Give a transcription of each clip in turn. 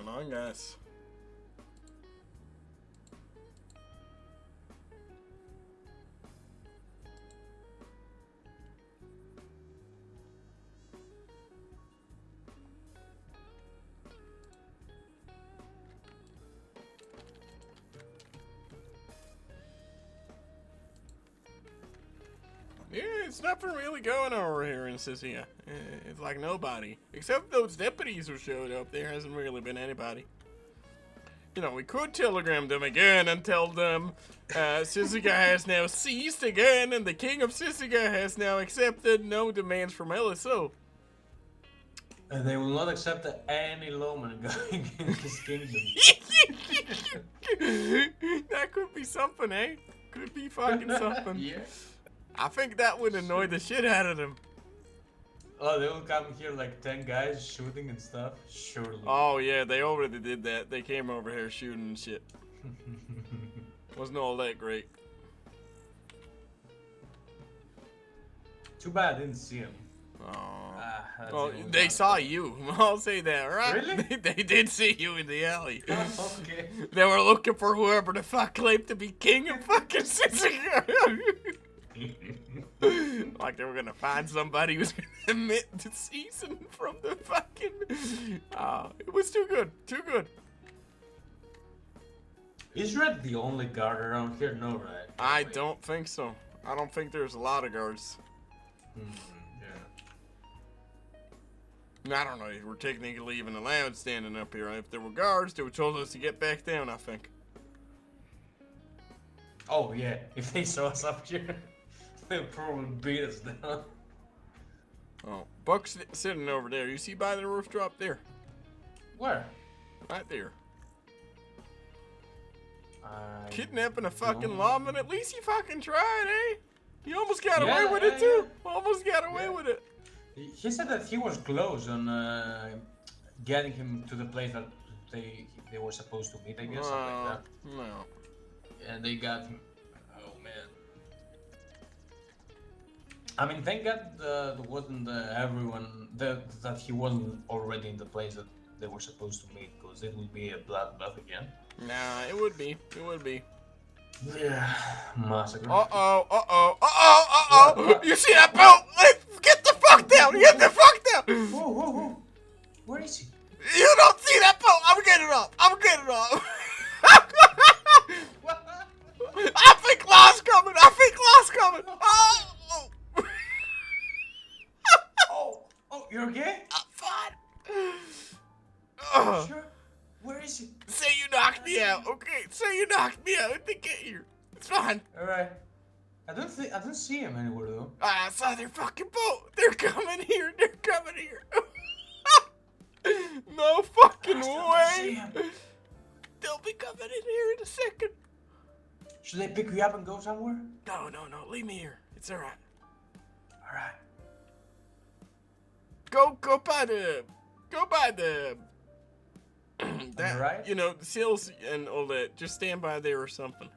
going on, guys? Yeah, it's nothing really going over here in Sicily. It's like nobody. Except those deputies who showed up. There hasn't really been anybody. You know, we could telegram them again and tell them Sisika has now ceased again and the king of Sisika has now accepted no demands from LSO. And they will not accept any lawman going in his kingdom. That could be something, eh? Could be fucking something. Yeah. I think that would annoy the shit out of them. Oh, they will come here like 10 guys shooting and stuff? Surely. Oh yeah, they already did that. They came over here shooting and shit. Wasn't all that great. Too bad I didn't see him. Oh. Well, they saw you. I'll say that, right? Really? They did see you in the alley. Oh, okay. They were looking for whoever the fuck claimed to be king of fucking Sicily. Like they were gonna find somebody who's gonna admit the season from the fucking. It was too good, too good. Is Red the only guard around here? No, right? I don't think so. I don't think there's a lot of guards. Yeah. I don't know if we're technically even allowed standing up here. If there were guards, they would told us to get back down, I think. Oh yeah, if they saw us up here, they'll probably beat us down. Oh, Buck's sitting over there. You see by the roof drop there? Where? Right there. Kidnapping a fucking lawman. At least he fucking tried, eh? He almost got away with it too. Almost got away with it. He said that he was close on getting him to the place that they were supposed to meet, I guess, something like that. No. And they got him. Oh man. I mean, thank God there wasn't everyone that he wasn't already in the place that they were supposed to meet, because it would be a bloodbath again. Nah, it would be. It would be. Yeah, massacre. Uh-oh. You see that boat? Get the fuck down. Get the fuck down. Whoa. Where is he? You don't see that boat. I'm getting off. I think Law's coming. Oh, you're okay? I'm fine. Sure. Where is he? Say you knocked me out, okay? Say you knocked me out to get here. It's fine. All right. I don't see him anywhere though. I saw their fucking boat. They're coming here. No fucking way. They'll be coming in here in a second. Should they pick you up and go somewhere? No. Leave me here. It's alright. All right. Go by the that, right? you know, the seals and all that. Just stand by there or something.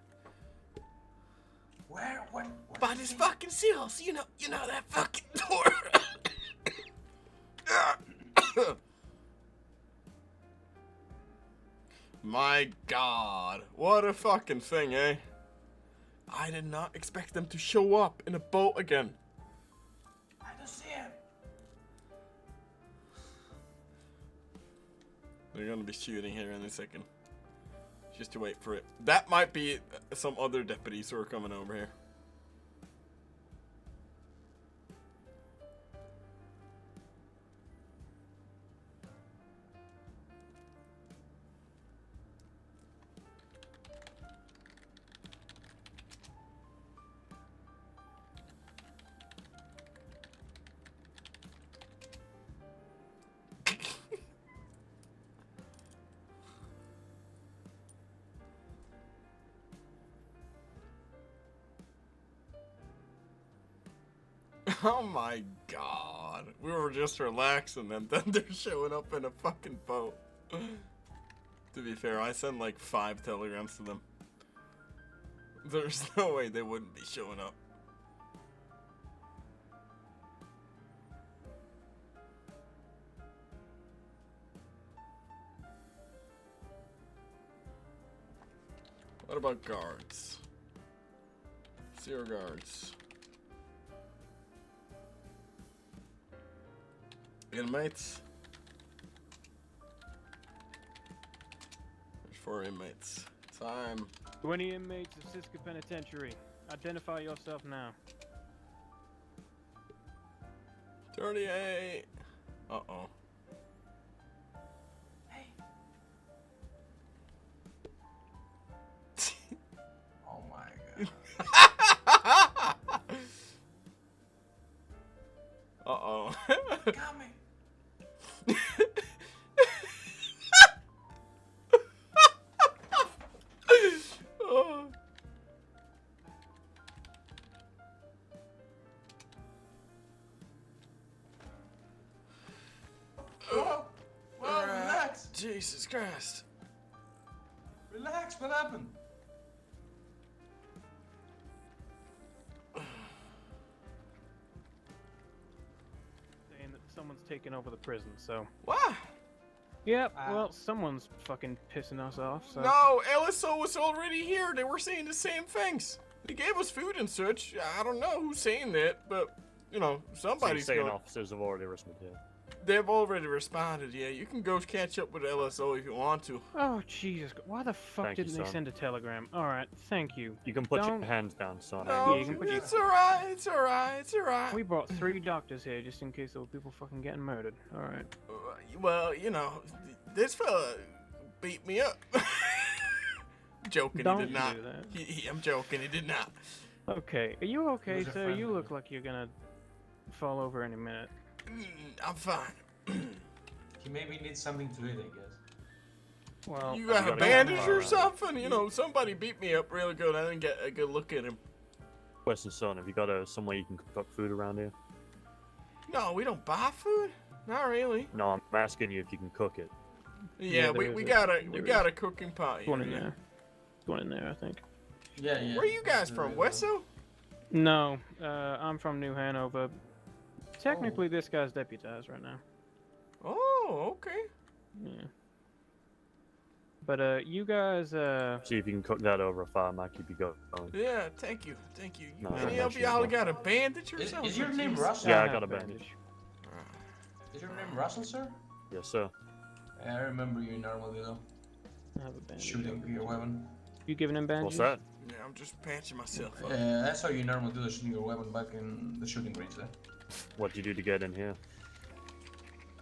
Where? What? By these fucking seals. You know that fucking door. My God, what a fucking thing, eh? I did not expect them to show up in a boat again. I don't see him. They're gonna be shooting here in a second. Just to wait for it. That might be some other deputies who are coming over here. Oh my God. We were just relaxing and then they're showing up in a fucking boat. To be fair, I sent like 5 telegrams to them. There's no way they wouldn't be showing up. What about guards? 0 guards. Inmates. There's 4 inmates. Time. 20 inmates of Siska Penitentiary. Identify yourself now. 38. Uh-oh. Hey. Oh my god. Uh-oh. Got me. Oh. Whoa, relax. Jesus Christ. Relax, what happened? Saying that someone's taking over the prison, so. What? Yep, well, someone's fucking pissing us off, so. No, LSO was already here. They were saying the same things. They gave us food and such. I don't know who's saying that, but, you know, somebody's saying going. officers have already responded. They've already responded, yeah. You can go catch up with LSO if you want to. Oh, Jesus. Why the fuck Thank you, didn't they son. send a telegram? Alright, thank you. You can put Don't- your hands down, son. No, Yeah, you can put your- it's alright, it's alright, it's alright. We brought 3 doctors here just in case there were people fucking getting murdered. Alright. Well, you know, this fella beat me up. Joking, Don't he did not. do that. I'm joking, he did not. Okay, are you okay, Who's your sir? friend, You then? look like you're gonna fall over any minute. I'm fine. He maybe needs something to eat, I guess. Well, You got a gotta bandage go. or something? You know, somebody beat me up really good. I didn't get a good look at him. Question, son, have you got somewhere you can cook food around here? No, we don't buy food. Not really. No, I'm asking you if you can cook it. Yeah, there is we a- got there a cooking pot one in here. there. One in there, I think. Yeah, yeah. Where are you guys from? Wesso? No, I'm from New Hanover. Technically, this guy's deputized right now. Oh, okay. Yeah. But, you guys, See if you can cook that over a fire, might keep you going. Yeah, thank you, thank you. No, Any no, of she's y'all not. got a bandage or Is something? your name Russell? Yeah, I have got a bandage. Is your name Russell, sir? Yes, sir. I remember you normally though. I have a bandage. Shooting your weapon. You giving him bandages? What's that? Yeah, I'm just patching myself up. That's how you normally do the shooting your weapon back in the shooting range there. What'd you do to get in here?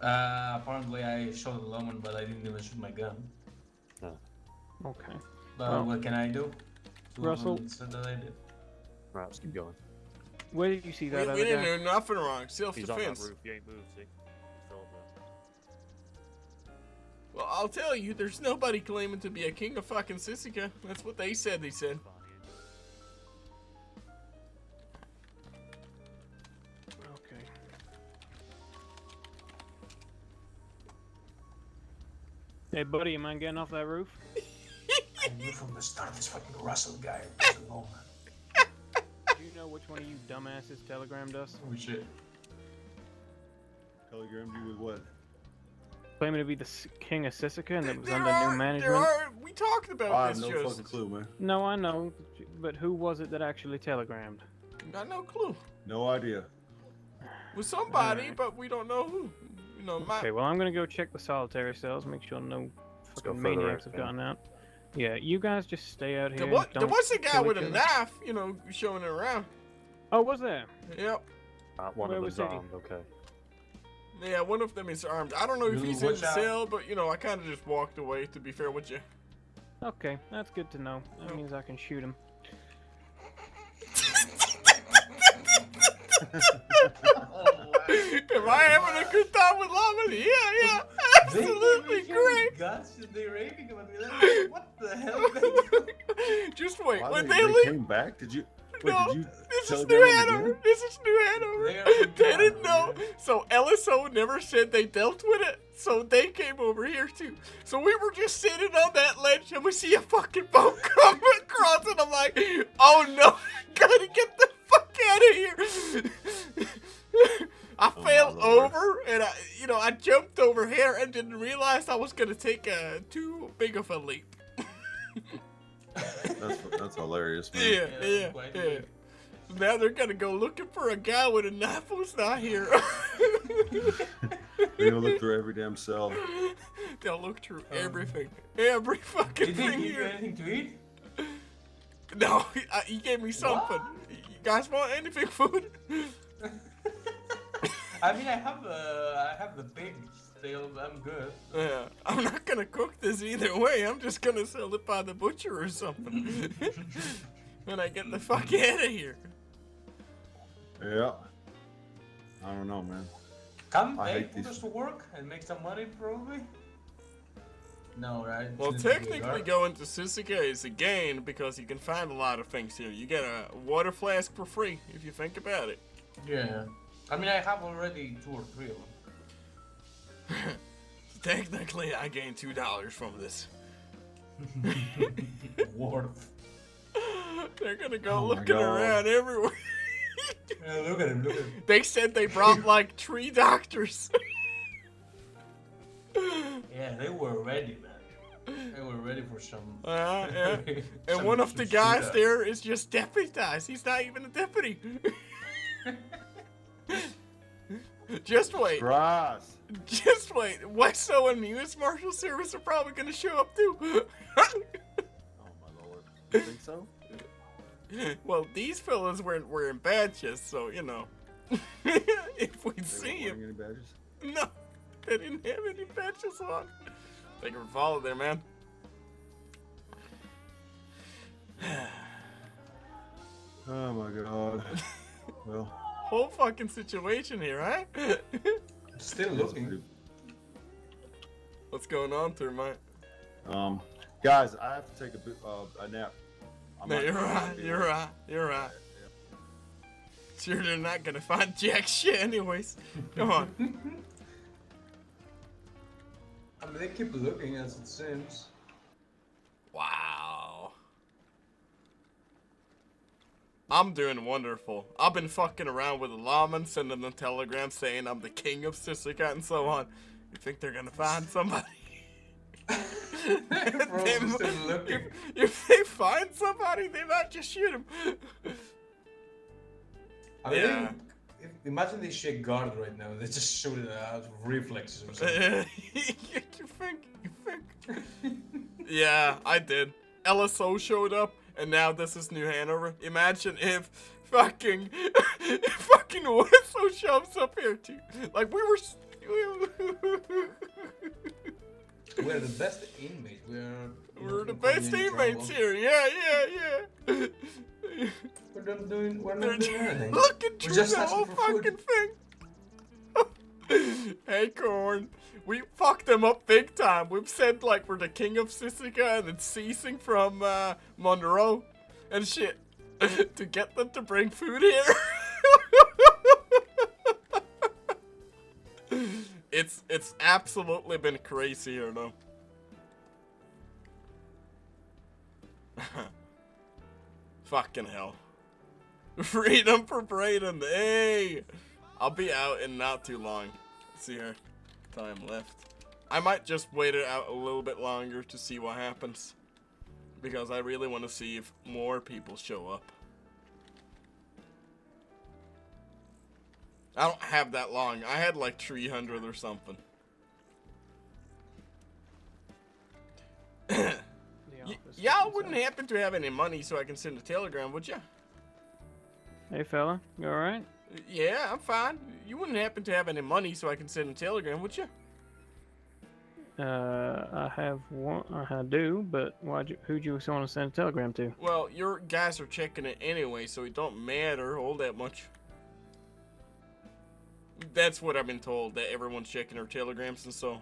Apparently I shot a Loman, but I didn't even shoot my gun. Okay. But Well, what can I do? Russell- Said that I did. Right, let's keep going. Where did you see that We other didn't guy? do nothing wrong. He's on that Self-defense. roof. He ain't moved, see? Still up there. Well, I'll tell you, there's nobody claiming to be a king of fucking Sissika. That's what they said. They said. Okay. Hey, buddy, you mind getting off that roof? I knew from the start this fucking Russell guy was a Loman. Do you know which one of you dumbasses telegrammed us? Oh shit. Telegrammed you with what? Claiming to be the king of Sissika and that was There under are- new management? we talked about I have this no just. fucking clue, man. No, I know, but who was it that actually telegrammed? Got no clue. No idea. With somebody, Alright. but we don't know who. You know, my. Okay, well, I'm gonna go check the solitary cells, make sure no go fucking further maniacs out, have yeah. gotten out. Yeah, you guys just stay out here. There and was, don't a guy kill with each a other. knife, you know, showing it around. Oh, was there? Yep. One Where of was them's he? armed, okay. Yeah, one of them is armed. I don't know if Ooh, he's in watch the out. cell, but you know, I kind of just walked away. To be fair with you. Okay, that's good to know. That means I can shoot him. Am I having a good time with Llama? Yeah, absolutely great. Guts, they raving about me. What the hell? Just wait, Why when they, they they leave. came back? Did you? Wait, No, did you this is telegram New them Hanover. again? This is New Hanover. They are They from didn't know. Canada, So LSO never said they dealt with it. So they came over here too. So we were just sitting on that ledge and we see a fucking boat come across and I'm like, oh no, gotta get the fuck out of here. I fell my lord. over and I jumped over here and didn't realize I was gonna take too big of a leap. That's That's hilarious, man. Yeah, Yeah, yeah, quite yeah. good. Now they're gonna go looking for a guy with a knife who's not here. They're gonna look through every damn cell. They'll look through everything. Every fucking Did he thing give you here. anything to eat? No, he gave me something. What? You guys want anything food? I mean, I have the pig still. I'm good. Yeah, I'm not gonna cook this either way. I'm just gonna sell it by the butcher or something. When I get the fuck out of here. Yeah. I don't know, man. Come, I hey, hate put these. us to work and make some money, probably. No, right? Well, Shouldn't be a technically guard. going to Sisika is a gain because you can find a lot of things here. You get a water flask for free if you think about it. Yeah. I mean, I have already 2 or 3 of them. Technically, I gained $2 from this. Worth. They're gonna go Oh my looking God. around everywhere. Yeah, look at him, look at him. They said they brought like 3 doctors. Yeah, they were ready, man. They were ready for some. Yeah. And some- one of the some guys shootout. there is just deputized. He's not even a deputy. Just wait. Grass. Just wait. Wesso and US Marshal Service are probably gonna show up too. Oh my lord. You think so? Well, these fellas were in badges, so you know. If we They see weren't him, wearing any badges? no, they didn't have any badges on. They can follow there, man. Oh my god. Well, Whole fucking situation here, huh? Still that's looking. pretty- What's going on, Thermite? guys, I have to take a nap. I'm No, not you're gonna right. be You're able- right. You're right. Sure, they're not gonna find jack shit anyways. Come on. I mean, they keep looking as it seems. Wow. I'm doing wonderful. I've been fucking around with the lawman, sending them telegrams saying I'm the king of Sisika and so on. You think they're gonna find somebody? Probably still looking. If they find somebody, they might just shoot him. I mean, Yeah. imagine they shake guard right now. They just shoot it out of reflexes or something. You think? Yeah, I did. LSO showed up, and now this is New Hanover. Imagine if fucking Wesso shows up here too. Like we were. We're the best inmates. We're the best teammates here. Yeah. We're not doing They're anything. looking We're through just the whole asking for food. fucking thing. Hey, Corn. We fucked them up big time. We've said, like, we're the king of Sisika and it's ceasing from Monroe and shit to get them to bring food here. It's absolutely been crazy here, though. Fucking hell. Freedom for Bradyn. Hey! I'll be out in not too long. Let's see here. Time left. I might just wait it out a little bit longer to see what happens. Because I really want to see if more people show up. I don't have that long. I had like 300 or something. Y'all wouldn't happen to have any money so I can send a telegram, would ya? Hey fella, you alright? Yeah, I'm fine. You wouldn't happen to have any money so I can send a telegram, would you? I have one. I do, but who'd you want to send a telegram to? Well, your guys are checking it anyway, so it don't matter all that much. That's what I've been told, that everyone's checking their telegrams and so.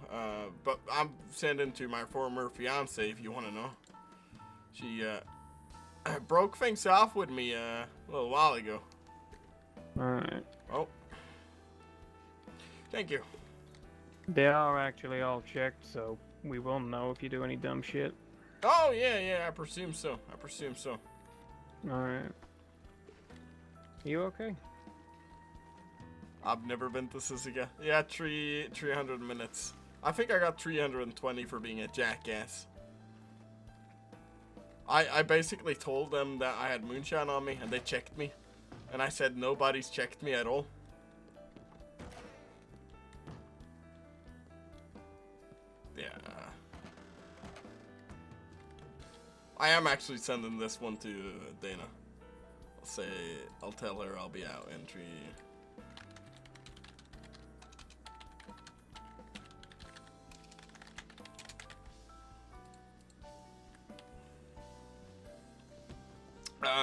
But I'm sending to my former fiance, if you want to know. She broke things off with me a little while ago. Alright. Oh. Thank you. They are actually all checked, so we will know if you do any dumb shit. Oh, yeah, I presume so. Alright. You okay? I've never been to Sisika. Yeah, 300 minutes. I think I got 320 for being a jackass. I basically told them that I had moonshine on me, and they checked me. And I said nobody's checked me at all. Yeah. I am actually sending this one to Dana. I'll tell her I'll be out in 3.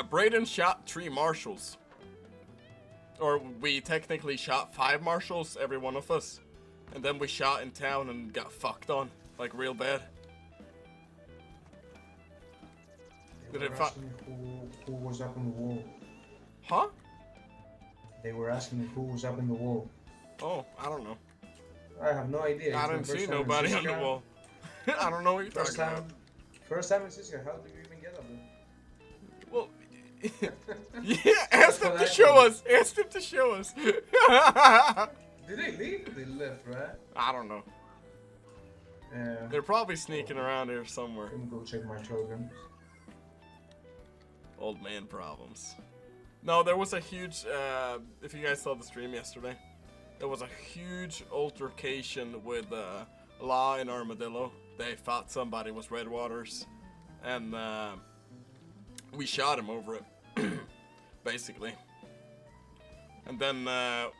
Bradyn shot 3 marshals. Or we technically shot 5 marshals, every one of us. And then we shot in town and got fucked on. Like real bad. They Did were it asking who was up in the wall. Huh? They were asking me who was up in the wall. Oh, I don't know. I have no idea. I It's didn't my first see time in nobody on the Sisca. wall. I don't know what you're First talking time. about. First time in Sisca. How did you even get up there? Well, yeah, ask them what to I show thought. us. Ask them to show us. Did they leave? They left, right? I don't know. Yeah. They're probably sneaking around here somewhere. Let me go check my telegrams. Old man problems. No, there was a huge, if you guys saw the stream yesterday, there was a huge altercation with Law and Armadillo. They thought somebody was Redwaters, and we shot him over it, basically. And then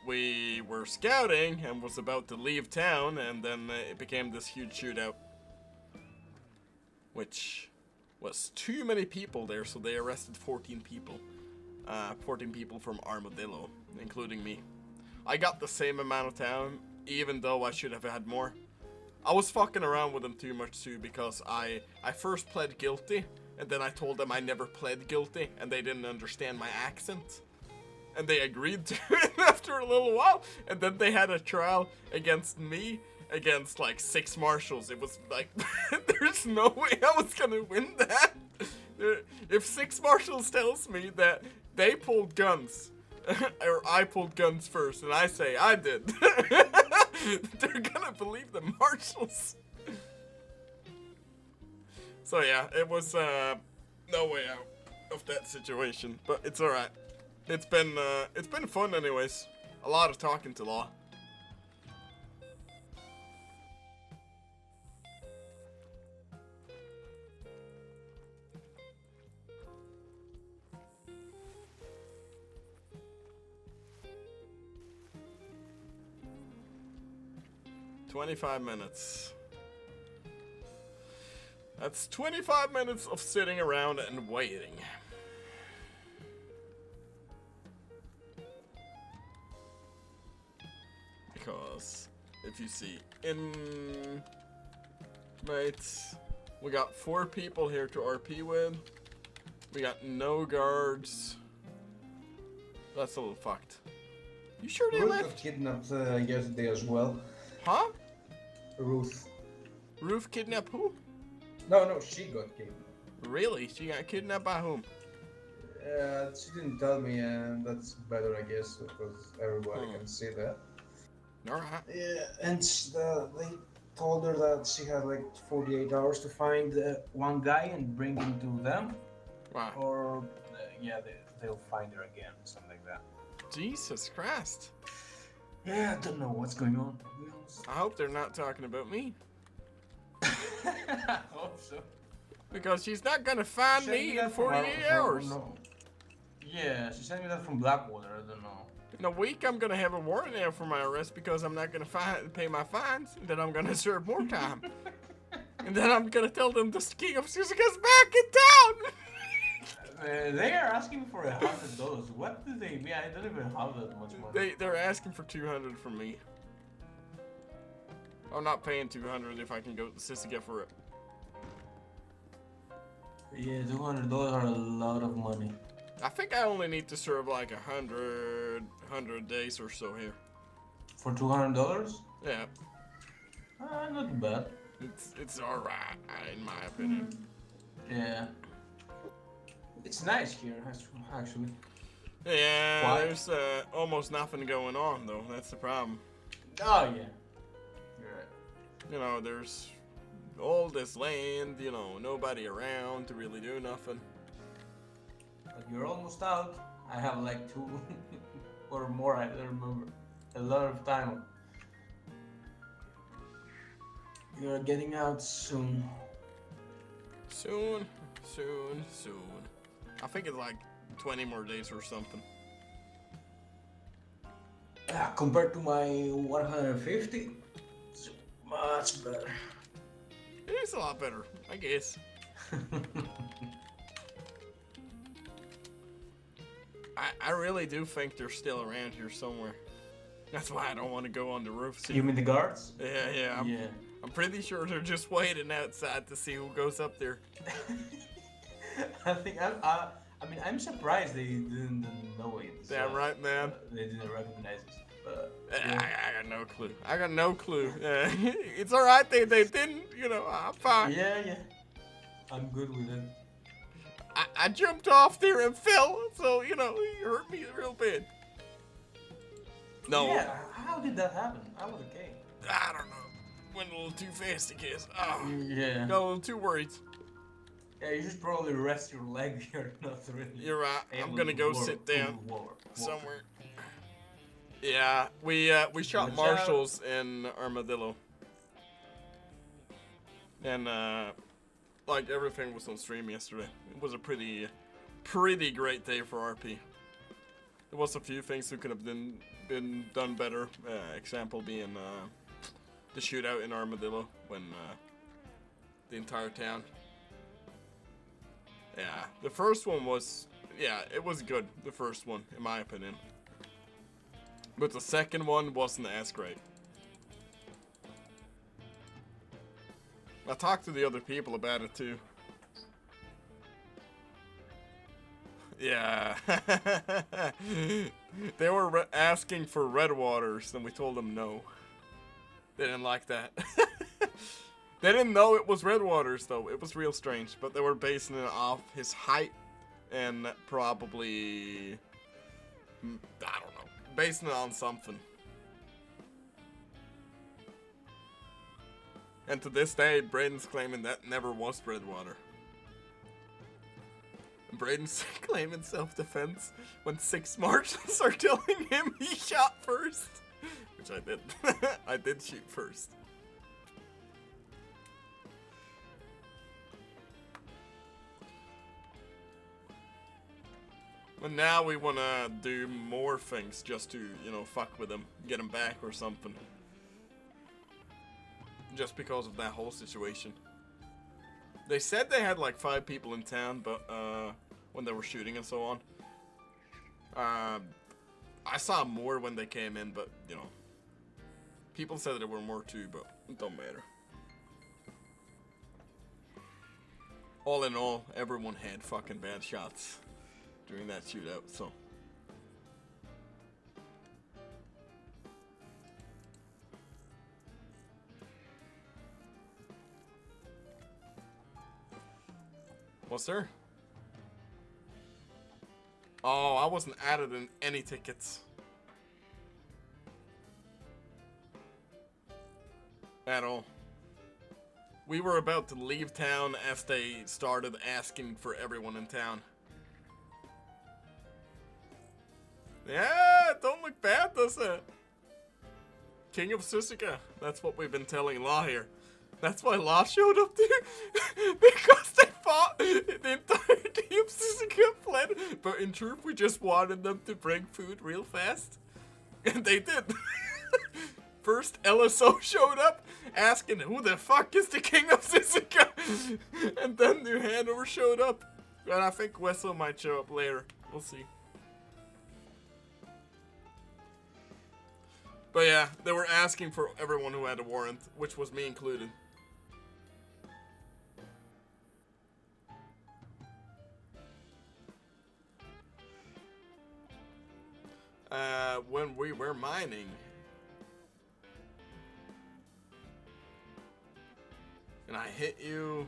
we were scouting and was about to leave town, and then it became this huge shootout, which was too many people there, so they arrested 14 people. 14 people from Armadillo, including me. I got the same amount of time, even though I should have had more. I was fucking around with them too much too, because I first pled guilty, and then I told them I never pled guilty, and they didn't understand my accent. And they agreed to it after a little while, and then they had a trial against me, against like 6 marshals. It was like, there's no way I was gonna win that. If 6 marshals tells me that they pulled guns, or I pulled guns first, and I say I did, they're gonna believe the marshals. So yeah, it was no way out of that situation, but it's alright. It's been fun anyways. A lot of talking to Law. $25 minutes. That's 25 minutes of sitting around and waiting. Because if you see inmates, we got 4 people here to RP with. We got no guards. That's a little fucked. You sure they Ruth left? got kidnapped yesterday as well. Huh? Ruth. Ruth kidnapped who? No, she got kidnapped. Really? She got kidnapped by whom? She didn't tell me, and that's better, I guess, because everybody can see that. Alright. Yeah, and they told her that she had like 48 hours to find one guy and bring him to them, Wow. or they'll find her again, something like that. Jesus Christ. Yeah, I don't know what's going on, to be honest. I hope they're not talking about me. I hope so. Because she's not gonna find Send me in that from 48 hours. No. Yeah, she sent me that from Blackwater, I don't know. In a week, I'm gonna have a warrant out for my arrest because I'm not gonna pay my fines, and then I'm gonna serve more time. And then I'm gonna tell them the king of Suzuka's back in town! They are asking for $100. What do they mean? I don't even have that much money. They're asking for 200 from me. I'm not paying 200 if I can go to Sisiga for it. Yeah, $200 are a lot of money. I think I only need to serve like 100 days or so here. For $200? Yeah, Not bad. it's alright in my opinion. Yeah. It's nice here, actually. Yeah, Why? there's almost nothing going on though. That's the problem. Oh, yeah. You're right. You know, there's all this land, you know, nobody around to really do nothing. But you're almost out. I have like 2 or more, I don't remember. A lot of time. You're getting out soon. Soon. I think it's like 20 more days or something. Compared to my 150, it's much better. It is a lot better, I guess. I really do think they're still around here somewhere. That's why I don't want to go on the roof. You mean the guards? Yeah. I'm pretty sure they're just waiting outside to see who goes up there. I think I'm surprised they didn't know it. Damn right, man. They didn't recognize us. But I got no clue. It's alright, they didn't, you know, I'm fine. yeah. I'm good with it. I jumped off there and fell, so, you know, it hurt me real bad. No. Yeah, how did that happen? I was okay. I don't know. Went a little too fast, I guess. Oh, Yeah. got a little too worried. Yeah, you should probably rest your leg here, not really. You're right. I'm able gonna to go walk- sit down walk. somewhere. Yeah, we shot Watch Marshals in Armadillo. And like everything was on stream yesterday. It was a pretty great day for RP. There was a few things that could have been done better. Example being the shootout in Armadillo when the entire town. Yeah, the first one was, yeah, it was good, the first one, in my opinion. But the second one wasn't as great. I talked to the other people about it too. Yeah. They were asking for red waters, and we told them no. They didn't like that. They didn't know it was red waters, though. It was real strange, but they were basing it off his height and probably, I don't know, basing it on something. And to this day, Bradyn's claiming that never was red water. And Bradyn's claiming self-defense when 6 marshals are telling him he shot first. Which I did. I did shoot first. But now we want to do more things just to, you know, fuck with him. Get him back or something. Just because of that whole situation. They said they had like 5 people in town, but when they were shooting and so on. I saw more when they came in, but you know. People said there were more too, but it don't matter. All in all, everyone had fucking bad shots during that shootout, so. What's there? Oh, I wasn't added in any tickets. At all. We were about to leave town as they started asking for everyone in town. Yeah, don't look bad, does it? King of Sisika. That's what we've been telling Law here. That's why Law showed up there. Because they fought. The entirety of Sisika fled. But in truth, we just wanted them to bring food real fast. And they did. First, LSO showed up, asking who the fuck is the King of Sisika? And then New Hanover showed up. And I think Wessel might show up later. We'll see. But yeah, they were asking for everyone who had a warrant, which was me included. When we were mining. And I hit you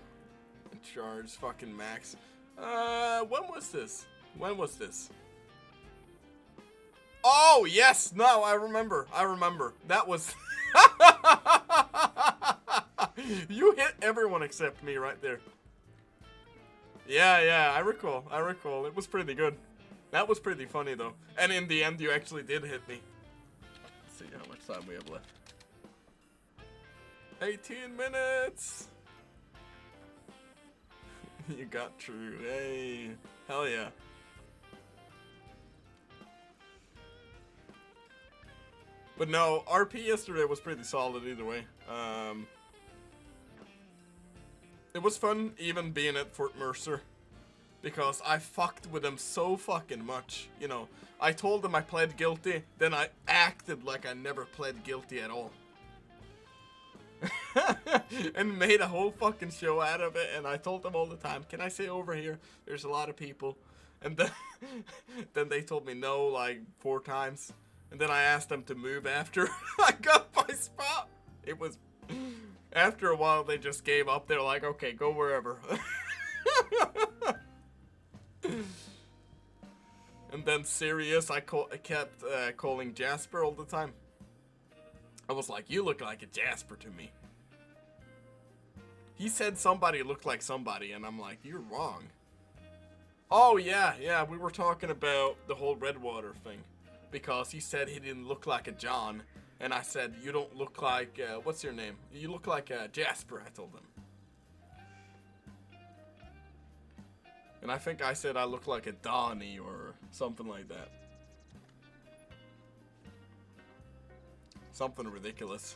and charged fucking max. When was this? When was this? Oh, yes! No, I remember. That was... You hit everyone except me right there. Yeah, I recall. It was pretty good. That was pretty funny though. And in the end, you actually did hit me. Let's see how much time we have left. 18 minutes! You got through. Hey, hell yeah. But no, RP yesterday was pretty solid either way. It was fun even being at Fort Mercer. Because I fucked with them so fucking much. You know, I told them I pled guilty, then I acted like I never pled guilty at all. And made a whole fucking show out of it, and I told them all the time, can I say over here? There's a lot of people. And then, then they told me no like 4 times. And then I asked them to move after I got my spot. It was, after a while they just gave up. They're like, okay, go wherever. And then Sirius, I kept calling Jasper all the time. I was like, you look like a Jasper to me. He said somebody looked like somebody, and I'm like, you're wrong. Oh, yeah, we were talking about the whole Redwater thing. Because he said he didn't look like a John. And I said, you don't look like, what's your name? You look like Jasper, I told him. And I think I said I look like a Donnie or something like that. Something ridiculous.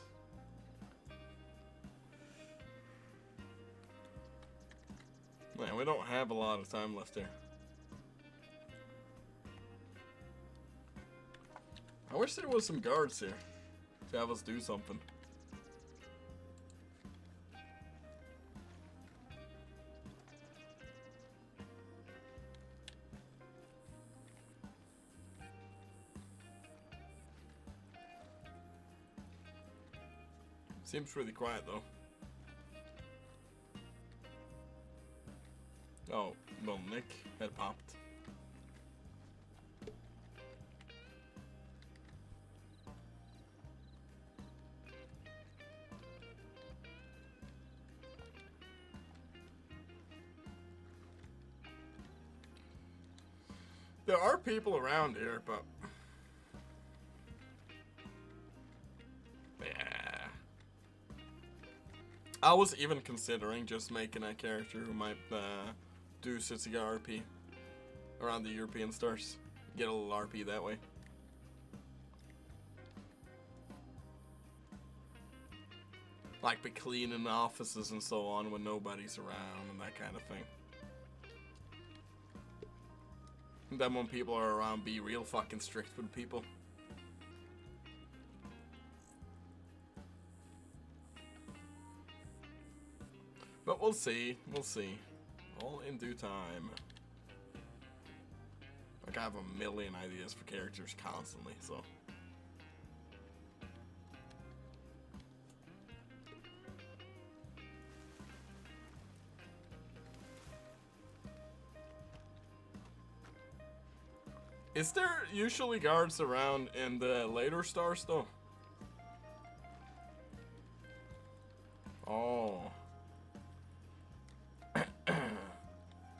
Man, we don't have a lot of time left here. I wish there was some guards here to have us do something. Seems really quiet though. Oh, well, Nick had popped. There are people around here, but yeah. I was even considering just making a character who might do City RP around the European stars. Get a little RP that way. Like be cleaning offices and so on when nobody's around and that kind of thing. And then when people are around, be real fucking strict with people. But we'll see, all in due time. Like I have a million ideas for characters constantly, so. Is there usually guards around in the later stars though? Oh.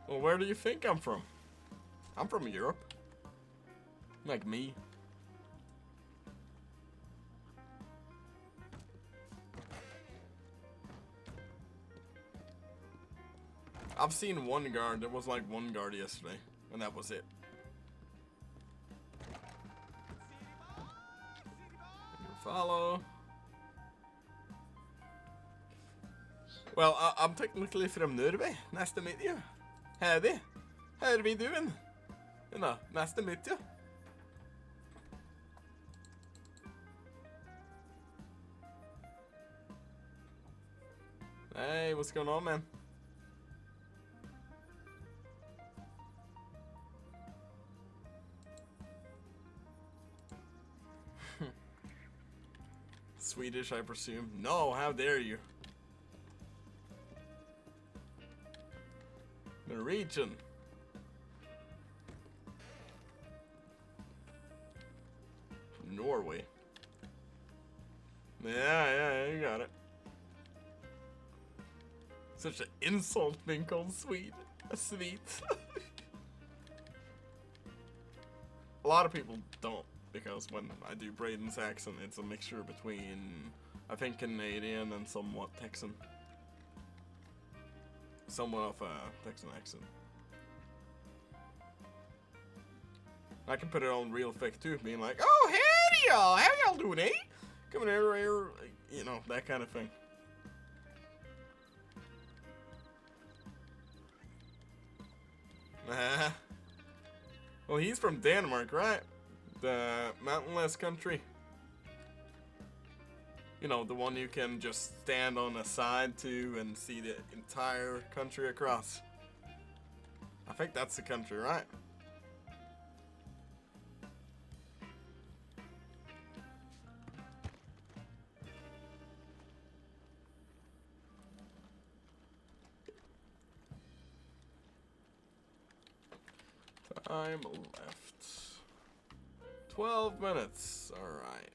Well, where do you think I'm from? I'm from Europe. Like me. I've seen one guard. There was like one guard yesterday, and that was it. Follow. Well, I'm technically from Norway. Nice to meet you. Howdy. How are we doing? You know, nice to meet you. Hey, what's going on, man? Swedish, I presume. No, how dare you? Norwegian. Norway. Yeah, you got it. Such an insult being called sweet. Sweet. A lot of people don't, because when I do Bradyn's accent, it's a mixture between, I think, Canadian and somewhat Texan. Somewhat of a Texan accent. I can put it on real fake too, being like, "Oh, howdy y'all, how y'all doing, eh? Coming over here," you know, that kind of thing. Well, he's from Denmark, right? The mountainless country. You know, the one you can just stand on a side to and see the entire country across. I think that's the country, right? Time left. 12 minutes. Alright.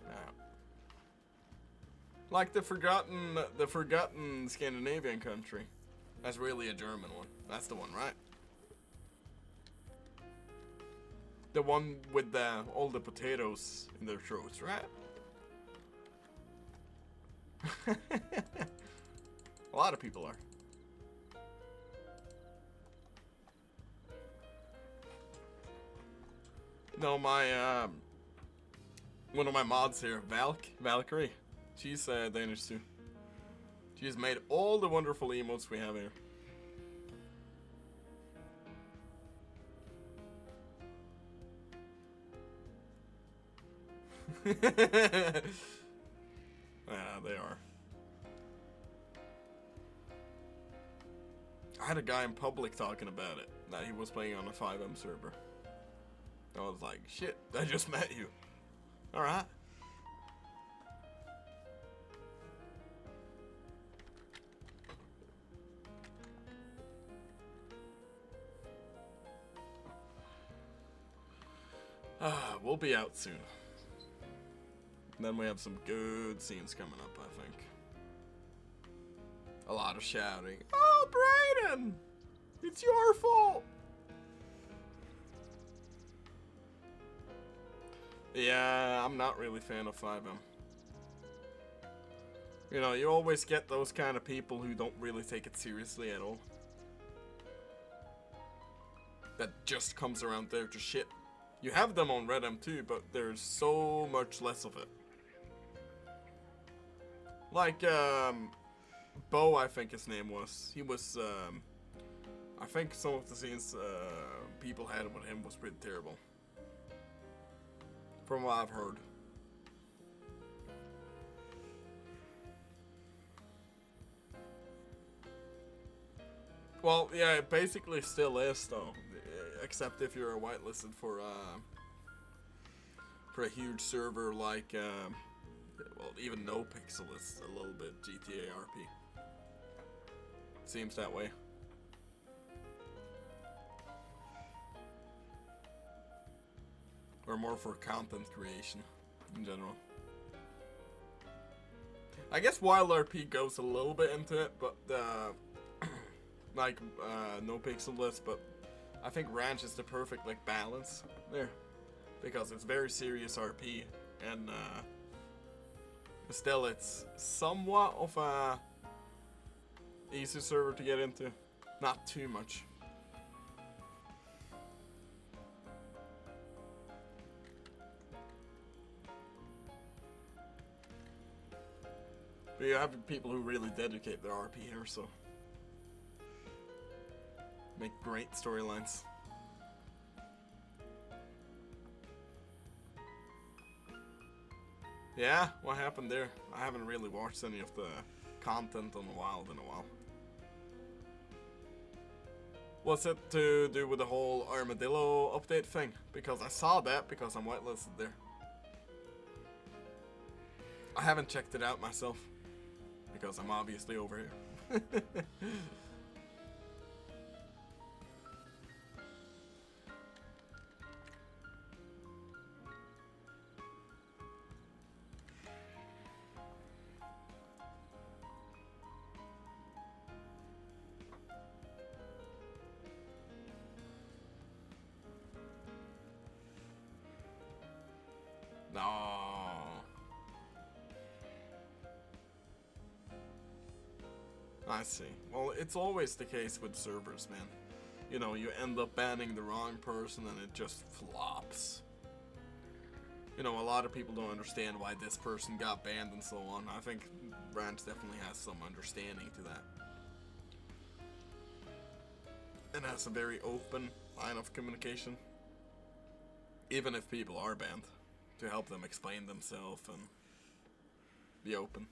Now. Like the forgotten Scandinavian country. That's really a German one. That's the one, right? The one with all the potatoes in their throats, right? A lot of people are. No, my one of my mods here, Valkyrie, she's Danish too. She's made all the wonderful emotes we have here. Yeah, they are. I had a guy in public talking about it, that he was playing on a 5M server. I was like, shit, I just met you. Alright. We'll be out soon. Then we have some good scenes coming up, I think. A lot of shouting. Oh, Bradyn! It's your fault! Yeah, I'm not really a fan of 5M. You know, you always get those kind of people who don't really take it seriously at all. That just comes around there to shit. You have them on Redem too, but there's so much less of it. Like, Bo, I think his name was. He was, I think some of the scenes people had with him was pretty terrible. From what I've heard. Well, yeah, it basically still is though. Except if you're whitelisted for a huge server like, well, even No Pixel is a little bit GTA RP. Seems that way. Or more for content creation in general. I guess Wild RP goes a little bit into it, but like No Pixel list, but I think Ranch is the perfect like balance there, because it's very serious RP and still it's somewhat of a easy server to get into, not too much. But you have people who really dedicate their RP here, so make great storylines. Yeah, what happened there? I haven't really watched any of the content on the Wild in a while. What's it to do with the whole Armadillo update thing? Because I saw that because I'm whitelisted there. I haven't checked it out myself, because I'm obviously over here. I see. Well, it's always the case with servers, man. You know, you end up banning the wrong person and it just flops. You know, a lot of people don't understand why this person got banned and so on. I think Branch definitely has some understanding to that. And has a very open line of communication. Even if people are banned. To help them explain themselves and be open.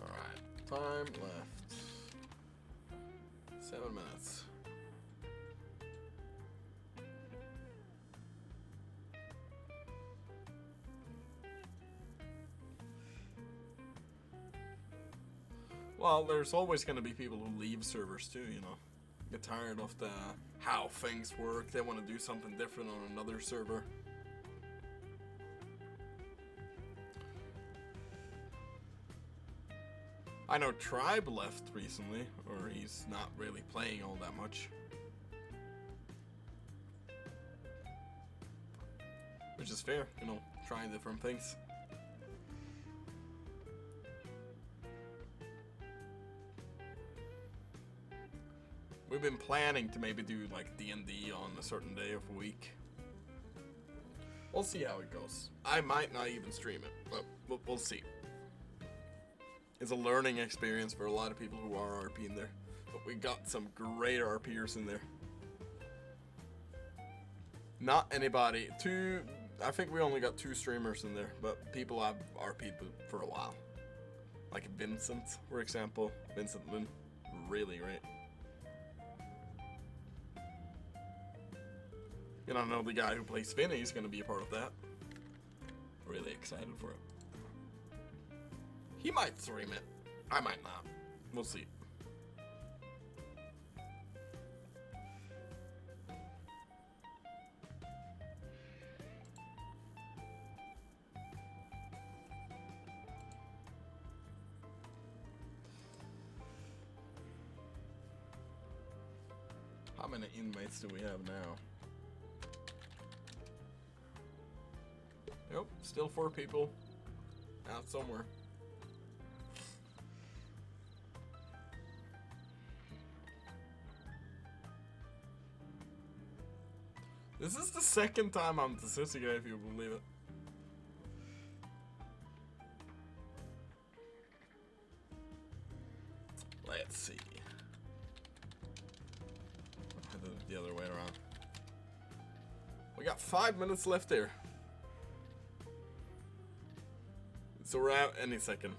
Alright, time left. 7 minutes. Well, there's always going to be people who leave servers too, you know. Get tired of the how things work. They want to do something different on another server. I know Tribe left recently, or he's not really playing all that much. Which is fair, you know, trying different things. We've been planning to maybe do like D&D on a certain day of a week. We'll see how it goes. I might not even stream it, but we'll see. It's a learning experience for a lot of people who are RPing there. But we got some great RPers in there. Not anybody. I think we only got 2 streamers in there, but people I've RP'd for a while. Like Vincent, for example. Vincent Lynn. Really great. And I know the guy who plays Vinny is going to be a part of that. Really excited for it. He might stream it. I might not. We'll see. How many inmates do we have now? Nope, still 4 people out somewhere. This is the second time I'm to Sisiga, if you believe it. Let's see. I did it the other way around. We got 5 minutes left there. So we're out any second.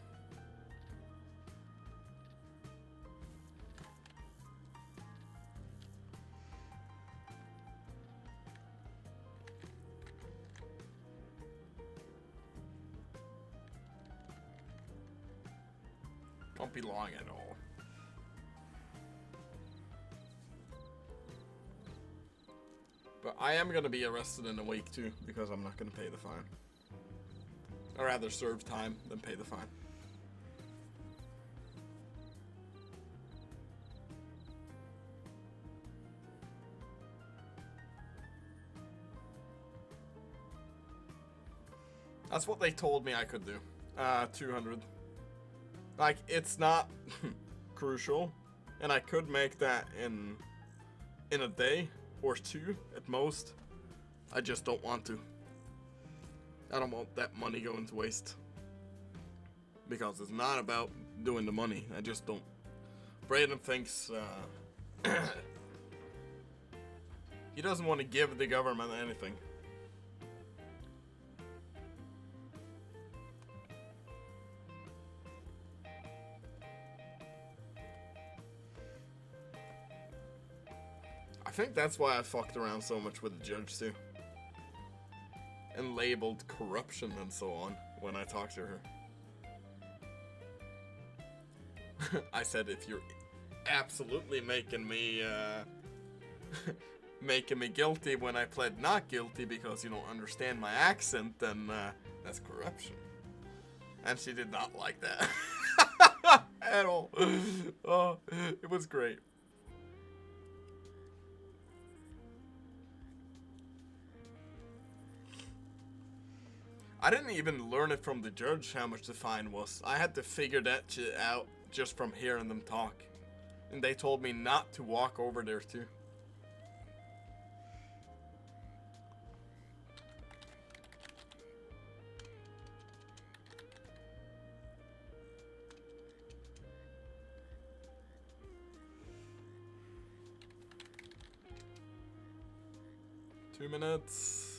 Won't be long at all. But I am gonna be arrested in a week too, because I'm not gonna pay the fine. I'd rather serve time than pay the fine. That's what they told me I could do. 200. Like, it's not crucial, and I could make that in a day or 2 at most. I just don't want to. I don't want that money going to waste. Because it's not about doing the money. I just don't. Bradyn thinks he doesn't want to give the government anything. I think that's why I fucked around so much with the judge too. And labeled corruption and so on when I talked to her. I said, if you're absolutely making me making me guilty when I pled not guilty because you don't understand my accent, then that's corruption. And she did not like that at all. Oh, it was great. I didn't even learn it from the judge how much the fine was. I had to figure that shit out just from hearing them talk. And they told me not to walk over there too. Two minutes.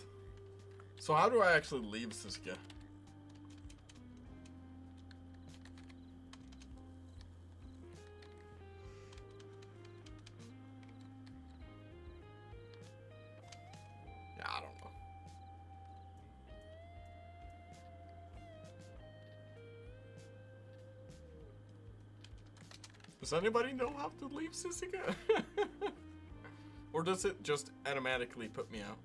So how do I actually leave Siska? Yeah, I don't know. Does anybody know how to leave Siska? Or does it just automatically put me out?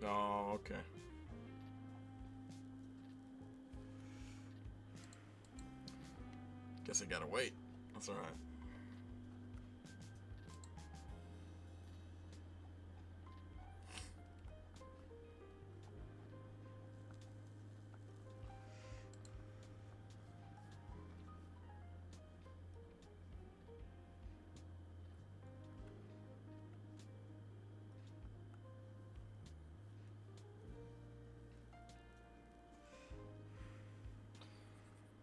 Oh, okay. Guess I gotta wait. That's alright.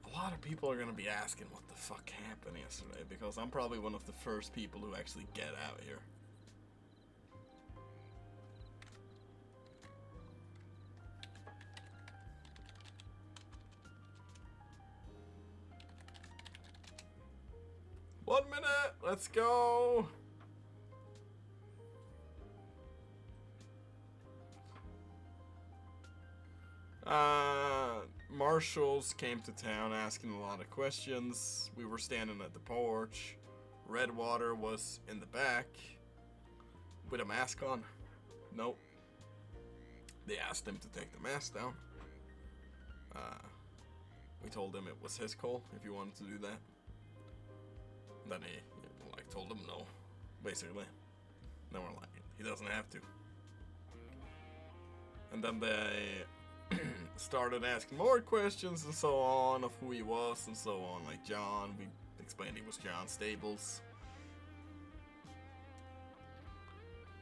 A lot of people are gonna be asking what the fuck happened yesterday because I'm probably one of the first people who actually get out here. One minute, let's go. Marshals came to town asking a lot of questions. We were standing at the porch. Redwater was in the back with a mask on. Nope. They asked him to take the mask down. We told him it was his call if he wanted to do that. Then he like told him no, basically. Then we're like, he doesn't have to. And then they started asking more questions and so on of who he was and so on. Like John, we explained he was John Stables.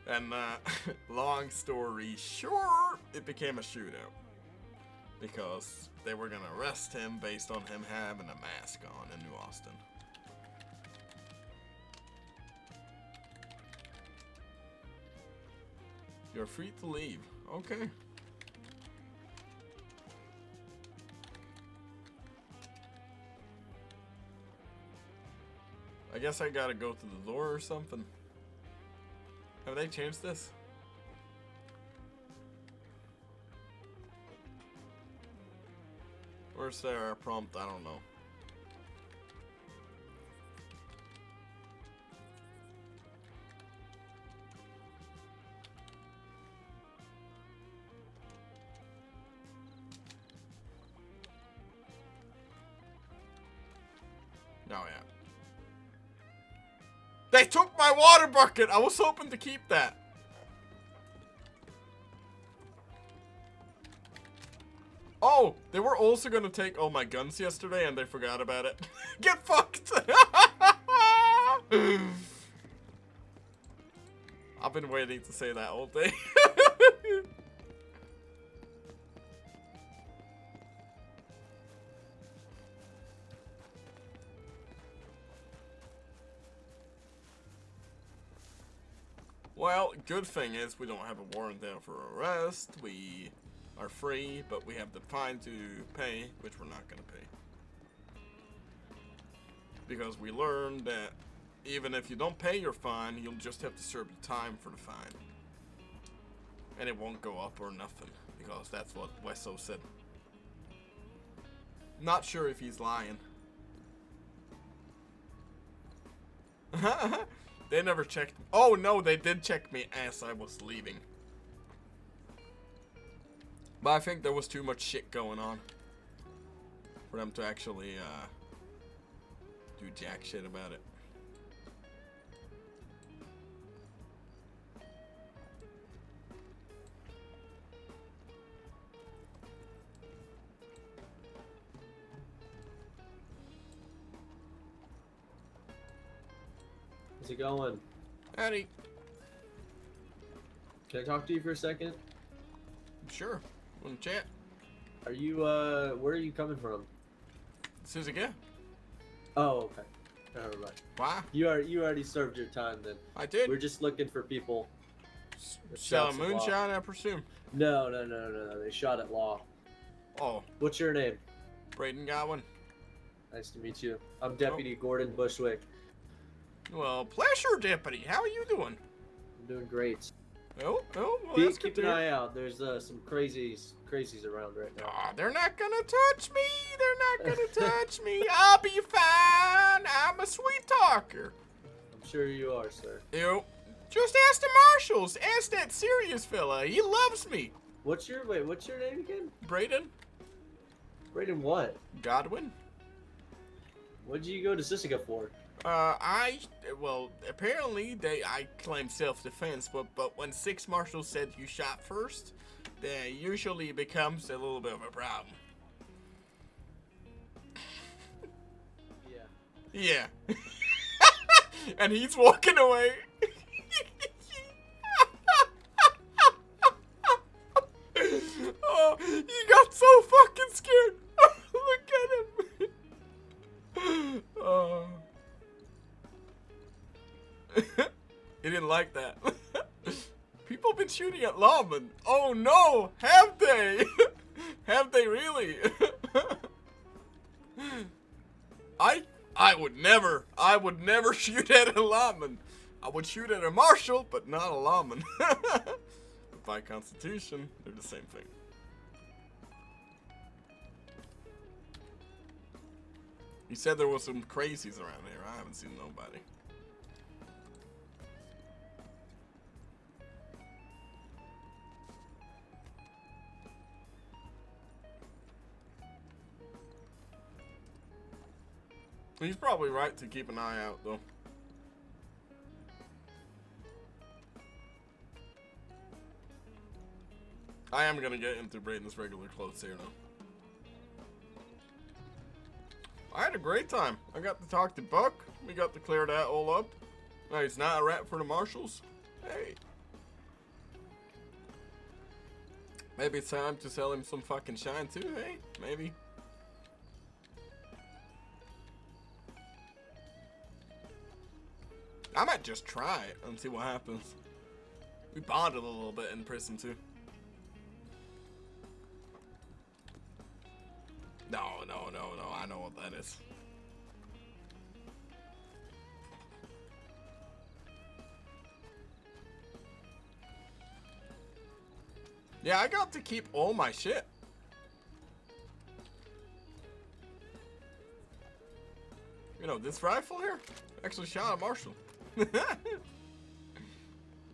And long story short, it became a shootout. Because they were gonna arrest him based on him having a mask on in New Austin. You're free to leave. Okay. I guess I gotta go to the door or something. Have they changed this? Where's their prompt? I don't know. Oh, yeah. They took my water bucket! I was hoping to keep that. Oh, they were also gonna take all my guns yesterday and they forgot about it. Get fucked! I've been waiting to say that all day. Well, good thing is we don't have a warrant out for arrest. We are free, but we have the fine to pay, which we're not gonna pay. Because we learned that even if you don't pay your fine, you'll just have to serve the time for the fine. And it won't go up or nothing, because that's what Wesso said. Not sure if he's lying. They never checked. Oh no, they did check me as I was leaving. But I think there was too much shit going on for them to actually do jack shit about it. How's it going? Howdy. Can I talk to you for a second? Sure. Want to chat? Are you, where are you coming from? Suzuki? Oh, okay. Never mind. Why? You already served your time then. I did. We're just looking for people. Sell Shots of law. moonshine, I presume. No. They shot at law. Oh, What's your name? Bradyn Godwin. Nice to meet you. I'm Deputy Gordon Bushwick. Well, pleasure, deputy. How are you doing? I'm doing great. Oh, well, that's Keep good an to hear. eye out. There's some crazies around right now. Aw, they're not gonna touch me. They're not gonna touch me. I'll be fine. I'm a sweet talker. I'm sure you are, sir. Ew. Just ask the marshals. Ask that serious fella. He loves me. What's your name again? Bradyn Bradyn what? Godwin. What did you go to Sisica for? Well, apparently I claim self-defense, but when 6 marshals said you shot first, then usually becomes a little bit of a problem. Yeah. Yeah. And he's walking away. Oh, he got so fucking scared. Look at him. Oh. He didn't like that. People been shooting at lawmen. Oh no, have they? Have they really? I would never shoot at a lawman. I would shoot at a marshal, but not a lawman. By constitution, they're the same thing. You said there was some crazies around here. I haven't seen nobody. He's probably right to keep an eye out, though. I am gonna get into Bradyn's regular clothes here now. I had a great time. I got to talk to Buck. We got to clear that all up. Now he's not a rat for the marshals. Hey. Maybe it's time to sell him some fucking shine too, hey? Maybe. I might just try it and see what happens. We bonded a little bit in prison too. No, I know what that is. Yeah, I got to keep all my shit. You know, this rifle here actually shot a marshal.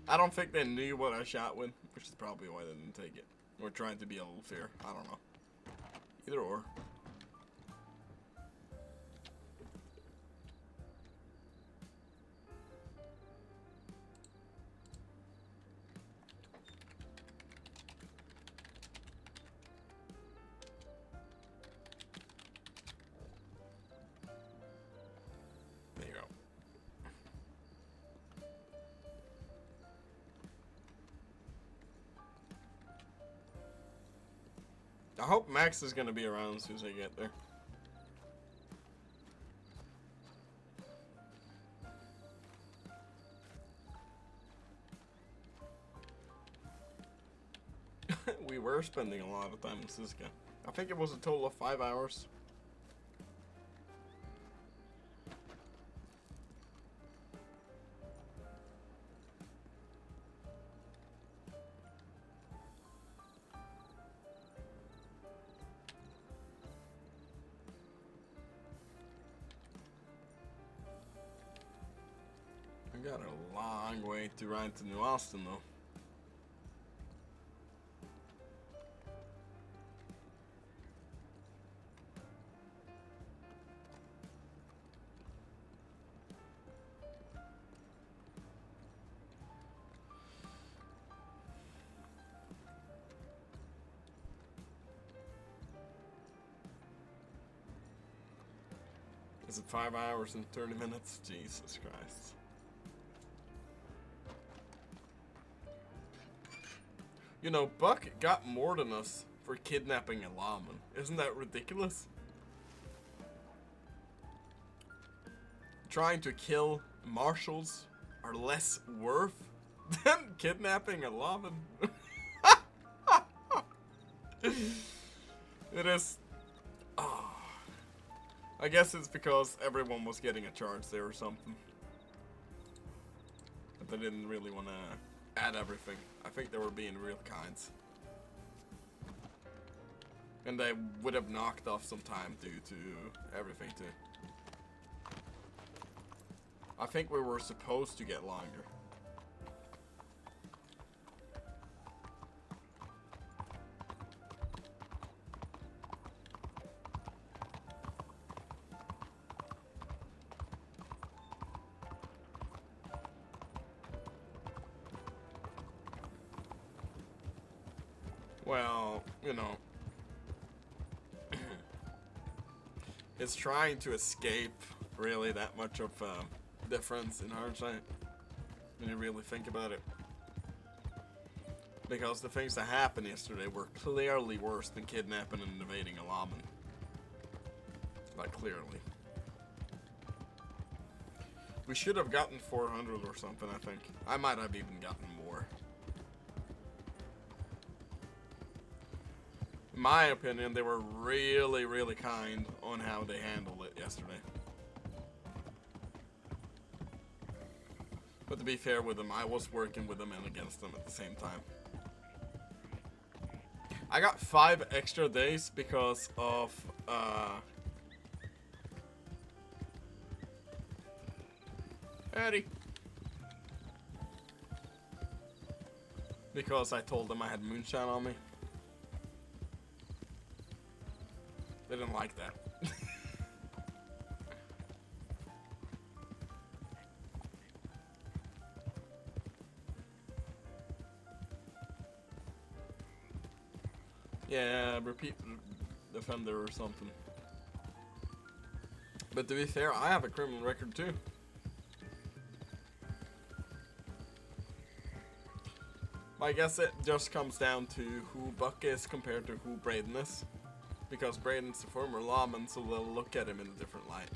I don't think they knew what I shot with, which is probably why they didn't take it. Or trying to be a little fair. I don't know. Either or. There you go. I hope Max is gonna be around as soon as I get there. We were spending a lot of time in Siska. I think it was a total of 5 hours. I got a long way to ride to New Austin though. Is it 5 hours and 30 minutes? Jesus Christ. You know, Buck got more than us for kidnapping a lawman. Isn't that ridiculous? Trying to kill marshals are less worth than kidnapping a lawman. It is. Oh, I guess it's because everyone was getting a charge there or something. But they didn't really want to add everything. I think they were being real kinds. And they would have knocked off some time due to everything too. I think we were supposed to get longer. Well, you know, it's trying to escape really that much of difference in hindsight when you really think about it. Because the things that happened yesterday were clearly worse than kidnapping and invading a lawman. Like, clearly. We should have gotten 400 or something, I think. I might have even gotten more. In my opinion, they were really, really kind on how they handled it yesterday. But to be fair with them, I was working with them and against them at the same time. I got 5 extra days because of, Eddie. Because I told them I had moonshine on me. They didn't like that. Yeah, repeat offender or something. But to be fair, I have a criminal record too. I guess it just comes down to who Buck is compared to who Bradyn is. Because Bradyn's a former lawman, so they'll look at him in a different light.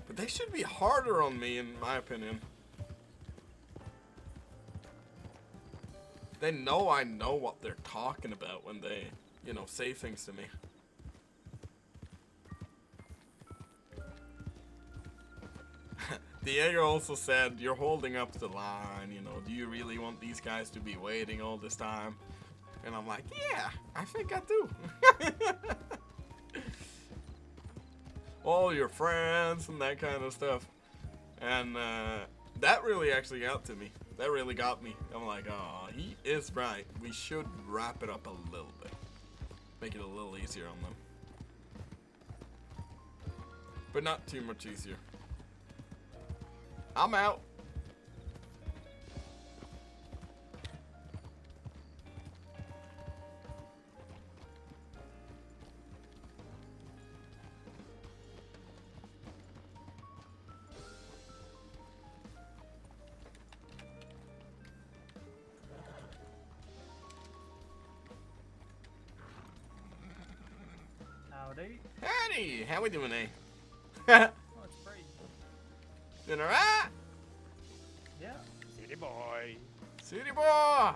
But they should be harder on me, in my opinion. They know I know what they're talking about when they, you know, say things to me. Diego also said, you're holding up the line, you know, do you really want these guys to be waiting all this time? And I'm like, yeah, I think I do. All your friends and that kind of stuff. And that really actually got to me. That really got me. I'm like, oh, he is right. We should wrap it up a little bit. Make it a little easier on them. But not too much easier. I'm out. Howdy. Howdy, how we doing, eh? Oh, it's free. Doing alright? Yeah. City boy. City boy!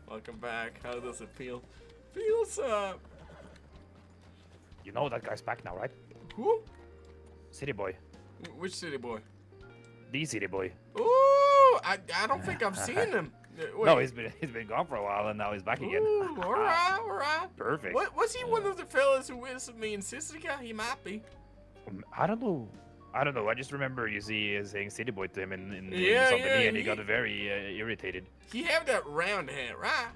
Welcome back. How does it feel? Feels, You know that guy's back now, right? who? City boy. Which city boy? The city boy. Ooh, I don't think I've seen him. Wait. No, he's been gone for a while and now he's back again. Ooh, alright, alright. Perfect. What, was he one of the fellas who was with me in Sisika? He might be. I don't know. I just remember you saying city boy to him in Yeah, something, yeah, and he got very irritated. He have that round hair, right?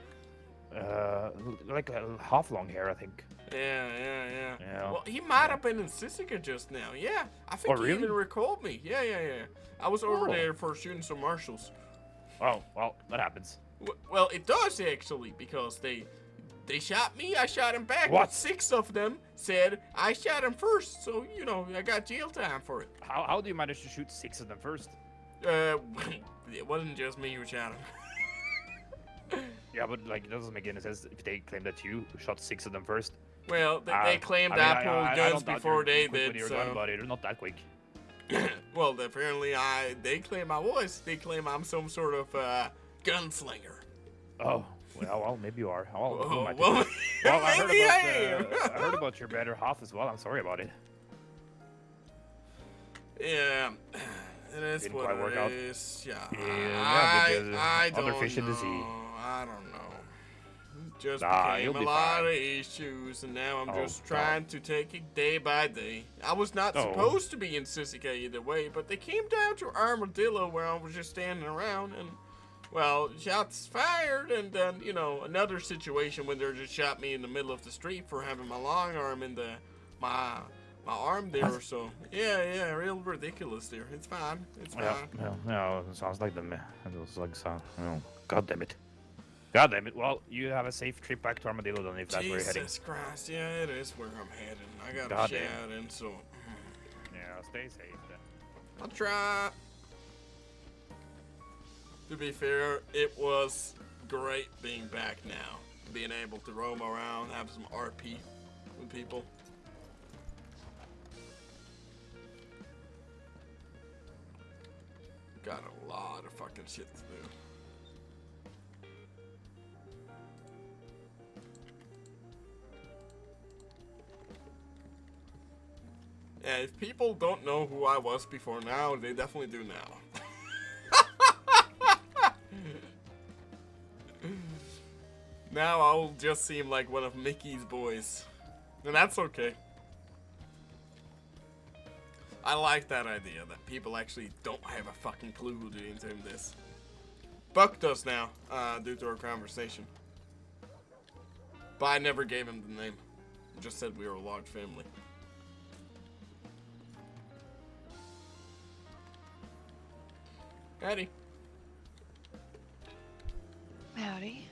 Like a half long hair, I think. Yeah. Yeah. Well, he might have been in Sisika just now. Yeah, I think Oh, he really? even recalled me. Yeah. I was over Oh. there for shooting some marshals. Oh, well, that happens. Well, it does actually, because they shot me, I shot him back. What? But 6 of them said I shot him first, so you know I got jail time for it. How do you manage to shoot 6 of them first? It wasn't just me who shot him. Yeah, but like it doesn't make any sense if they claim that you shot 6 of them first. Well, they claimed I mean, I pulled guns don't doubt before you're they quick did, with your so... gun, but you're not that quick. Well, apparently they claim I was. They claim I'm some sort of gunslinger. Oh, well, maybe you are. Well, who am I to well, say? Well, I heard maybe about, I am. I heard about your better half as well. I'm sorry about it. Yeah, it is Didn't what quite work it out. is. Yeah, Yeah, because I other don't fish in know. the sea. I don't know. Just Nah, became you'll a be lot fine. of issues, and now I'm Oh, just trying to take it day by day. I was not Oh. supposed to be in Sisika either way, but they came down to Armadillo where I was just standing around, and well, shots fired, and then another situation when they just shot me in the middle of the street for having my long arm in my arm there. What? So yeah, real ridiculous there. It's fine. It's fine. Yeah, it sounds like them. It was like, God damn it. God damn it. Well, you have a safe trip back to Armadillo then if that's where you're heading. Jesus Christ, yeah, it is where I'm heading. I got God a damn. shot, and so Yeah, stay safe then. I'll try. To be fair, it was great being back now. Being able to roam around, have some RP with people. Got a lot of fucking shit to do. Yeah, if people don't know who I was before now, they definitely do now. Now I'll just seem like one of Mickey's boys. And that's okay. I like that idea, that people actually don't have a fucking clue who the Untamed is. Buck does now, due to our conversation. But I never gave him the name. I just said we were a large family. Howdy. Howdy.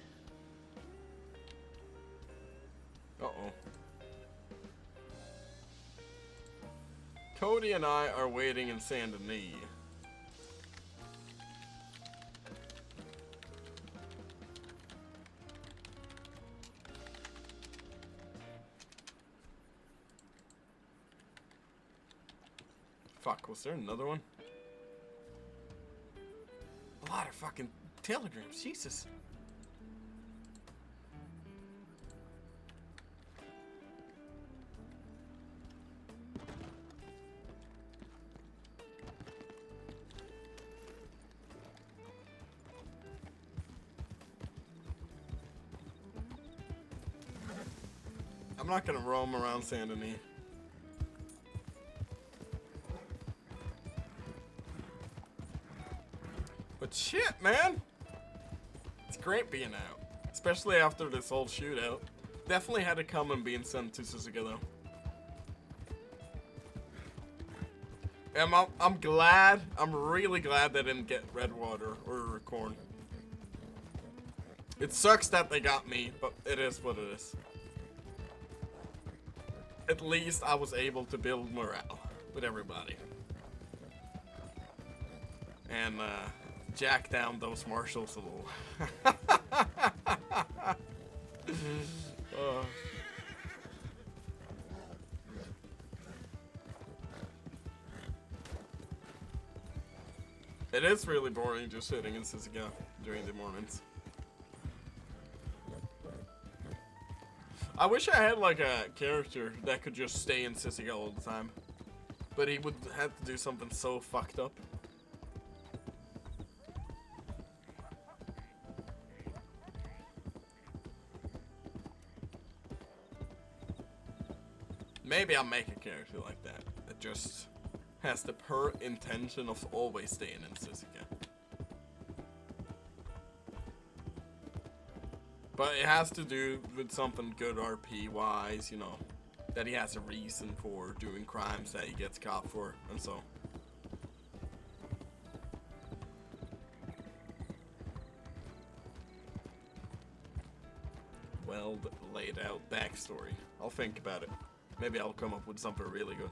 Uh-oh. Cody and I are waiting in Saint Denis. Fuck, was there another one? A lot of fucking telegrams, Jesus. I'm not gonna roam around Saint Denis. But shit, man! It's great being out. Especially after this whole shootout. Definitely had to come and being sent to Suzuka though. And I'm glad, I'm really glad they didn't get Redwater or Corn. It sucks that they got me, but it is what it is. At least I was able to build morale with everybody. And jack down those Marshals a little. It is really boring just sitting in Suzuka during the mornings. I wish I had like a character that could just stay in Sissy all the time. But he would have to do something so fucked up. Maybe I'll make a character like that. That just has the per intention of always staying in Sissy. But it has to do with something good RP-wise, you know. That he has a reason for doing crimes that he gets caught for, and so. Well laid out backstory. I'll think about it. Maybe I'll come up with something really good.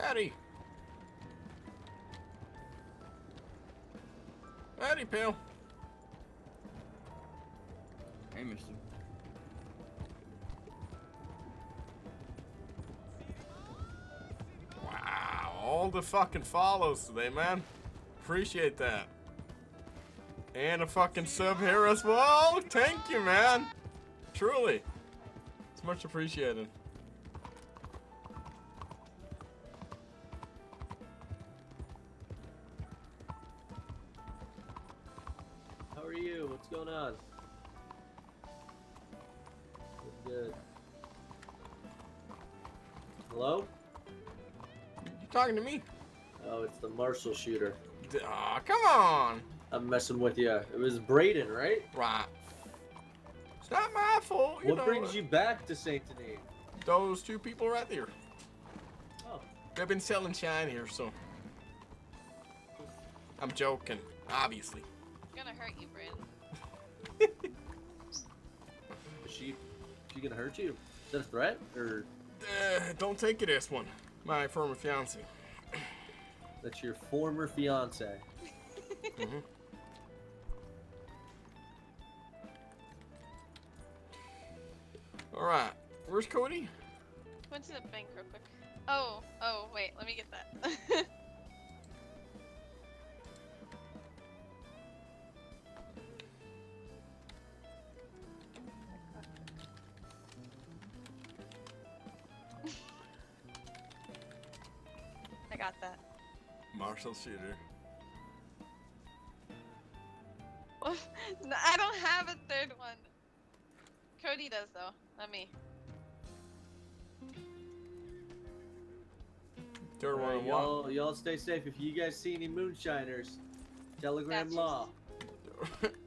Howdy. Howdy, pal. Hey, mister. Wow, all the fucking follows today, man. Appreciate that. And a fucking sub here as well. Thank you, man. Truly. It's much appreciated. How are you? What's going on? Good. Hello? You talking to me? Oh, it's the Marshal shooter. Aw, come on. I'm messing with you. It was Bradyn, right? Right. It's not my fault, you What know. brings you back to Saint Denis? Those two people right there. Oh, They've been selling shine here, so. I'm joking, obviously. It's gonna hurt you, Brandon. is she gonna hurt you? Is that a threat or Don't take it as one. My former fiance. that's your former fiance? Mm-hmm. All right, where's Cody? Went to the bank real quick. Oh, wait, let me get that. I got that. Marshal shooter. No, I don't have a third one. Cody does though, not me. Third one Alright, and what? y'all stay safe. If you guys see any moonshiners, telegram Gotcha. law.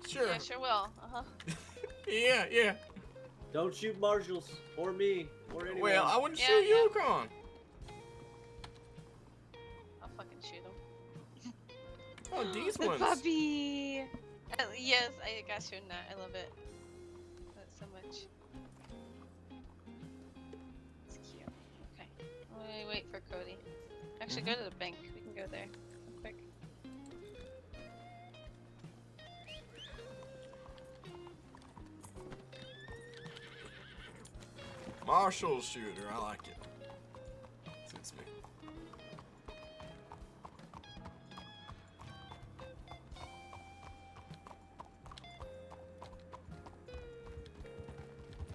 Sure. Yeah, sure will. Yeah. Don't shoot marshals or me or anyone. Well, I wouldn't Yeah, shoot yeah. Yukon. I'll fucking shoot him. Oh, these The ones. puppy! Yes, I got shown that. I love it. Love it so much. It's cute. Okay. Let me wait for Cody. Actually, go to the bank. We can go there real quick. Marshal shooter, I like it. Suits me.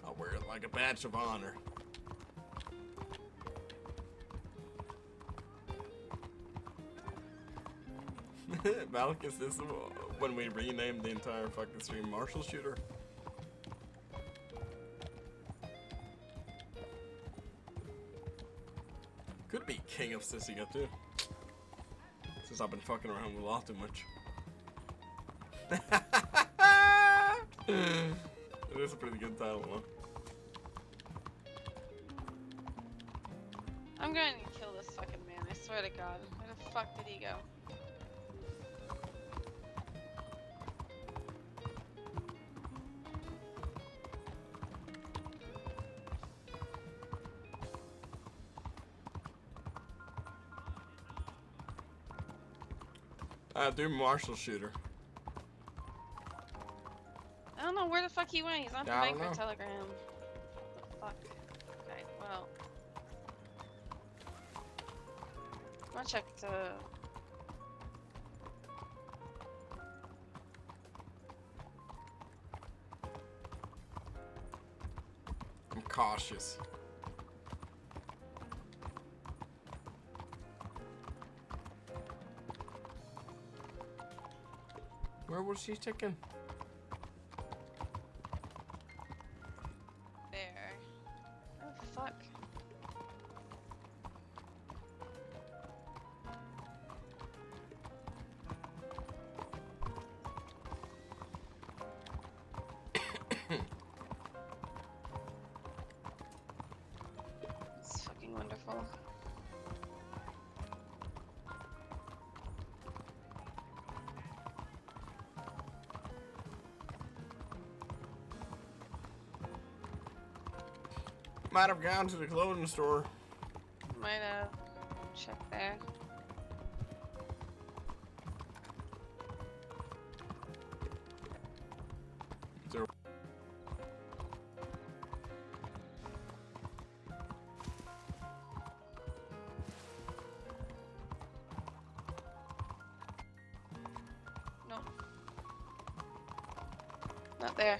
I'll wear it like a badge of honor. Malik, is this when we rename the entire fucking stream Marshal shooter? Could be King of Sisiga too. Since I've been fucking around with Law too much. It is a pretty good title, huh? I'm going to kill this fucking man. I swear to God. Where the fuck did he go? Do Marshal shooter. I don't know where the fuck he went. He's not the I bank don't or know. telegram. The fuck? Okay, well. I'm gonna check the. I'm cautious. Where was she taken? There. Oh fuck. It's fucking wonderful. Might have gone to the clothing store. Might have. Check there. There- Nope. Not there.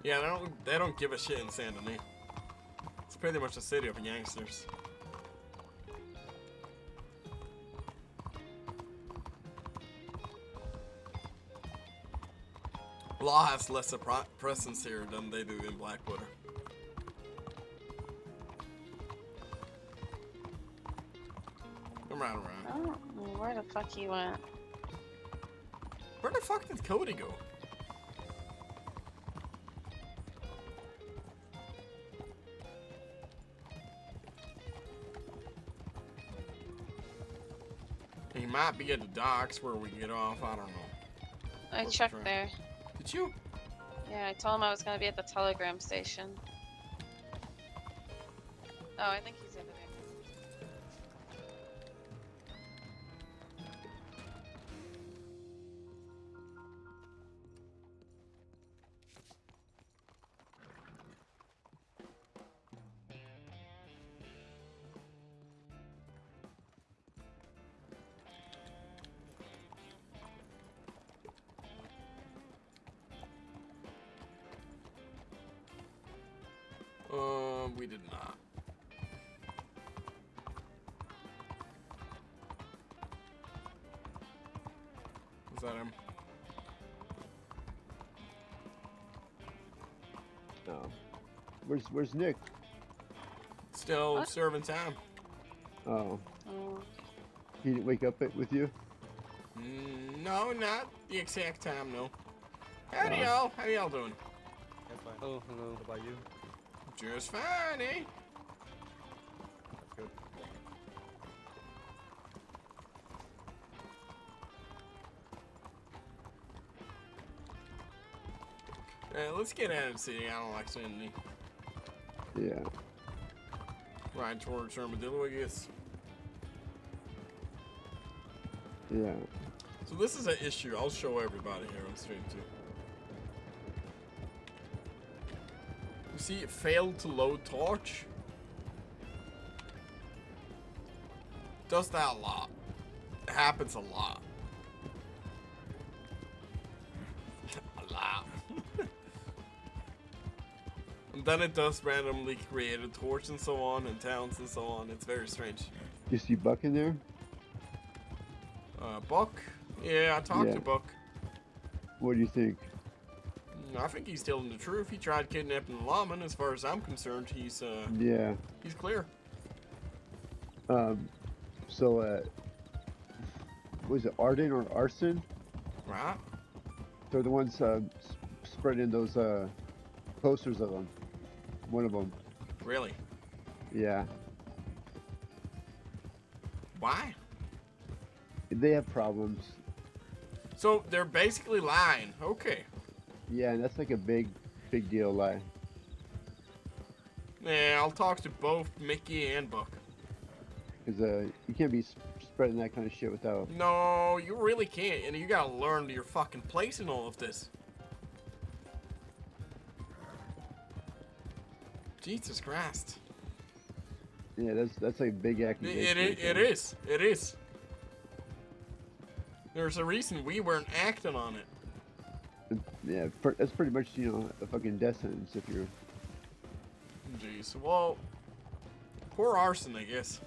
Yeah, they don't give a shit in Saint Denis. It's pretty much a city of youngsters. Law has less of presence here than they do in Blackwater. Come right around. I don't know where the fuck he went. Where the fuck did Cody go? He might be at the docks where we get off. I don't know. I What's checked wrong? there. Did you? Yeah, I told him I was gonna be at the telegram station. Oh, I think he's over there. We did not. Is that him? No. Where's Nick? Still What? serving time. Oh, Oh, he didn't wake up with you? No, not the exact time, no. Howdy y'all. How y'all doing? That's fine. Oh, hello. How about you? Just fine, eh? That's good. Let's get out of the city. I don't like seeing any. Yeah. Ride towards Armadillo, I guess. Yeah. So this is an issue. I'll show everybody here on stream too. You see, it failed to load torch. Does that a lot. It happens a lot. A lot. And then it does randomly create a torch and so on, and towns and so on. It's very strange. You see Buck in there? Buck? Yeah, I talked Yeah. to Buck. What do you think? I think he's telling the truth. He tried kidnapping the lawman. As far as I'm concerned, he's Yeah. clear. So, was it Arden or Arson? Right? They're the ones spreading those posters of them. One of them. Really? Yeah. Why? They have problems. So they're basically lying. Okay. Yeah, and that's like a big deal lie. Yeah, I'll talk to both Mickey and Buck. Because you can't be spreading that kind of shit without. No, you really can't. And you gotta learn your fucking place in all of this. Jesus Christ. Yeah, that's like a big accusation. It is. It is. There's a reason we weren't acting on it. Yeah, that's pretty much, a fucking death sentence if you're. Jeez. Well, poor Arson, I guess.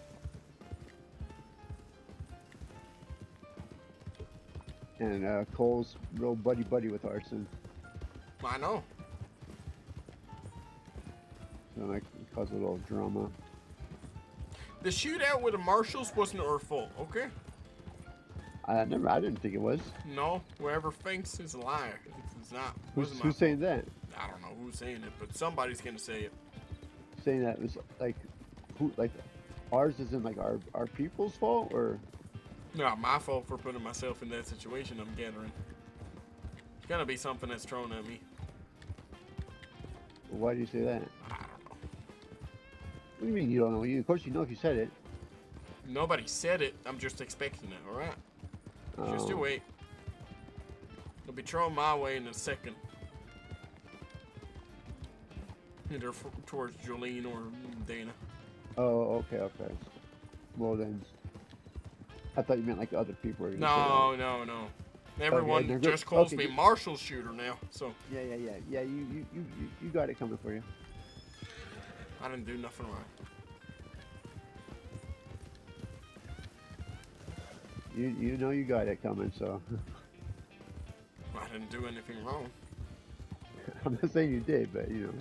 And Cole's real buddy with Arson. I know. So that cause a little drama. The shootout with the Marshals wasn't our fault, okay? I didn't think it was. No, whoever thinks is a liar. It's not. Wasn't my Who's saying that? I don't know who's saying it, but somebody's gonna say it. Saying that was like, ours isn't like our people's fault, or? Not my fault for putting myself in that situation, I'm gathering. It's gonna be something that's thrown at me. Why do you say that? I don't know. do you mean you don't know? Of course you know if you said it. Nobody said it. I'm just expecting it, alright? Just you Oh. wait. It'll be thrown my way in a second. Either towards Jolene or Dana. Oh, okay. Well then, I thought you meant like other people. Were gonna say No. Everyone they're just good. calls Okay, me good. Marshal Shooter now, so. Yeah. You got it coming for you. I didn't do nothing wrong. You know you got it coming, so. I didn't do anything wrong. I'm not saying you did, but you know.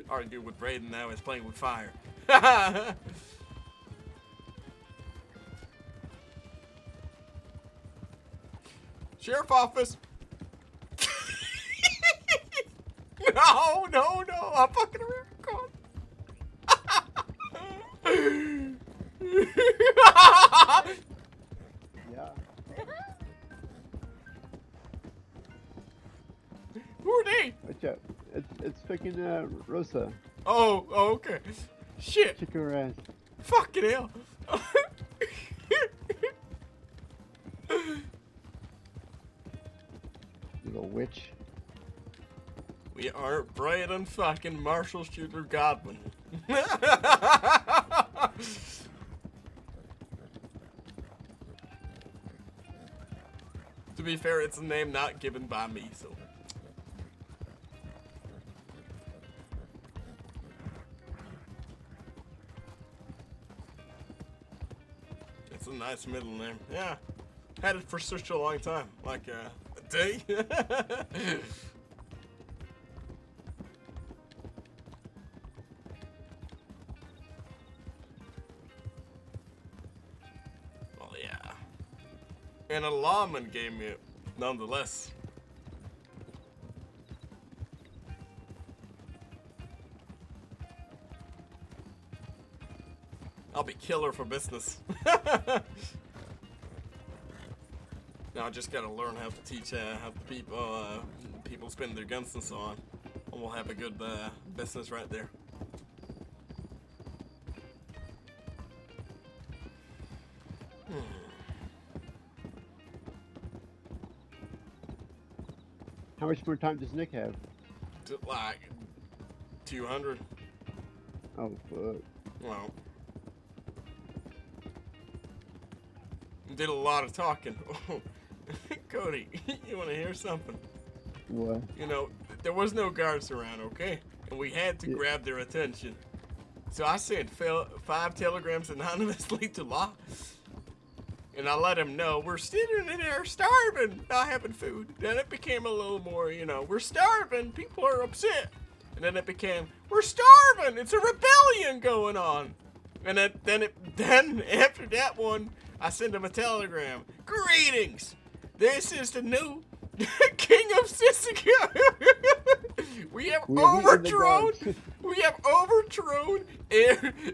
Argue with Bradyn now is playing with fire. Sheriff office. No, I'm fucking around. God. Yeah. Who are they? Watch out. It's freaking Rosa. Oh, okay. Shit. Kick her ass. Fucking hell. Little witch. We are Bradyn fucking Marshal Shooter Godwin. To be fair, it's a name not given by me, so. It's a nice middle name. Yeah. Had it for such a long time. Like a day. Well, yeah. And a lawman gave me it, nonetheless. I'll be killer for business. Now I just gotta learn how to teach how people spin their guns and so on, and we'll have a good business right there. How much more time does Nick have? Like 200. Oh fuck. Well, did a lot of talking. Cody, you want to hear something? What? You know, there was no guards around, okay? And we had to grab their attention. So I sent 5 telegrams anonymously to Law. And I let him know we're sitting in there starving, not having food. Then it became a little more, you know, we're starving, people are upset. And then it became, we're starving, it's a rebellion going on. And then after that one, I sent him a telegram. Greetings, this is the new King of Sisica. We have overthrown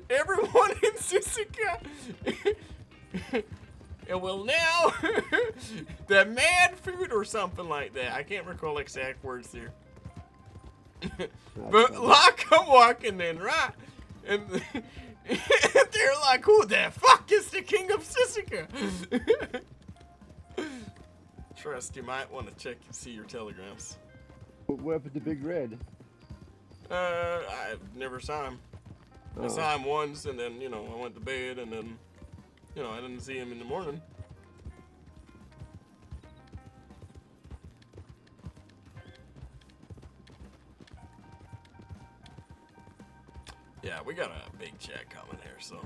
everyone in Sisica. And will now demand food or something like that. I can't recall exact words there. But Locke come walking in, right? And they're like, who the fuck is the King of Sisica? Trust, you might want to check and see your telegrams. What happened to Big Red? I never saw him. I saw him once, and then, you know, I went to bed, and then, you know, I didn't see him in the morning. Yeah, we got a big check coming here, so.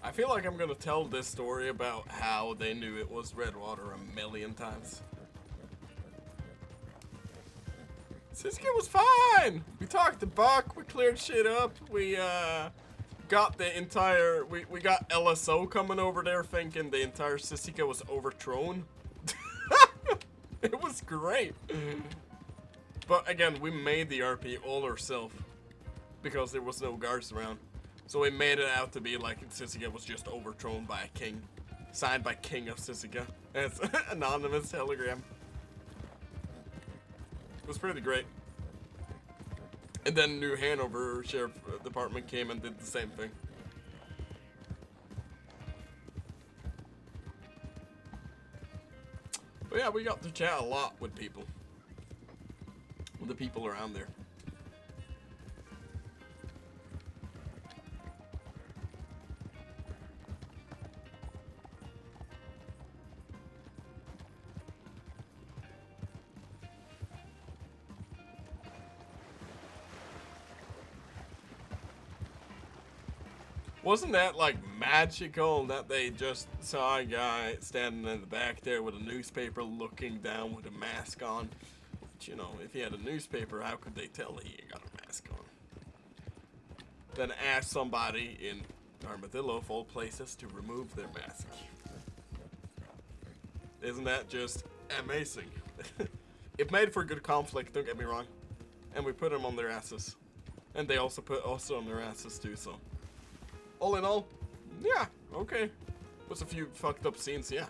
I feel like I'm gonna tell this story about how they knew it was Redwater a million times. Sisica was fine! We talked to Buck, we cleared shit up, we got got the entire, we got LSO coming over there thinking the entire Sisika was overthrown. It was great. But again, we made the RP all ourselves because there was no guards around. So we made it out to be like Sisika was just overthrown by a king. Signed by King of Sisika. It's anonymous telegram. It was pretty great. And then New Hanover Sheriff Department came and did the same thing. But yeah, we got to chat a lot with people. With the people around there. Wasn't that like magical that they just saw a guy standing in the back there with a newspaper looking down with a mask on? But, you know, if he had a newspaper, how could they tell he got a mask on? Then ask somebody in Armadillo, of all places, to remove their mask. Isn't that just amazing? It made for good conflict, don't get me wrong. And we put them on their asses. And they also put us on their asses too, so. All in all, yeah, okay. Was a few fucked up scenes, yeah.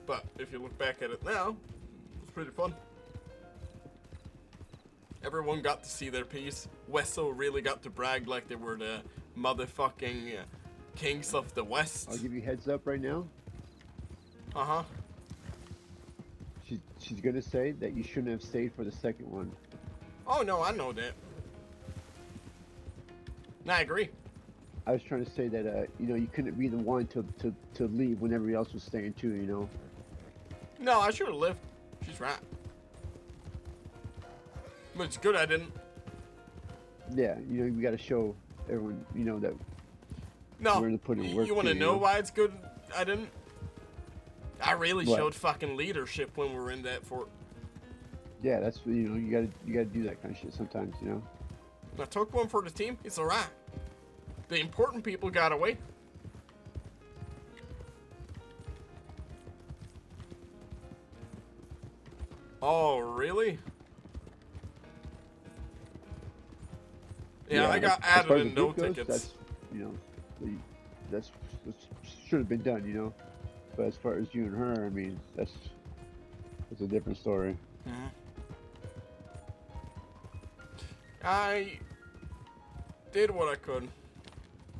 But if you look back at it now, it was pretty fun. Everyone got to see their piece. Wesso really got to brag like they were the motherfucking kings of the West. I'll give you a heads up right now. Uh-huh. She's gonna say that you shouldn't have stayed for the second one. Oh no, I know that. No, I agree. I was trying to say that you know, you couldn't be the one to leave when everybody else was staying too, you know. No, I should have left. She's right. But it's good I didn't. Yeah, you know, we got to show everyone, you know, that No, we're gonna put in work. you want to too, know why it's good I didn't? I really What? showed fucking leadership when we were in that fort. Yeah, that's, you know, you gotta do that kind of shit sometimes, you know. I took one for the team. It's alright. The important people got away. Oh, really? Yeah, I got as added far as in the no group goes, tickets. That's, you know, that's should have been done, you know. But as far as you and her, I mean, that's a different story. Mhm. I did what I could.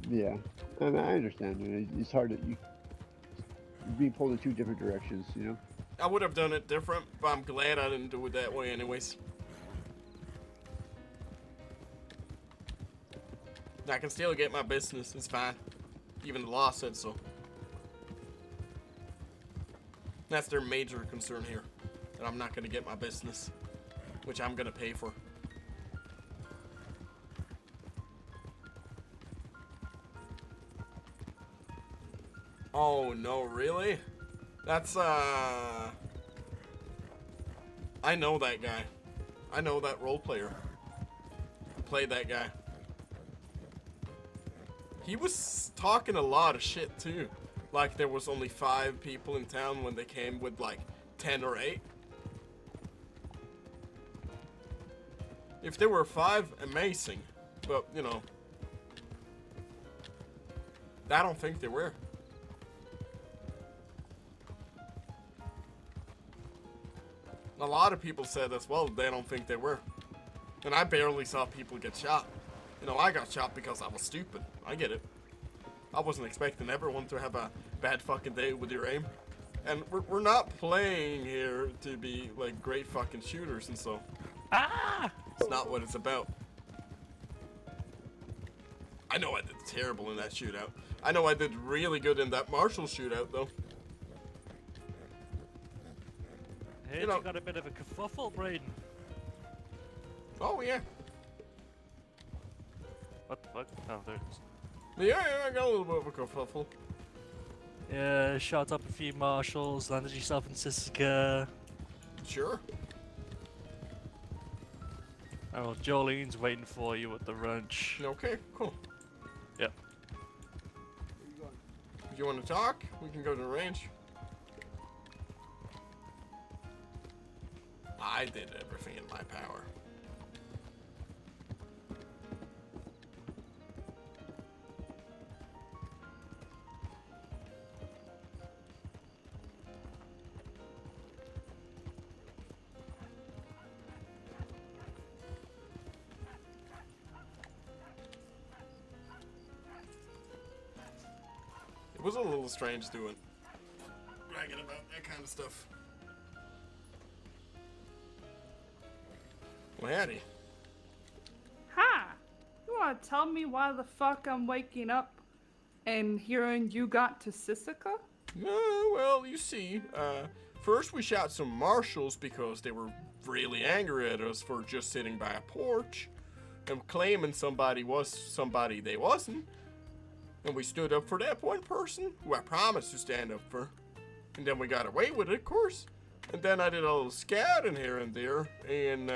Yeah, and I understand. You know, it's hard to you're being pulled in two different directions, you know. I would have done it different, but I'm glad I didn't do it that way anyways. I can still get my business, it's fine. Even the law said so. That's their major concern here. That I'm not gonna get my business. Which I'm gonna pay for. Oh no, really? That's I know that guy. I know that role player. I played that guy. He was talking a lot of shit too. Like there was only 5 people in town when they came with like 10 or 8. If there were 5, amazing. But, you know, I don't think there were. A lot of people said as well they don't think they were. And I barely saw people get shot. You know, I got shot because I was stupid. I get it. I wasn't expecting everyone to have a bad fucking day with your aim. And we're not playing here to be like great fucking shooters and so. It's not what it's about. I know I did terrible in that shootout. I know I did really good in that Marshal shootout though. Hey, You know- you got a bit of a kerfuffle, Bradyn. Oh yeah. What? Oh, there it is. Yeah, I got a little bit of a kerfuffle. Yeah, shot up a few marshals, landed yourself in Sisika. Sure. Oh, Jolene's waiting for you at the ranch. Okay, cool. Yep. If you want to talk, we can go to the ranch. I did everything in my power. It was a little strange doing bragging about that kind of stuff. Well, howdy. Hi! You wanna tell me why the fuck I'm waking up and hearing you got to Sisika? Well, you see, first we shot some marshals because they were really angry at us for just sitting by a porch and claiming somebody was somebody they wasn't. And we stood up for that one person who I promised to stand up for. And then we got away with it, of course. And then I did a little scouting here and there and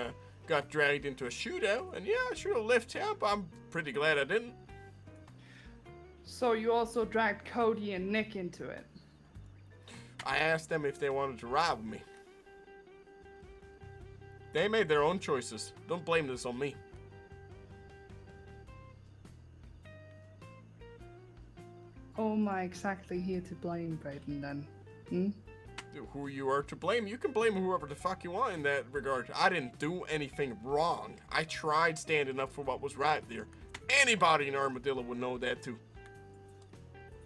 got dragged into a shootout. And yeah, I should have left town, but I'm pretty glad I didn't. So you also dragged Cody and Nick into it? I asked them if they wanted to ride with me. They made their own choices. Don't blame this on me. Oh, am I exactly here to blame, Bradyn, then? Hmm? Who you are to blame, you can blame whoever the fuck you want in that regard. I didn't do anything wrong. I tried standing up for what was right there. Anybody in Armadillo would know that too.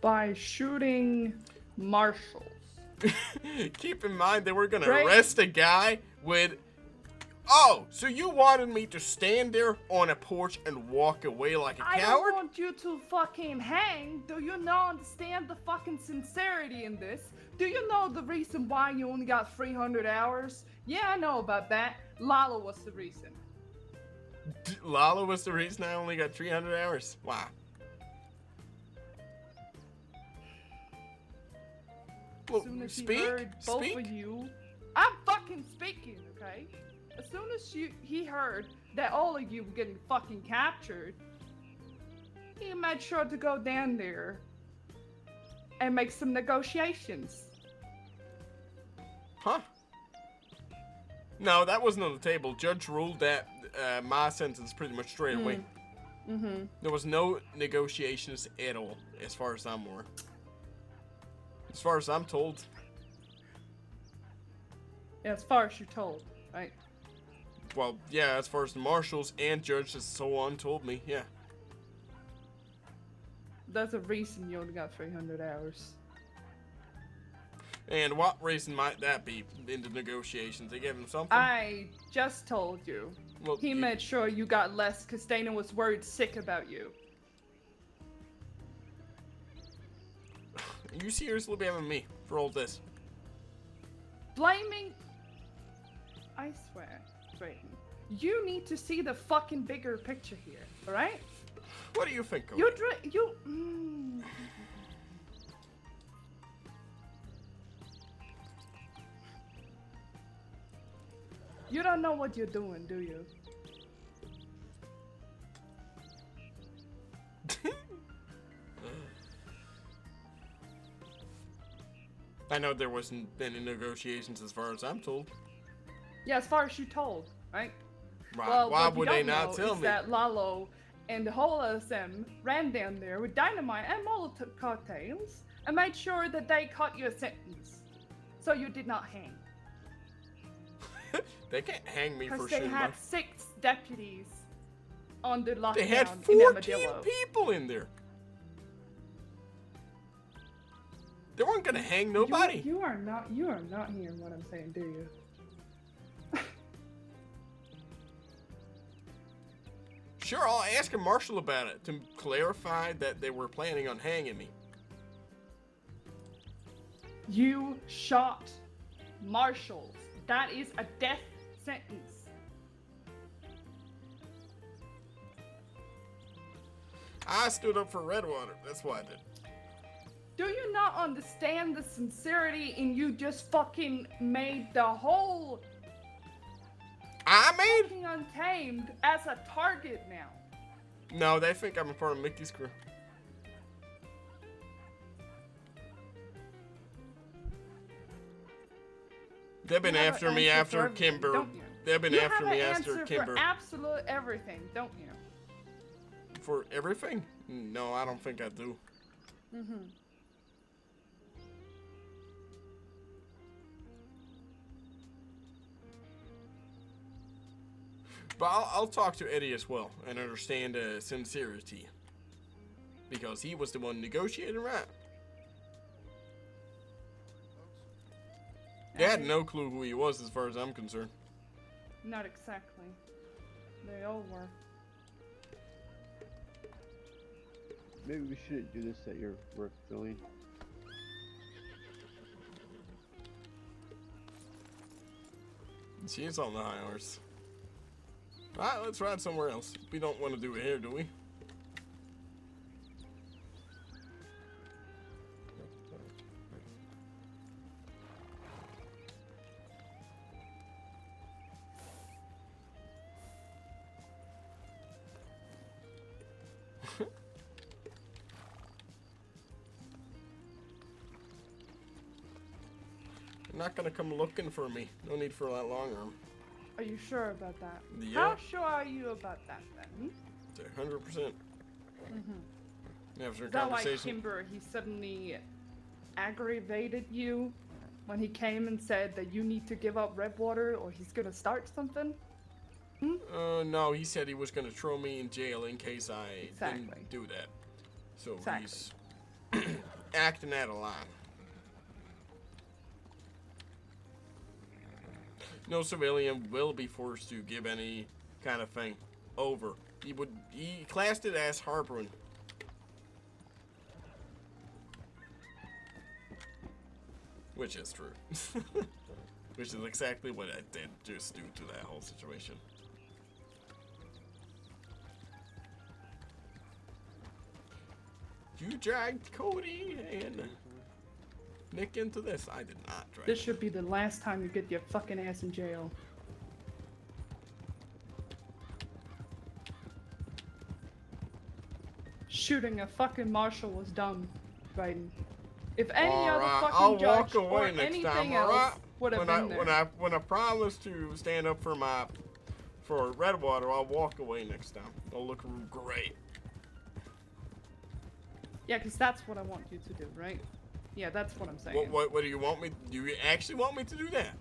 By shooting marshals. Keep in mind they were gonna Right. arrest a guy with... Oh, so you wanted me to stand there on a porch and walk away like a I coward? don't want you to fucking hang. Do you not understand the fucking sincerity in this? Do you know the reason why you only got 300 hours? Yeah, I know about that. Lalo was the reason. Lalo was the reason I only got 300 hours? Wow. As Well, soon as speak, he heard both speak. of you, I'm fucking speaking, okay? As soon as he heard that all of you were getting fucking captured, he made sure to go down there and make some negotiations. Huh? No, that wasn't on the table. Judge ruled that my sentence pretty much straight away. Mm-hmm. There was no negotiations at all, as far as I'm aware. As far as I'm told. Yeah, as far as you're told, right? Well, yeah, as far as the marshals and judges and so on told me, yeah. There's a reason you only got 300 hours. And what reason might that be in the negotiations? They gave him something? I just told you. Well, He made sure you got less because Dana was worried sick about you. Are you seriously blaming me for all this? Blaming... I swear, Bradyn, you need to see the fucking bigger picture here, alright? What do you think, Cody? You don't know what you're doing, do you? I know there wasn't any negotiations as far as I'm told. Yeah, as far as you told, right? Right. Well, Why what you would they don't not know tell is me? that Lalo and the whole of them ran down there with dynamite and Molotov cocktails and made sure that they caught you a sentence. So you did not hang. They can't hang me for Because they shooting had my... 6 deputies on the lockdown They had in 14 Armadillo. people in there. They weren't gonna hang nobody. You are not hearing what I'm saying, do you? Sure, I'll ask a marshal about it to clarify that they were planning on hanging me. You shot marshals. That is a death sentence. I stood up for Redwater. That's why I did. Do you not understand the sincerity in you just fucking made the whole... I made? fucking Untamed as a target now. No, they think I'm a part of Mickey's crew. They've been You have after an me answer after for everything, Kimber. don't you? They've been You after have me an after answer Kimber. for absolute everything, don't you? For everything? No, I don't think I do. Mm-hmm. But I'll talk to Eddie as well and understand sincerity. Because he was the one negotiating, right? They had no clue who he was as far as I'm concerned. Not exactly. They all were. Maybe we shouldn't do this at your work, Billy. She's on the high horse. Alright, let's ride somewhere else. We don't want to do it here, do we? You're not gonna come looking for me. No need for that long arm. Are you sure about that? Yeah. How sure are you about that then? 100%. Mm-hmm. After a Is that like conversation. Kimber, he suddenly aggravated you when he came and said that you need to give up Redwater or he's gonna start something? No, he said he was gonna throw me in jail in case I Exactly. didn't do that. So Exactly. he's acting out of line. No civilian will be forced to give any kind of thing over. He classed it as harboring. Which is true. Which is exactly what I did just do to that whole situation. You dragged Cody and Nick into this. I did not drag This should be the last time you get your fucking ass in jail. Shooting a fucking marshal was dumb, Bradyn. If any other Alright, fucking I'll judge walk away or next anything time, else alright? would have been there. When I promise to stand up for Redwater, I'll walk away next time. It'll look great. Yeah, because that's what I want you to do, right? Yeah, that's what I'm saying. What do you want me? Do you actually want me to do that?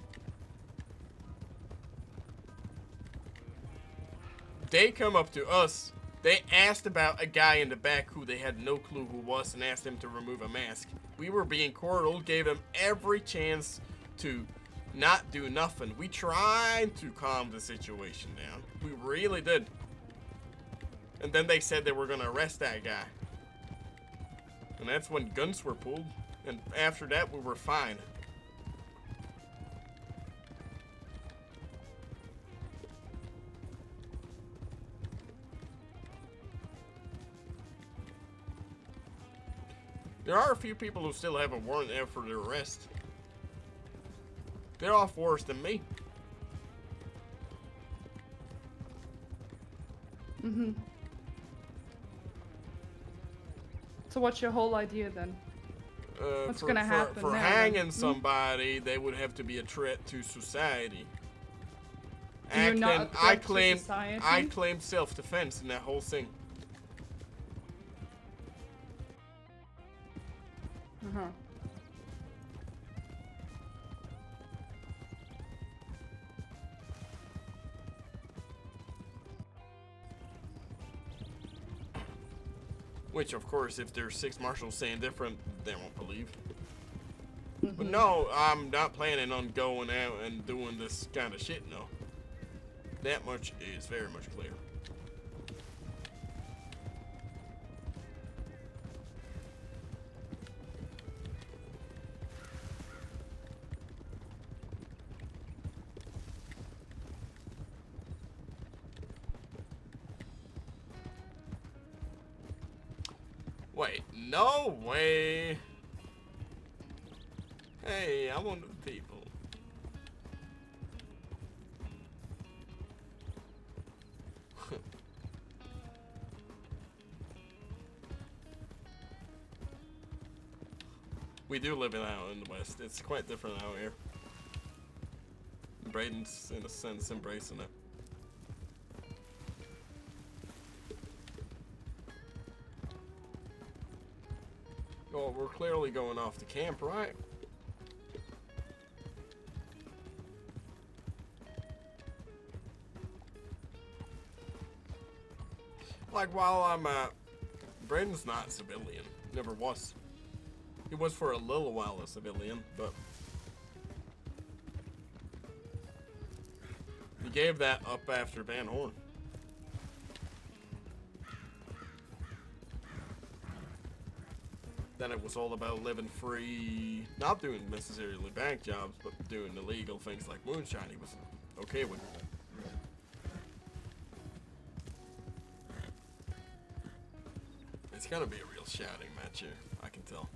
They come up to us. They asked about a guy in the back who they had no clue who was and asked him to remove a mask. We were being cordial, gave them every chance to not do nothing. We tried to calm the situation down. We really did. And then they said they were going to arrest that guy. And that's when guns were pulled. And after that, we were fine. There are a few people who still have a warrant out for their arrest. They're off worse than me. Mm-hmm. So what's your whole idea then? What's gonna happen for now, hanging then? somebody, they would have to be a threat to society. And you're not a threat I to claimed society? I claimed self-defense in that whole thing. Uh-huh. Which, of course, if there's 6 marshals saying different, they won't believe. But no, I'm not planning on going out and doing this kind of shit, no. That much is very much clear. Wait, no way. Hey, I'm one of the people. We do live out in the West. It's quite different out here. Bradyn's, in a sense, embracing it. Oh, we're clearly going off the camp, right? Like, while I'm Bradyn's not civilian. Never was. He was for a little while a civilian, but he gave that up after Van Horn. Then it was all about living free, not doing necessarily bank jobs, but doing illegal things like moonshine. He was okay with. It's gonna be a real shouting match here, I can tell.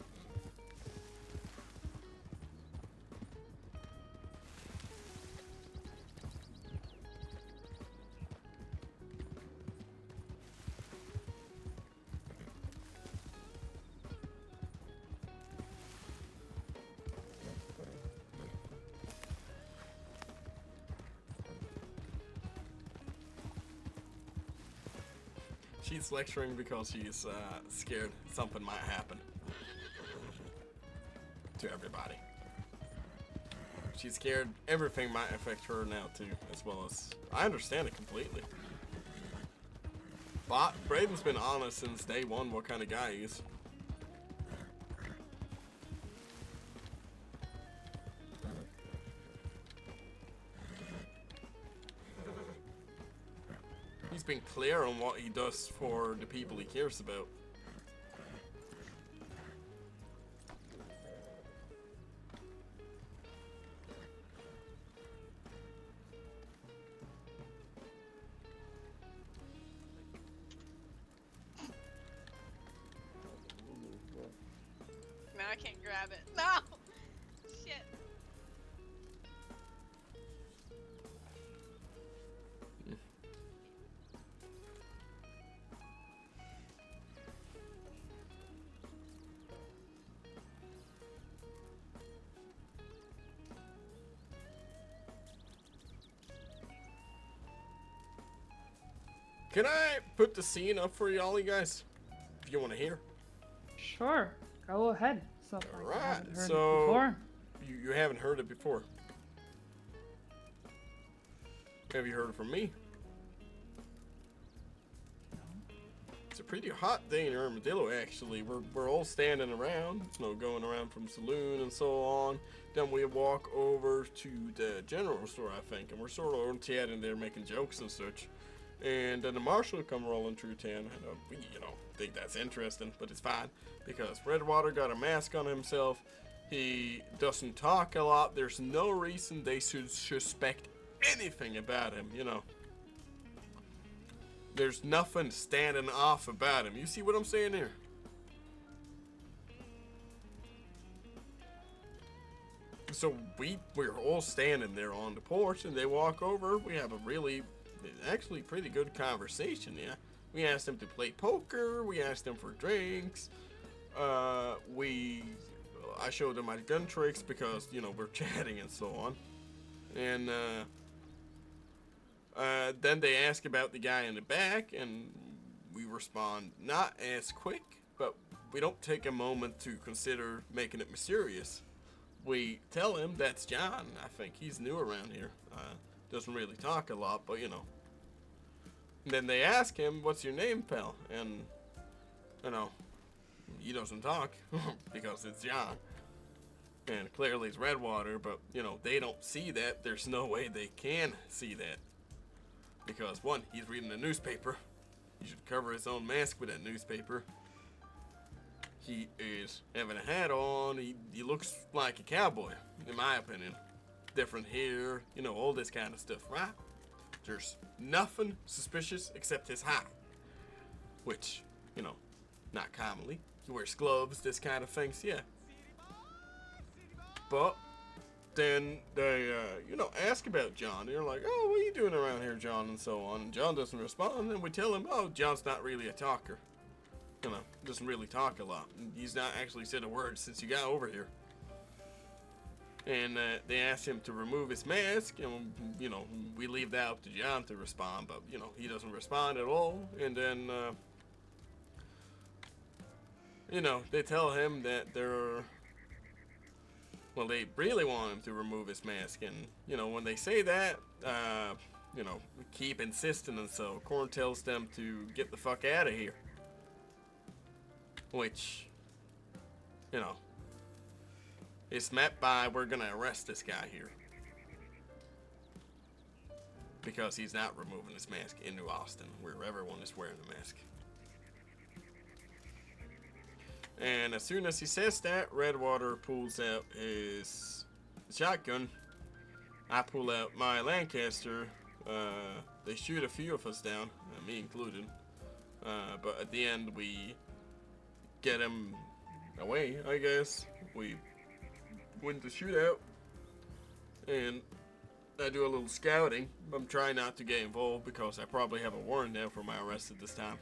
She's lecturing because she's scared something might happen to everybody. She's scared everything might affect her now too, as well as I understand it completely. But Bradyn's been honest since day one what kind of guy he is. He's been clear on what he does for the people he cares about. Man, I can't grab it. No! Shit. Can I put the scene up for y'all, you guys? If you want to hear. Sure, go ahead. So I Alright, haven't heard it so before. you haven't heard it before. Have you heard it from me? It's a pretty hot day in Armadillo, actually. We're all standing around, you know, going around from saloon and so on. Then we walk over to the general store, I think, and we're sort of on chatting there, making jokes and such. And then the Marshal come rolling through town, and we, you know, think that's interesting, but it's fine because Redwater got a mask on himself. He doesn't talk a lot. There's no reason they should suspect anything about him, you know. There's nothing standing off about him. You see what I'm saying here? So we're all standing there on the porch, and they walk over. We have a really, actually pretty good conversation, yeah. We asked them to play poker. We asked them for drinks. I showed them my gun tricks because, you know, we're chatting and so on. And then they ask about the guy in the back, and we respond not as quick, but we don't take a moment to consider making it mysterious. We tell him that's John. I think he's new around here. Doesn't really talk a lot, but you know. And then they ask him, "What's your name, pal?" And you know, he doesn't talk because it's John. And clearly it's Redwater, but you know, they don't see that. There's no way they can see that. Because one, he's reading the newspaper. He should cover his own mask with that newspaper. He is having a hat on. He looks like a cowboy, in my opinion. Different hair, you know, all this kind of stuff, right? There's nothing suspicious except his hat. Which, you know, not commonly. He wears gloves, this kind of things, yeah. But then they, you know, ask about John. They're like, "Oh, what are you doing around here, John?" and so on. And John doesn't respond. And we tell him, "Oh, John's not really a talker." You know, doesn't really talk a lot. He's not actually said a word since you got over here. And they asked him to remove his mask, and you know, we leave that up to John to respond, but you know, he doesn't respond at all. And then you know, they tell him that they really want him to remove his mask. And you know, when they say that, you know, keep insisting, and so Korn tells them to get the fuck out of here, which, you know, is met by, we're gonna arrest this guy here because he's not removing his mask in New Austin, where everyone is wearing a mask. And as soon as he says that, Redwater pulls out his shotgun. I pull out my Lancaster. They shoot a few of us down, me included. But at the end, we get him away, I guess. We win the shootout, and I do a little scouting. I'm trying not to get involved because I probably have a warrant now for my arrest at this time.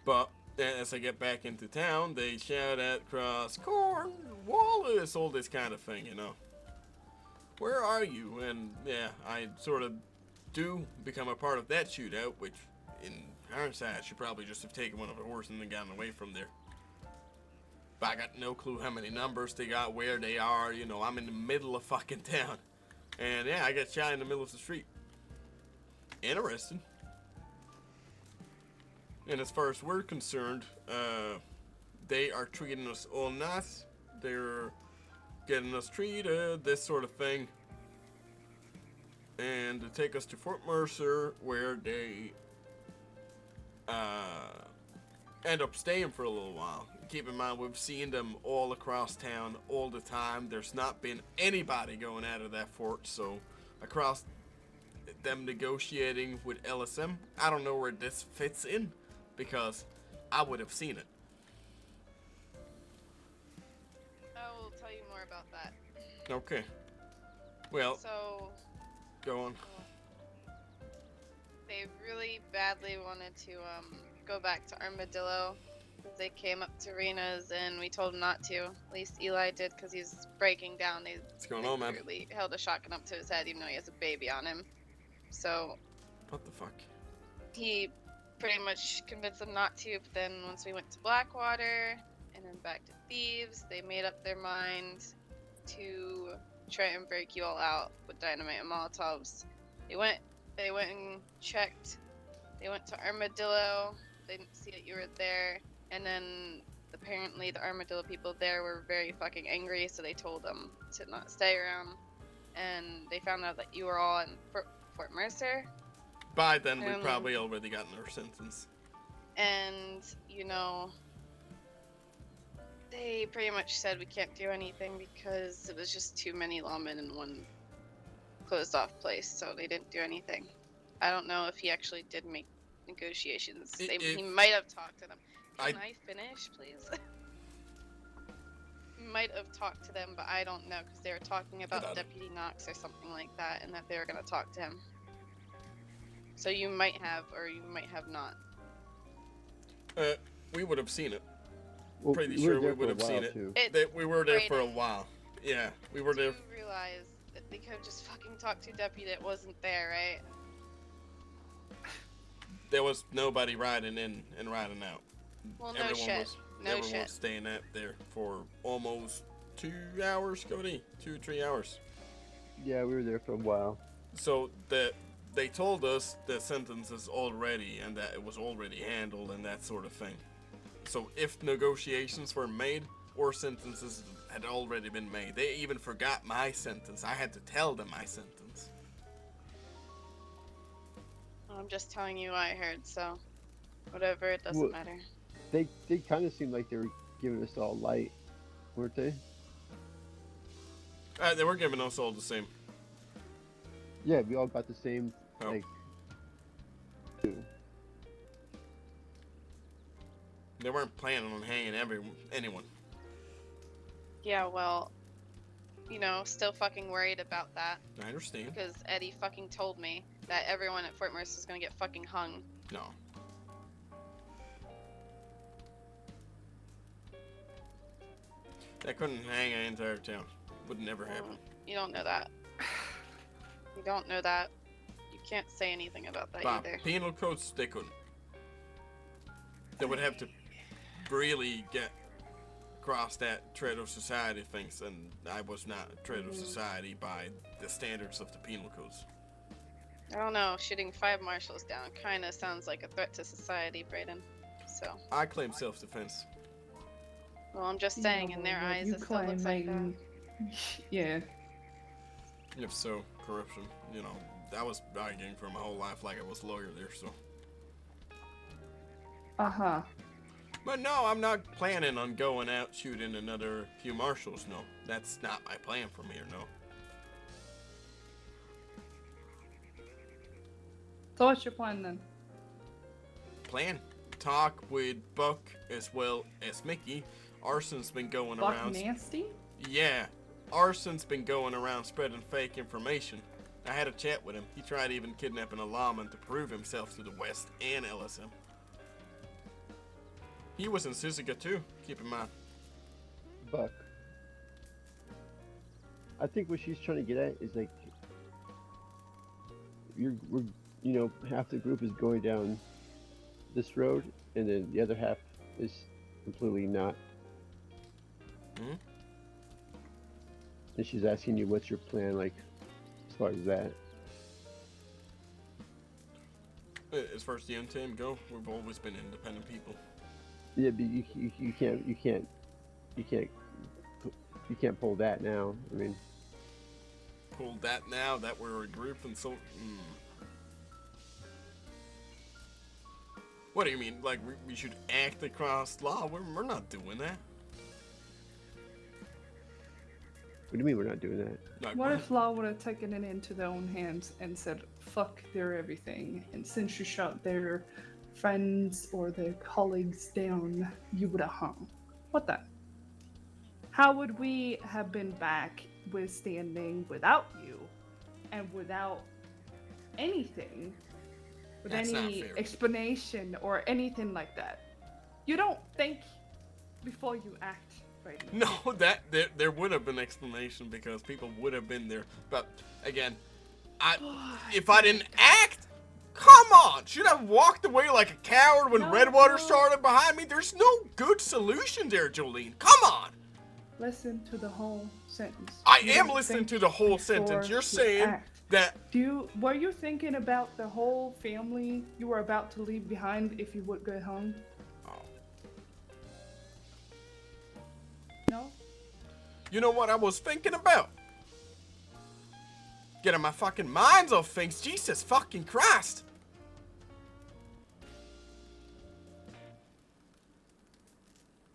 But as I get back into town, they shout at Cross, Corn, Wallace, all this kind of thing, you know. Where are you? And yeah, I sort of do become a part of that shootout, which in hindsight, I should probably just have taken one of the horses and then gotten away from there. But I got no clue how many numbers they got, where they are, you know, I'm in the middle of fucking town. And yeah, I got shot in the middle of the street. Interesting. And as far as we're concerned, they are treating us all nice. They're getting us treated, this sort of thing. And to take us to Fort Mercer, where they end up staying for a little while. Keep in mind, we've seen them all across town all the time. There's not been anybody going out of that fort, so across them negotiating with LSM, I don't know where this fits in, because I would have seen it. I will tell you more about that. Okay. Well, so go on. They really badly wanted to go back to Armadillo. They came up to Rena's and we told them not to. At least Eli did, because he's breaking down. What's going on, man? He held a shotgun up to his head even though he has a baby on him. So what the fuck? He pretty much convinced them not to, but then once we went to Blackwater and then back to Thieves, they made up their mind to try and break you all out with dynamite and Molotovs. They went and checked. They went to Armadillo. They didn't see that you were there. And then apparently the Armadillo people there were very fucking angry, so they told them to not stay around. And they found out that you were all in Fort Mercer. By then, we probably already gotten our sentence. And, you know, they pretty much said we can't do anything because it was just too many lawmen in one closed off place, so they didn't do anything. I don't know if he actually did make negotiations. He might have talked to them. Can I finish, please? Might have talked to them, but I don't know, because they were talking about Deputy Knox or something like that, and that they were going to talk to him. So you might have, or you might have not. We would have seen it. Well, Pretty sure we would have seen it. We were there for a while. Yeah, we were there. You realize that they could have just fucking talked to a deputy that wasn't there, right? There was nobody riding in and riding out. Well, no shit. Everyone was staying out there for almost 2 hours, Cody. 2-3 hours. Yeah, we were there for a while. So they told us the sentence is already, and that it was already handled and that sort of thing. So if negotiations were made or sentences had already been made, they even forgot my sentence. I had to tell them my sentence. I'm just telling you what I heard, so whatever, it doesn't matter. They kind of seemed like they were giving us all light, weren't they? They were giving us all the same. Yeah, we all got the same, like... They weren't planning on hanging anyone. Yeah, well, you know, still fucking worried about that. I understand. Because Eddie fucking told me that everyone at Fort Mercer is gonna get fucking hung. No. That couldn't hang an entire town. Would never happen. You don't know that. You don't know that. You can't say anything about that Bob, either. penal codes, they couldn't. They would have to really get across that thread of society things, and I was not a thread of society by the standards of the penal codes. I don't know. Shooting 5 marshals down kind of sounds like a threat to society, Bradyn. So. I claim self-defense. Well, I'm just saying, in their eyes, it still looks like that. Yeah. If so, corruption. You know, I was arguing for my whole life like I was a lawyer there, so. Uh-huh. But no, I'm not planning on going out shooting another few marshals, no. That's not my plan from here, no. So what's your plan then? Plan? Talk with Buck as well as Mickey. Arson's been going Buck around. Nasty? Yeah. Arson's been going around spreading fake information. I had a chat with him. He tried even kidnapping a lawman to prove himself to the West and LSM. He was in Sisica too, keep in mind. Buck. I think what she's trying to get at is like, we're, you know, half the group is going down this road, and then the other half is completely not. Hmm? And she's asking you, what's your plan, like, as far as that? As far as the Untamed go, we've always been independent people. Yeah, but you can't pull that now. I mean, Pull that now that we're a group and so. What do you mean? Like we should act across law? We're not doing that. what do you mean we're not doing that? Like, What if Law would have taken it into their own hands and said, fuck their everything, and since you shot their friends or their colleagues down, you would have hung? What then? How would we have been back withstanding without you and without anything? With That's not any fair. explanation or anything like that? You don't think before you act, right? No, that there would have been explanation because people would have been there. But again, if I didn't act, come on, should I have walked away like a coward when No, Redwater no. started behind me? There's no good solution there, Jolene. Come on. Listen to the whole sentence. I You am don't listening think to the whole before sentence. You're you saying act. that Were you thinking about the whole family you were about to leave behind if you would get home? No? you know what I was thinking about? Getting my fucking minds off things. Jesus fucking Christ.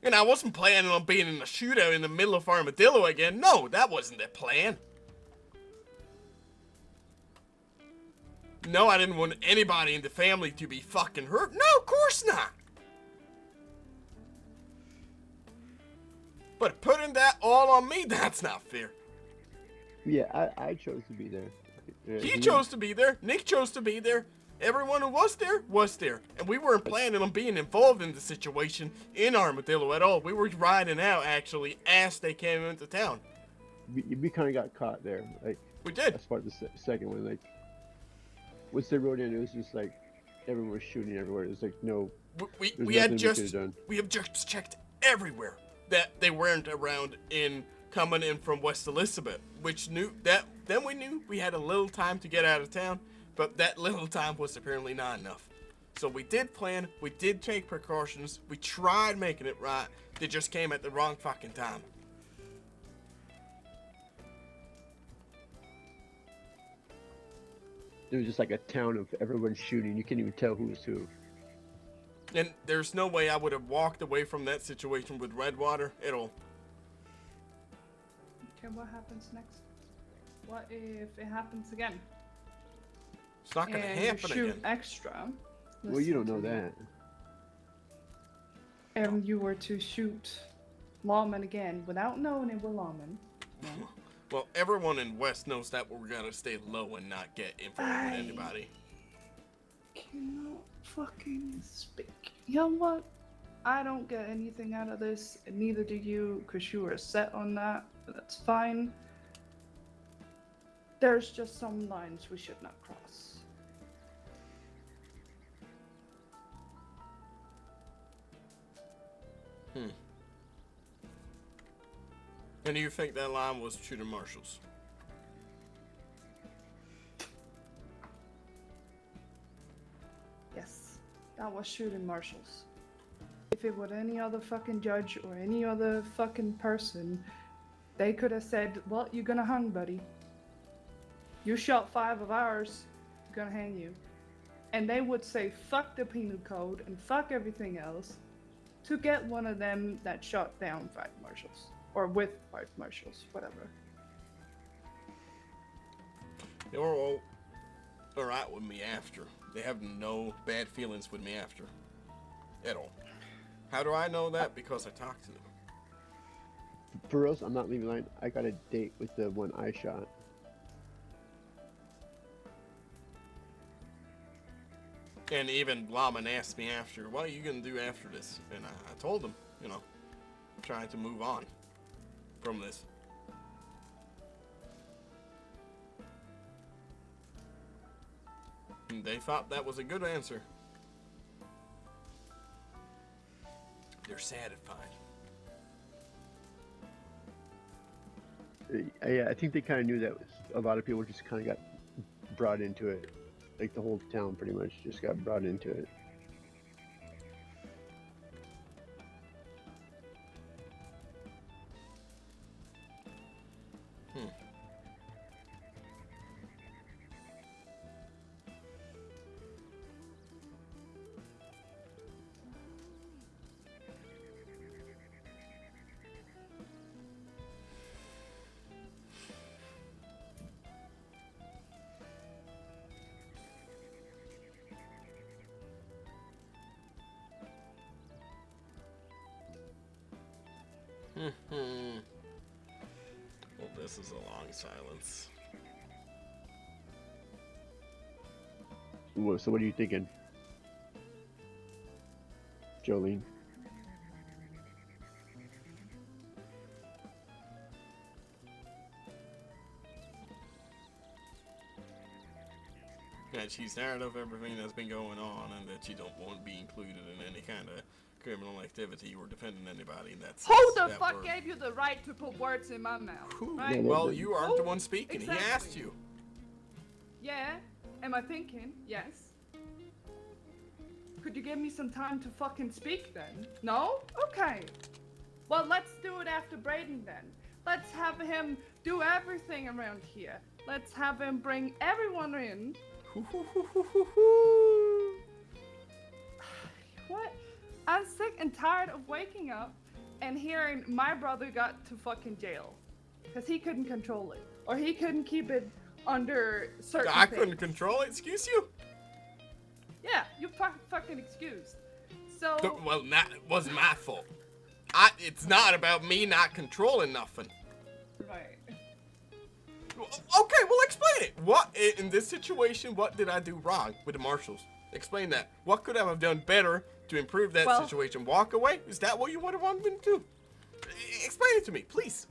And I wasn't planning on being in a shootout in the middle of Armadillo again. No, that wasn't the plan. No, I didn't want anybody in the family to be fucking hurt. No, of course not. But putting that all on me, that's not fair. Yeah, I chose to be there. He chose to be there. Nick chose to be there. Everyone who was there, and we weren't planning on being involved in the situation in Armadillo at all. We were riding out, actually, as they came into town. We kind of got caught there. Like, we did. As part of the second one, like, once they rode in, it was just like everyone was shooting everywhere. It was like no. We have just checked everywhere that they weren't around coming in from West Elizabeth, which then we knew we had a little time to get out of town. But that little time was apparently not enough. So we did plan, we did take precautions, we tried making it right, they just came at the wrong fucking time. It was just like a town of everyone shooting. You can't even tell who was who. And there's no way I would have walked away from that situation with Redwater at all. Okay, what happens next? What if it happens again? It's not gonna and happen you shoot again. extra. Well, you don't know that. And you were to shoot lawmen again without knowing it were lawmen. Well, everyone in West knows that we're gonna stay low and not get involved with anybody. Cannot fucking speak. You know what? I don't get anything out of this, and neither do you, because you are set on that. But that's fine. There's just some lines we should not cross. And do you think that line was shooting Marshals? Yes, that was shooting Marshals. If it were any other fucking judge or any other fucking person, they could have said, well, you're gonna hang, buddy. You shot 5 of ours, we're gonna hang you. And they would say, fuck the penal code and fuck everything else to get one of them that shot down 5 Marshals. Or with 5 Marshals, whatever. They were all alright with me after. They have no bad feelings with me after. At all. How do I know that? Because I talked to them. For reals, I'm not leaving line. I got a date with the one I shot. And even Lawman asked me after, what are you going to do after this? And I told him, you know, trying to move on from this. And they thought that was a good answer. They're satisfied. Yeah, I think they kind of knew that a lot of people just kind of got brought into it. Like the whole town pretty much just got brought into it. Well, this is a long silence. So what are you thinking, Jolene? That she's tired of everything that's been going on, and that she don't want to be included in any kind of criminal activity or defending anybody. And that's Who the that fuck word. gave you the right to put words in my mouth? Right? Well, you aren't the one Who? speaking. Exactly. He asked you. Yeah. Am I thinking? Yes. Could you give me some time to fucking speak then? No? Okay. Well, let's do it after Bradyn then. Let's have him do everything around here. Let's have him bring everyone in. What? I'm sick and tired of waking up and hearing my brother got to fucking jail. Because he couldn't control it. Or he couldn't keep it under certain I things. couldn't control it. Excuse you. Yeah, you fucking excused. So... Well, it wasn't my fault. It's not about me not controlling nothing. Right. Okay, well, explain it. What, in this situation, what did I do wrong with the Marshals? Explain that. What could I have done better to improve that situation? Walk away? Is that what you would have wanted me to do? Explain it to me, please.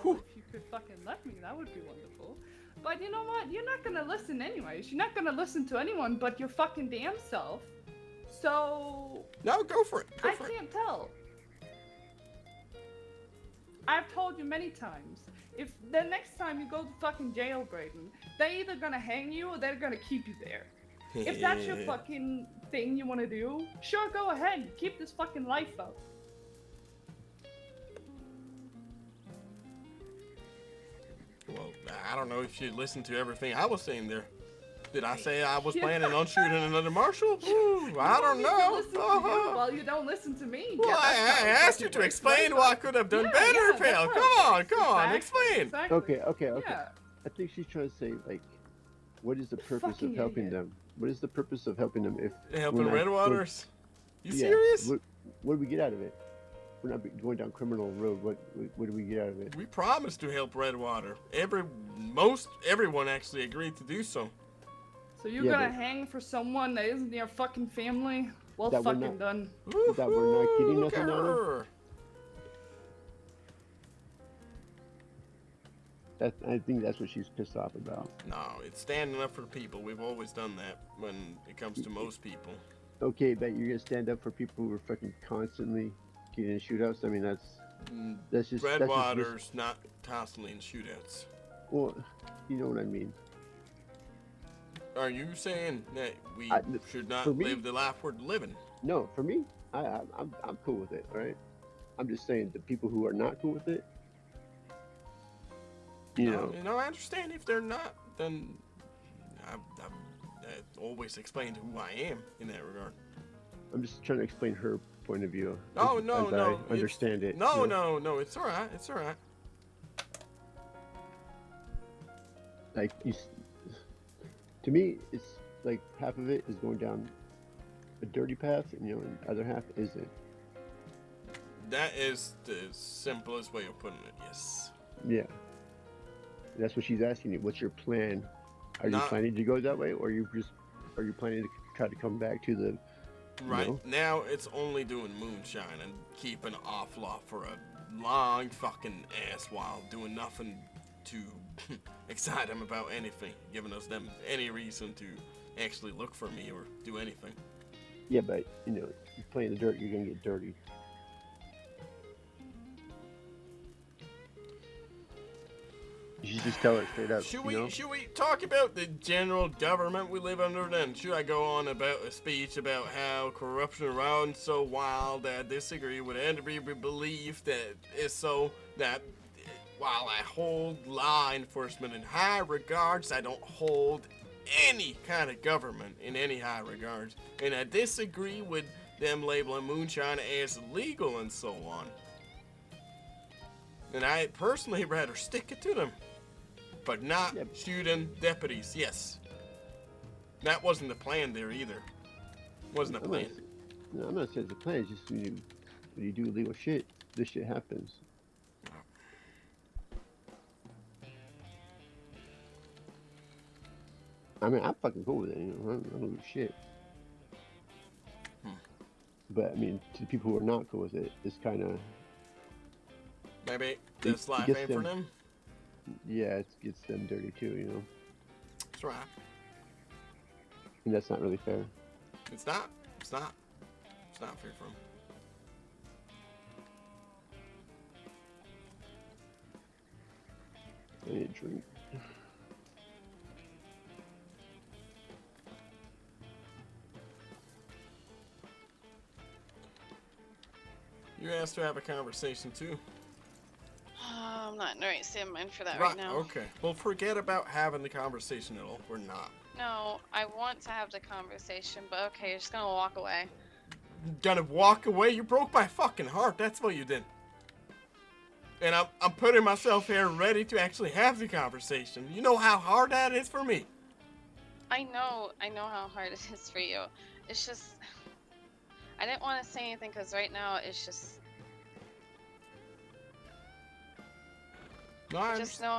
Well, if you could fucking let me, that would be wonderful. But you know what? You're not gonna listen anyways. You're not gonna listen to anyone but your fucking damn self. So... No, go for it. Go I for it. can't tell. I've told you many times. If the next time you go to fucking jail, Bradyn, they're either gonna hang you or they're gonna keep you there. If that's your fucking thing you wanna do, sure, go ahead. Keep this fucking life up. Well, I don't know if you listened to everything I was saying there. Did I say I was planning on shooting another Marshal? Ooh, I don't know. Well, you don't listen to me. Well, Yeah, that's I not asked you to explain what I could have done better, pal. Come on, explain. Exactly. Okay. Yeah. I think she's trying to say, like, what is the purpose Fucking of helping idiot. them? What is the purpose of helping them if Helping when I- Redwaters? You yeah, serious? What do we get out of it? we're not going down criminal road, what do we get out of it? We promised to help Redwater. Everyone actually agreed to do so. So you're Yeah, gonna but- hang for someone that isn't your fucking family? Well That we're fucking not- done. That we're not getting Look nothing at out of? her. I think that's what she's pissed off about. No, it's standing up for people. We've always done that when it comes to most people. Okay, but you're gonna stand up for people who are fucking constantly getting in shootouts? I mean, that's just... Redwater's not constantly in shootouts. Well, you know what I mean. Are you saying that we should not for me- live the life we're living? No, for me, I'm cool with it, right? I'm just saying the people who are not cool with it, you know. I understand if they're not, then I've always explained who I am in that regard. I'm just trying to explain her point of view. Oh, as no, no. I understand it. No, you know? no, it's alright, it's alright. Like, to me, it's like half of it is going down a dirty path, and the other half isn't. That is the simplest way of putting it, yes. Yeah. That's what she's asking you. What's your plan? Are you Not- planning to go that way, or are you planning to try to come back to the... Right know? now, it's only doing moonshine and keeping off law for a long fucking ass while, doing nothing to excite them about anything, giving us them any reason to actually look for me or do anything. Yeah, but, you play in the dirt, you're gonna get dirty. You should just tell her straight up, Should you know? we talk about the general government we live under then? Should I go on about a speech about how corruption runs so wild that I disagree with every belief that is so that while I hold law enforcement in high regards, I don't hold any kind of government in any high regards. And I disagree with them labeling moonshine as illegal and so on. And I personally rather stick it to them. But not shooting deputies, yes. That wasn't the plan there either. Wasn't a plan. No, I'm not saying it's a plan. It's just when you do illegal shit, this shit happens. I mean, I'm fucking cool with it. I don't give a shit. But I mean, to the people who are not cool with it, it's kind of... Maybe this life ain't for them? Yeah, it gets them dirty too, That's right. And that's not really fair. It's not. It's not. It's not fair for them. I need a drink. You asked to have a conversation too. I'm not in the right state of mind for that right now. Okay. Well, forget about having the conversation at all. We're not. No, I want to have the conversation, but okay, you're just gonna walk away. Gonna walk away? You broke my fucking heart. That's what you did. And I'm putting myself here ready to actually have the conversation. You know how hard that is for me. I know how hard it is for you. It's just, I didn't want to say anything because right now it's just. No, I just know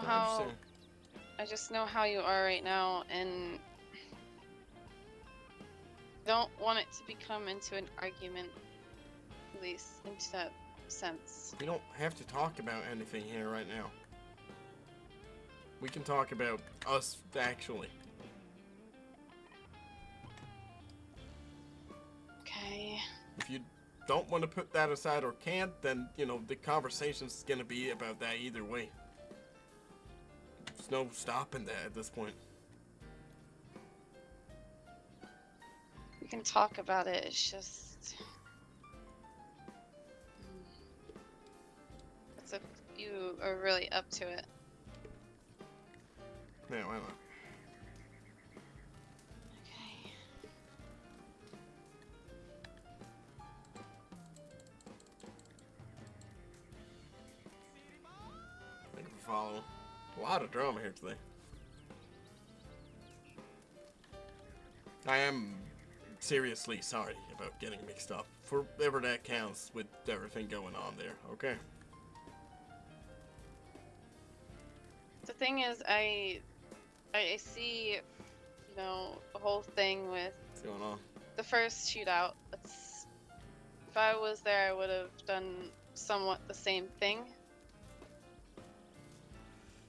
how you are right now, and don't want it to become into an argument, at least into that sense. We don't have to talk about anything here right now. We can talk about us actually. Okay. If you don't want to put that aside or can't, then, the conversation's gonna be about that either way. There's no stopping that at this point. We can talk about it, it's just... It's if you are really up to it. Yeah, why not? Okay. Thank you for following. A lot of drama here today. I am seriously sorry about getting mixed up. Forever that counts with everything going on there, okay? The thing is, I see, you know, the whole thing with What's going on? the first shootout. If I was there, I would have done somewhat the same thing.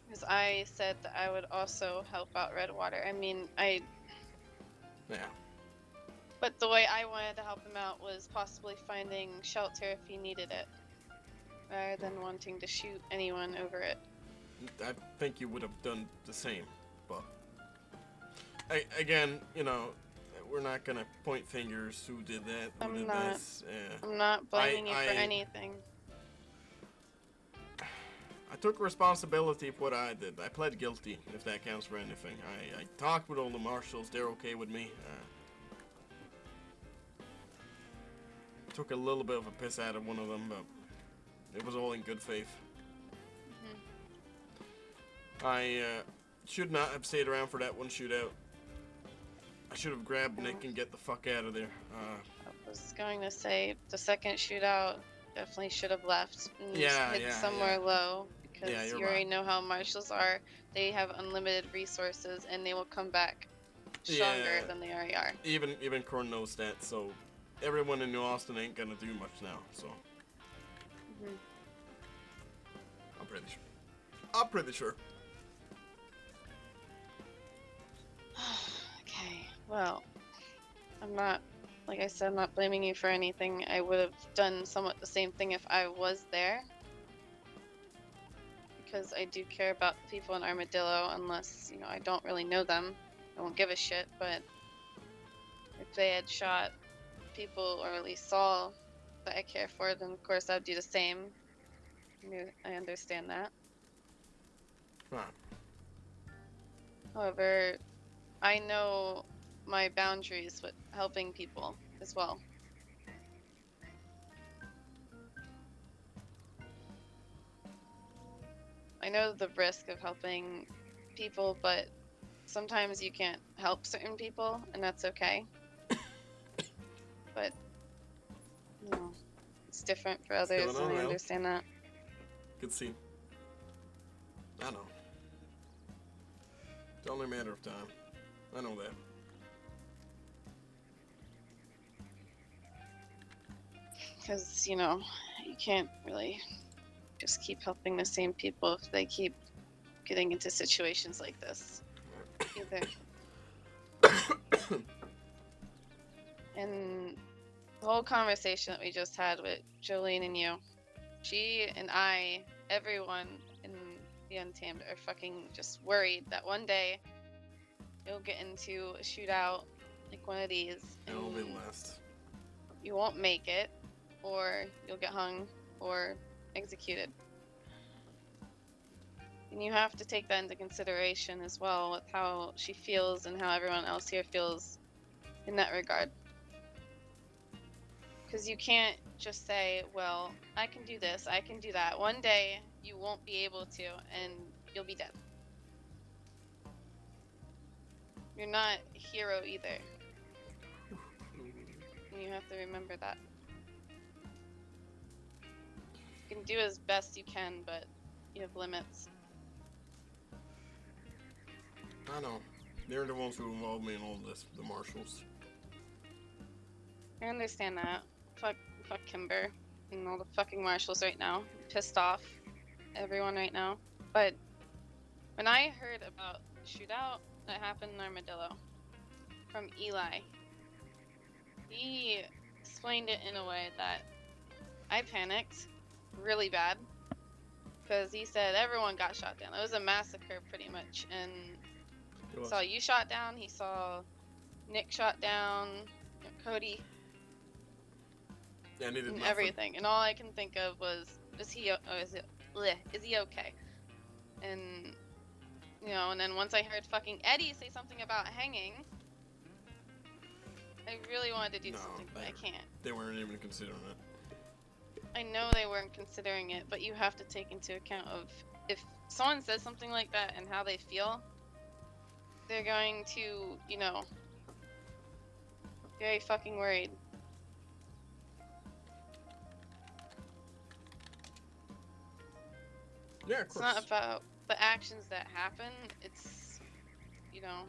Because I said that I would also help out Redwater. I mean, Yeah. But the way I wanted to help him out was possibly finding shelter if he needed it, rather than wanting to shoot anyone over it. I think you would have done the same, but again, you know, we're not gonna point fingers. Who did that? Who did this? I'm not blaming you for anything. I took responsibility for what I did. I pled guilty, if that counts for anything. I talked with all the marshals. They're okay with me. Took a little bit of a piss out of one of them, but it was all in good faith. I should not have stayed around for that one shootout. I should have grabbed Nick and get the fuck out of there. I was going to say the second shootout definitely should have left and Yeah, hid yeah, somewhere yeah. low, because Yeah, you're you already right. know how marshals are. They have unlimited resources and they will come back stronger than they already are. Even Korn knows that, so everyone in New Austin ain't gonna do much now, so I'm pretty sure. Okay, well, I'm not, like I said, I'm not blaming you for anything. I would have done somewhat the same thing if I was there. Because I do care about the people in Armadillo, unless, you know, I don't really know them. I won't give a shit, but if they had shot people, or at least saw that I care for, then of course I'd do the same. I understand that. Right. However, I know my boundaries with helping people as well. I know the risk of helping people, but sometimes you can't help certain people, and that's okay. But, you know, it's different for others, going on, and I Al? understand that. Good scene. I know. It's only a matter of time. I know that. Because, you know, you can't really just keep helping the same people if they keep getting into situations like this either. And the whole conversation that we just had with Jolene and you, she and I, everyone in the Untamed are fucking just worried that one day you'll get into a shootout like one of these and It'll be last. you won't make it, or you'll get hung or executed. And you have to take that into consideration as well with how she feels and how everyone else here feels in that regard. Because you can't just say, well, I can do this, I can do that. One day you won't be able to, and you'll be dead. You're not a hero either. And you have to remember that. You can do as best you can, but you have limits. I know. They're the ones who involved me in all this, the marshals. I understand that. Fuck Kimber and all the fucking marshals right now. I'm pissed off. Everyone right now. But when I heard about the shootout that happened in Armadillo from Eli, he explained it in a way that I panicked really bad. Because he said everyone got shot down. It was a massacre pretty much. And he saw you shot down, he saw Nick shot down, Cody. Yeah, and he did And nothing. everything, and all I can think of was, is he okay? And you know, and then once I heard fucking Eddie say something about hanging, I really wanted to do something, but I can't. They weren't even considering it. I know they weren't considering it, but you have to take into account of if someone says something like that and how they feel, they're going to, you know, very fucking worried. Yeah, of It's course. not about the actions that happen, it's, you know.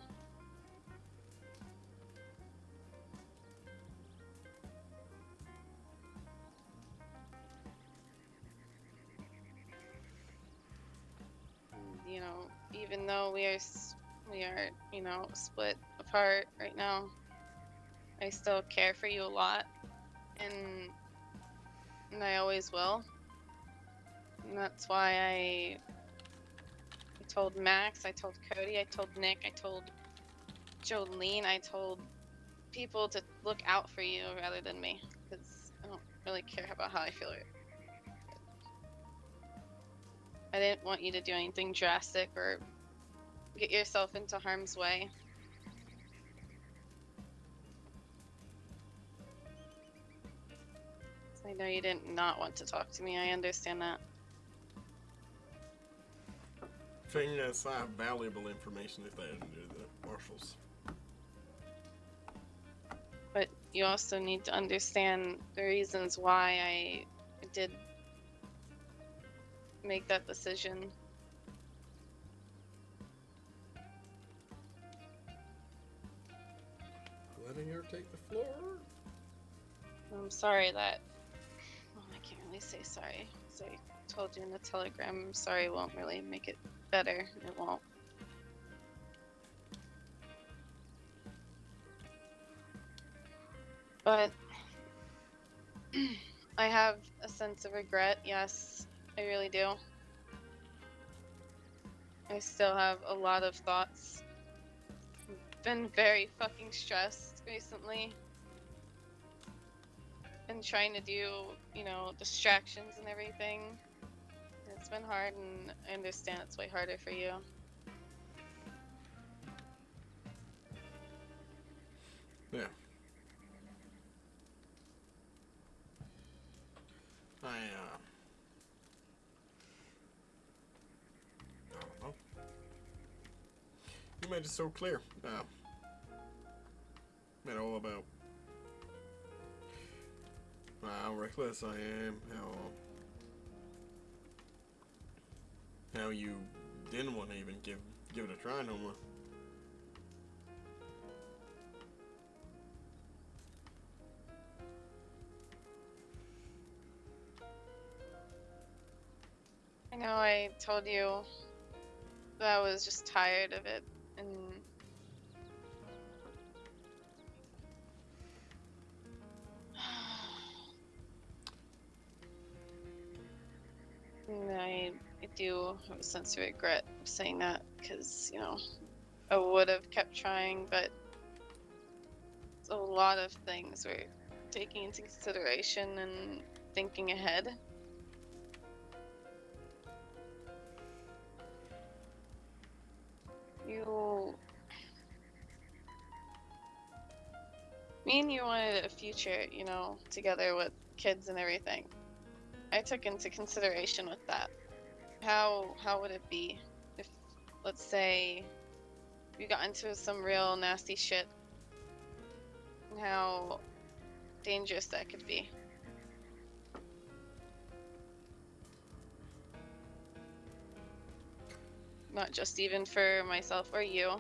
You know, even though we are, you know, split apart right now, I still care for you a lot, and I always will. And that's why I told Max, I told Cody, I told Nick, I told Jolene, I told people to look out for you rather than me, because I don't really care about how I feel. I didn't want you to do anything drastic or get yourself into harm's way. I know you didn't not want to talk to me, I understand that. Thing that's valuable information if they didn't do the marshals. But you also need to understand the reasons why I did make that decision. Letting her take the floor. I'm sorry that. Well, I can't really say sorry. As I told you in the telegram, I'm sorry won't really make it better. It won't. But I have a sense of regret, yes, I really do. I still have a lot of thoughts. Been very fucking stressed recently. Been trying to do, you know, distractions and everything. It's been hard, and I understand it's way harder for you. Yeah. I don't know. You made it so clear. Made all about how reckless I am, how you didn't want to even give it a try no more. I know I told you that I was just tired of it, and I do have a sense of regret of saying that, because, you know, I would have kept trying, but a lot of things were taking into consideration and thinking ahead. Me and you wanted a future, you know, together with kids and everything. I took into consideration with that. How would it be if, let's say, we got into some real nasty shit, and how dangerous that could be? Not just even for myself or you.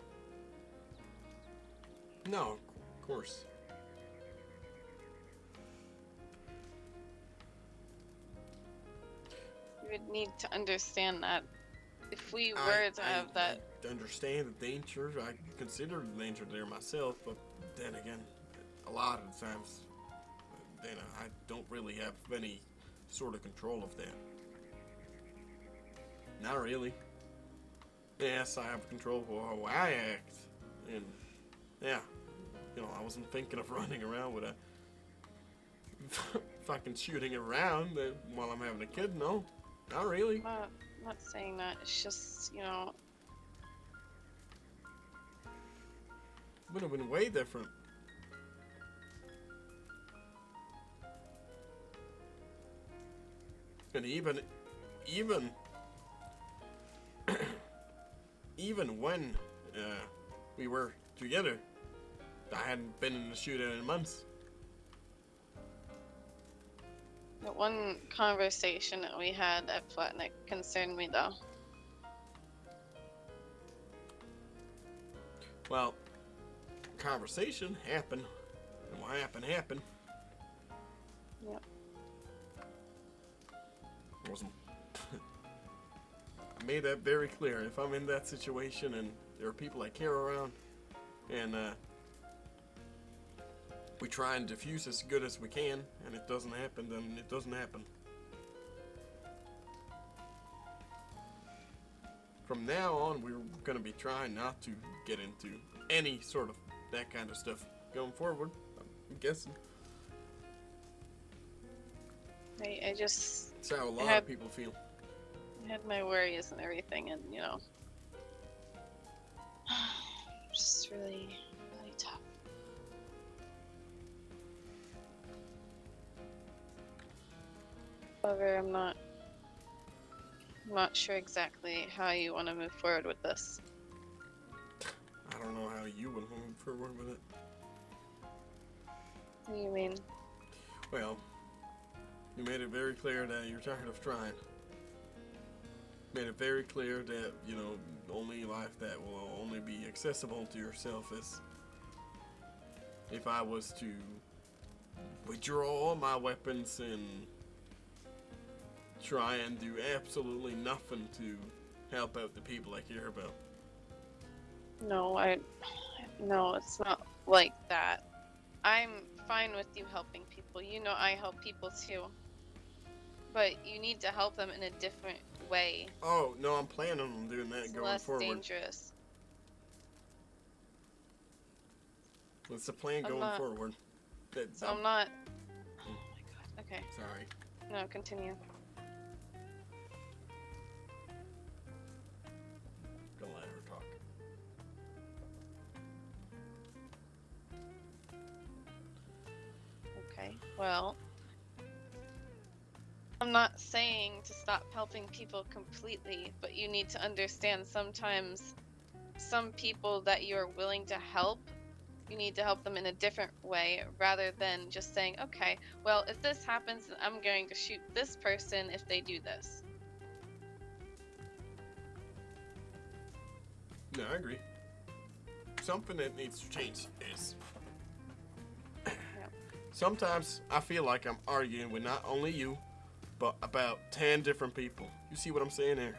No, of course. You would need to understand that if we were to have that. I understand the danger. I consider the danger there myself, but then again, a lot of the times, then I don't really have any sort of control of that. Not really. Yes, I have control over how I act, and yeah, you know, I wasn't thinking of running around with a fucking shooting around while I'm having a kid. No, not really. I'm not saying that. It's just, you know. Would have been way different. And even even when we were together, I hadn't been in a shootout in months. The one conversation that we had at Flatneck concerned me, though. Well, conversation happened, and what happened happened. Yep. Wasn't. I made that very clear. If I'm in that situation and there are people I care around, and we try and diffuse as good as we can, and it doesn't happen, then it doesn't happen. From now on, we're going to be trying not to get into any sort of that kind of stuff going forward, I'm guessing. I just... That's how a lot of people feel. I had my worries and everything, and, you know... just really, really tough. However, I'm not sure exactly how you want to move forward with this. I don't know how you would move forward with it. What do you mean? Well, you made it very clear that you're tired of trying. Made it very clear that, you know, the only life that will only be accessible to yourself is if I was to withdraw all my weapons and try and do absolutely nothing to help out the people I care about. No, it's not like that. I'm fine with you helping people. You know I help people too. But you need to help them in a different way. Oh, no, I'm planning on doing that It's going less forward. dangerous. What's the plan I'm going not- forward? So I'm not... Oh my god, okay. Sorry. No, continue. Don't let her talk. Okay, well... I'm not saying to stop helping people completely, but you need to understand sometimes some people that you're willing to help, you need to help them in a different way rather than just saying, okay, well, if this happens, then I'm going to shoot this person if they do this. No, I agree. Something that needs to change is sometimes I feel like I'm arguing with not only you, but about 10 different people. You see what I'm saying there?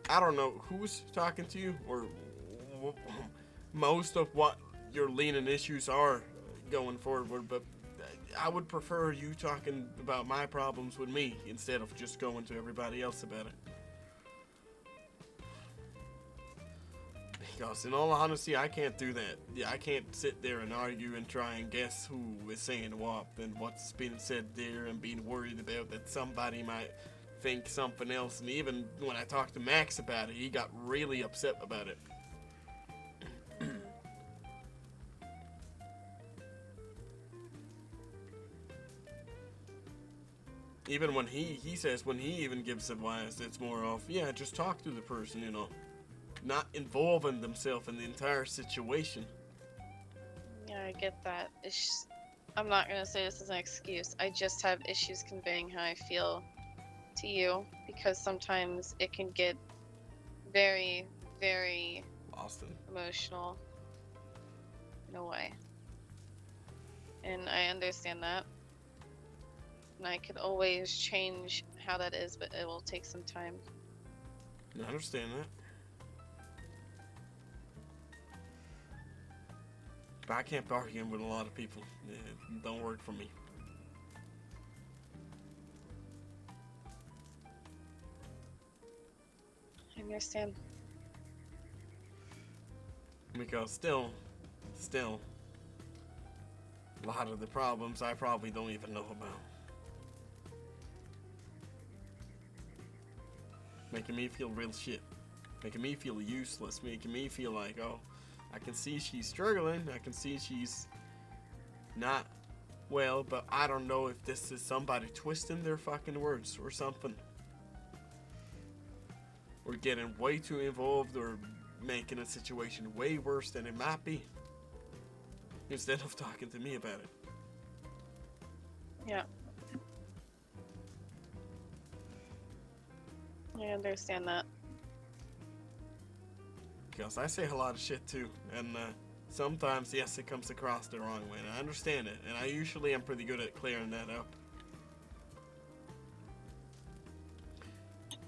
I don't know who's talking to you or most of what your leaning issues are going forward, but I would prefer you talking about my problems with me instead of just going to everybody else about it. Because in all honesty, I can't do that. Yeah, I can't sit there and argue and try and guess who is saying what and what's being said there and being worried about that somebody might think something else. And even when I talked to Max about it, he got really upset about it. Even when he says when he even gives advice, it's more of, yeah, just talk to the person, you know. Not involving themselves in the entire situation. Yeah, I get that. I'm not gonna say this as an excuse. I just have issues conveying how I feel to you because sometimes it can get very, very emotional in a way. And I understand that. And I could always change how that is, but it will take some time. I understand that. But I can't bargain with a lot of people. It don't work for me. I understand. Because still, a lot of the problems I probably don't even know about. Making me feel real shit. Making me feel useless. Making me feel like, oh, I can see she's struggling. I can see she's not well, but I don't know if this is somebody twisting their fucking words or something. Or getting way too involved or making a situation way worse than it might be. Instead of talking to me about it. Yeah. I understand that. Because I say a lot of shit too. And sometimes, yes, it comes across the wrong way. And I understand it. And I usually am pretty good at clearing that up.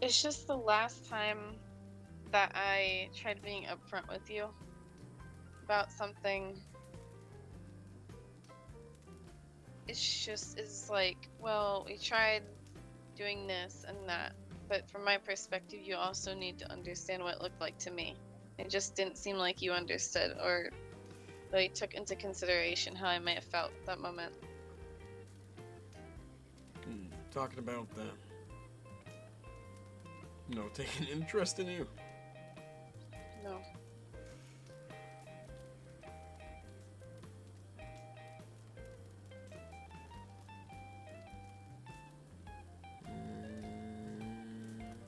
It's just the last time that I tried being upfront with you about something. It's like, well, we tried doing this and that, but from my perspective, you also need to understand what it looked like to me. It just didn't seem like you understood or like took into consideration how I might have felt that moment. Talking about taking interest in you. No.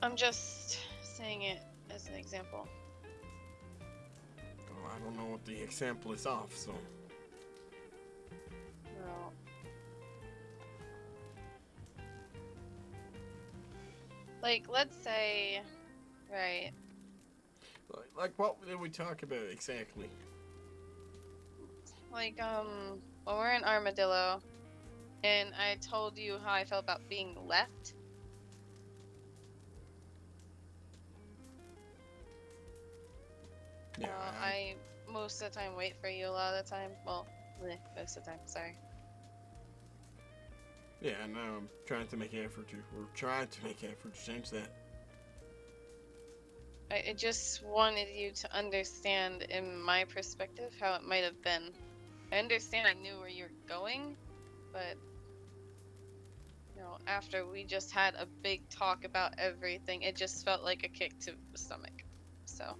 I'm just saying it as an example. Oh, I don't know what the example is of, so. Well, like, let's say, right. Like what did we talk about exactly? Like, when we're in Armadillo, and I told you how I felt about being left. Yeah. I most of the time wait for you a lot of the time. Well, most of the time, sorry. Yeah, now I'm trying to make effort to. We're trying to make effort to change that. I just wanted you to understand, in my perspective, how it might have been. I understand I knew where you're going, but after we just had a big talk about everything, it just felt like a kick to the stomach. So.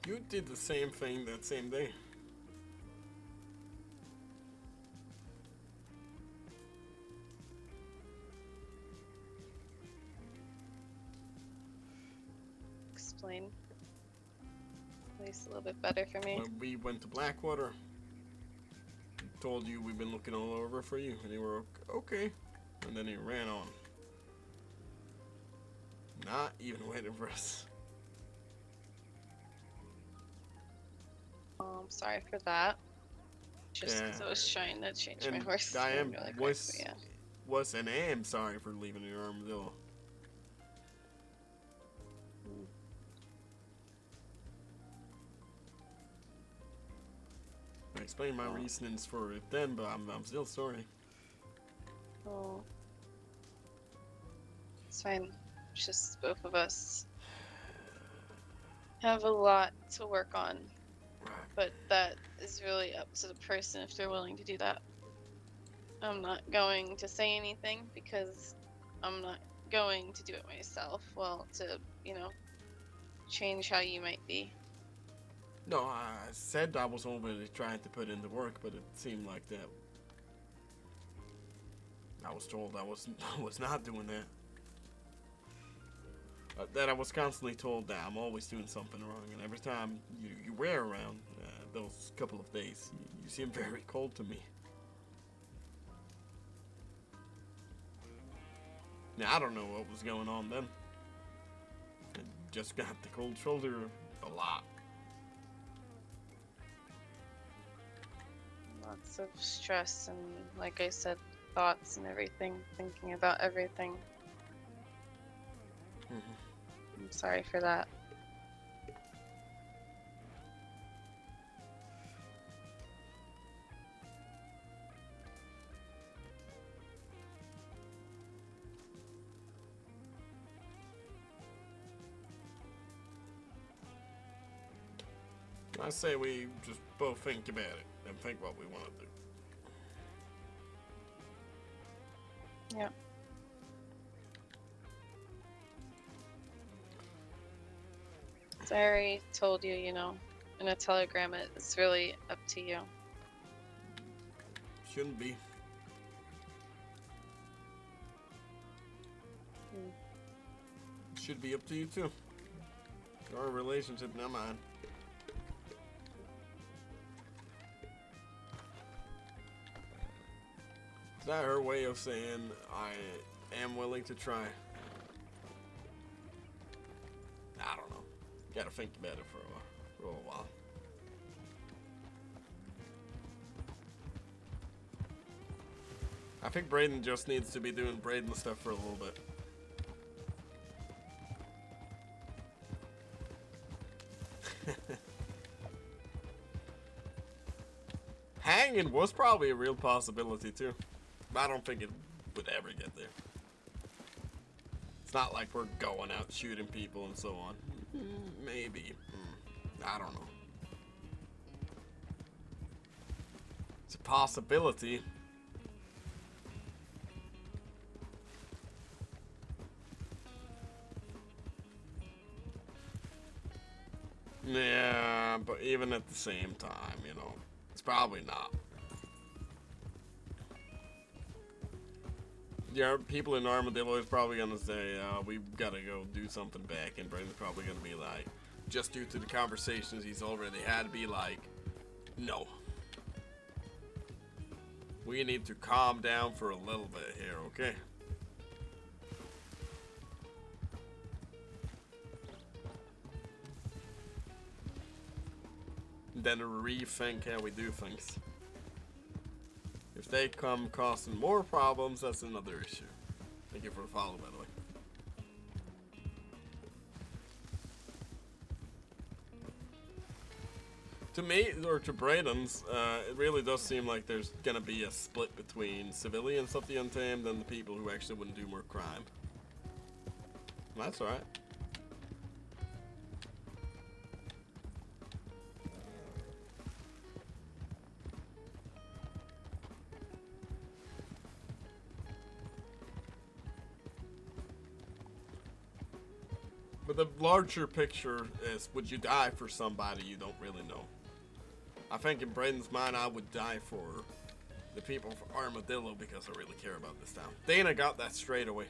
You did the same thing that same day. Explain. At least a little bit better for me. When we went to Blackwater, told you we've been looking all over for you, and you were okay. And then he ran on. Not even waiting for us. Oh, I'm sorry for that. Just because I was trying to change my horse. I am really was and am sorry for leaving your Armadillo. I explained my reasonings for it then, but I'm still sorry. Oh. It's fine. It's just both of us have a lot to work on. But that is really up to the person if they're willing to do that. I'm not going to say anything because I'm not going to do it myself. Well, to, change how you might be. No, I said I was already trying to put in the work, but it seemed like that. I was told I was not doing that. That I was constantly told that I'm always doing something wrong, and every time you were around those couple of days, you seemed very cold to me. Now I don't know what was going on then. I just got the cold shoulder a lot. Lots of stress and, like I said, thoughts and everything, thinking about everything. I'm sorry for that. I say we just both think about it and think what we want to do. Yeah. As I already told you, you know, in a telegram, it's really up to you. Shouldn't be. Should be up to you too. Our relationship, not mine. Is that her way of saying I am willing to try? I don't know. Gotta think about it for a little while. I think Bradyn just needs to be doing Bradyn stuff for a little bit. Hanging was probably a real possibility too, but I don't think it would ever get there. It's not like we're going out shooting people and so on. Maybe. I don't know. It's a possibility. Yeah, but even at the same time, you know, it's probably not. Yeah, people in Armadillo is probably gonna say, we've gotta go do something back, and Bradyn's probably gonna be like, just due to the conversations he's already had, be like, no. We need to calm down for a little bit here, okay? Then rethink how we do things. If they come causing more problems, that's another issue. Thank you for the follow, by the way. To me, or to Bradyn's, it really does seem like there's gonna be a split between civilians of the Untamed and the people who actually wouldn't do more crime. That's alright. But the larger picture is, would you die for somebody you don't really know? I think in Bradyn's mind, I would die for the people of Armadillo because I really care about this town. Dana got that straight away.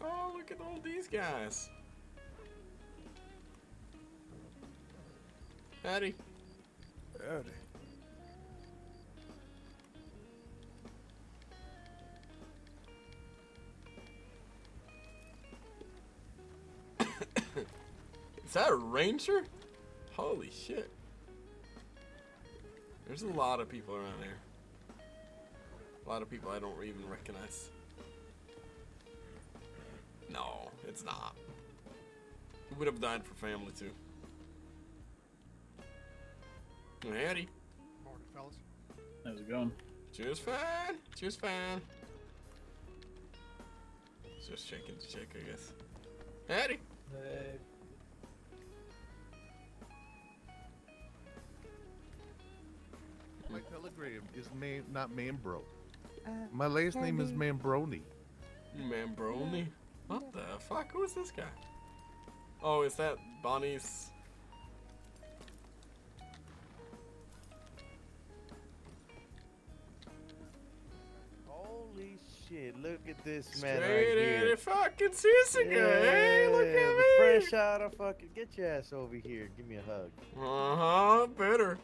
Oh, look at all these guys. Howdy. Howdy. Is that a ranger? Holy shit. There's a lot of people around here. A lot of people I don't even recognize. No, it's not. Who would have died for family too? Howdy. Morning, fellas. How's it going? Just fine. Just fine. Just checking to check, I guess. Howdy. Hey. My telegram is not Mambro. My last name is Mambroni. Mambroni? What the fuck? Who is this guy? Oh, is that Bonnie's? Holy shit, look at this man right Straight here. out of fucking Sisica, hey, look at me! Fresh out of fucking, get your ass over here, give me a hug. Uh-huh, better.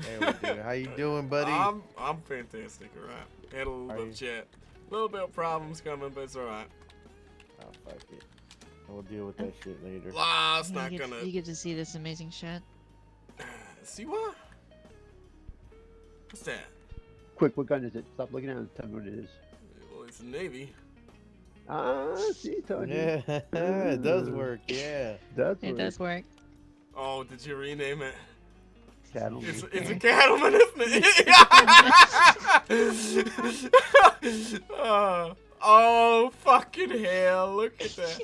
Hey, dude, how you doing, buddy? I'm fantastic, alright. Had a little bit of chat. A little bit of problems coming, but it's alright. Oh, fuck it. We'll deal with that shit later. It's not gonna... You get to see this amazing shit. See what? What's that? Quick, what gun is it? Stop looking at it and tell me what it is. Well, it's a Navy. Ah, see, Tony. Yeah, it does work, yeah. It does work. Oh, did you rename it? Cattleman. It's a cattleman, isn't it? Oh, fucking hell. Look at that.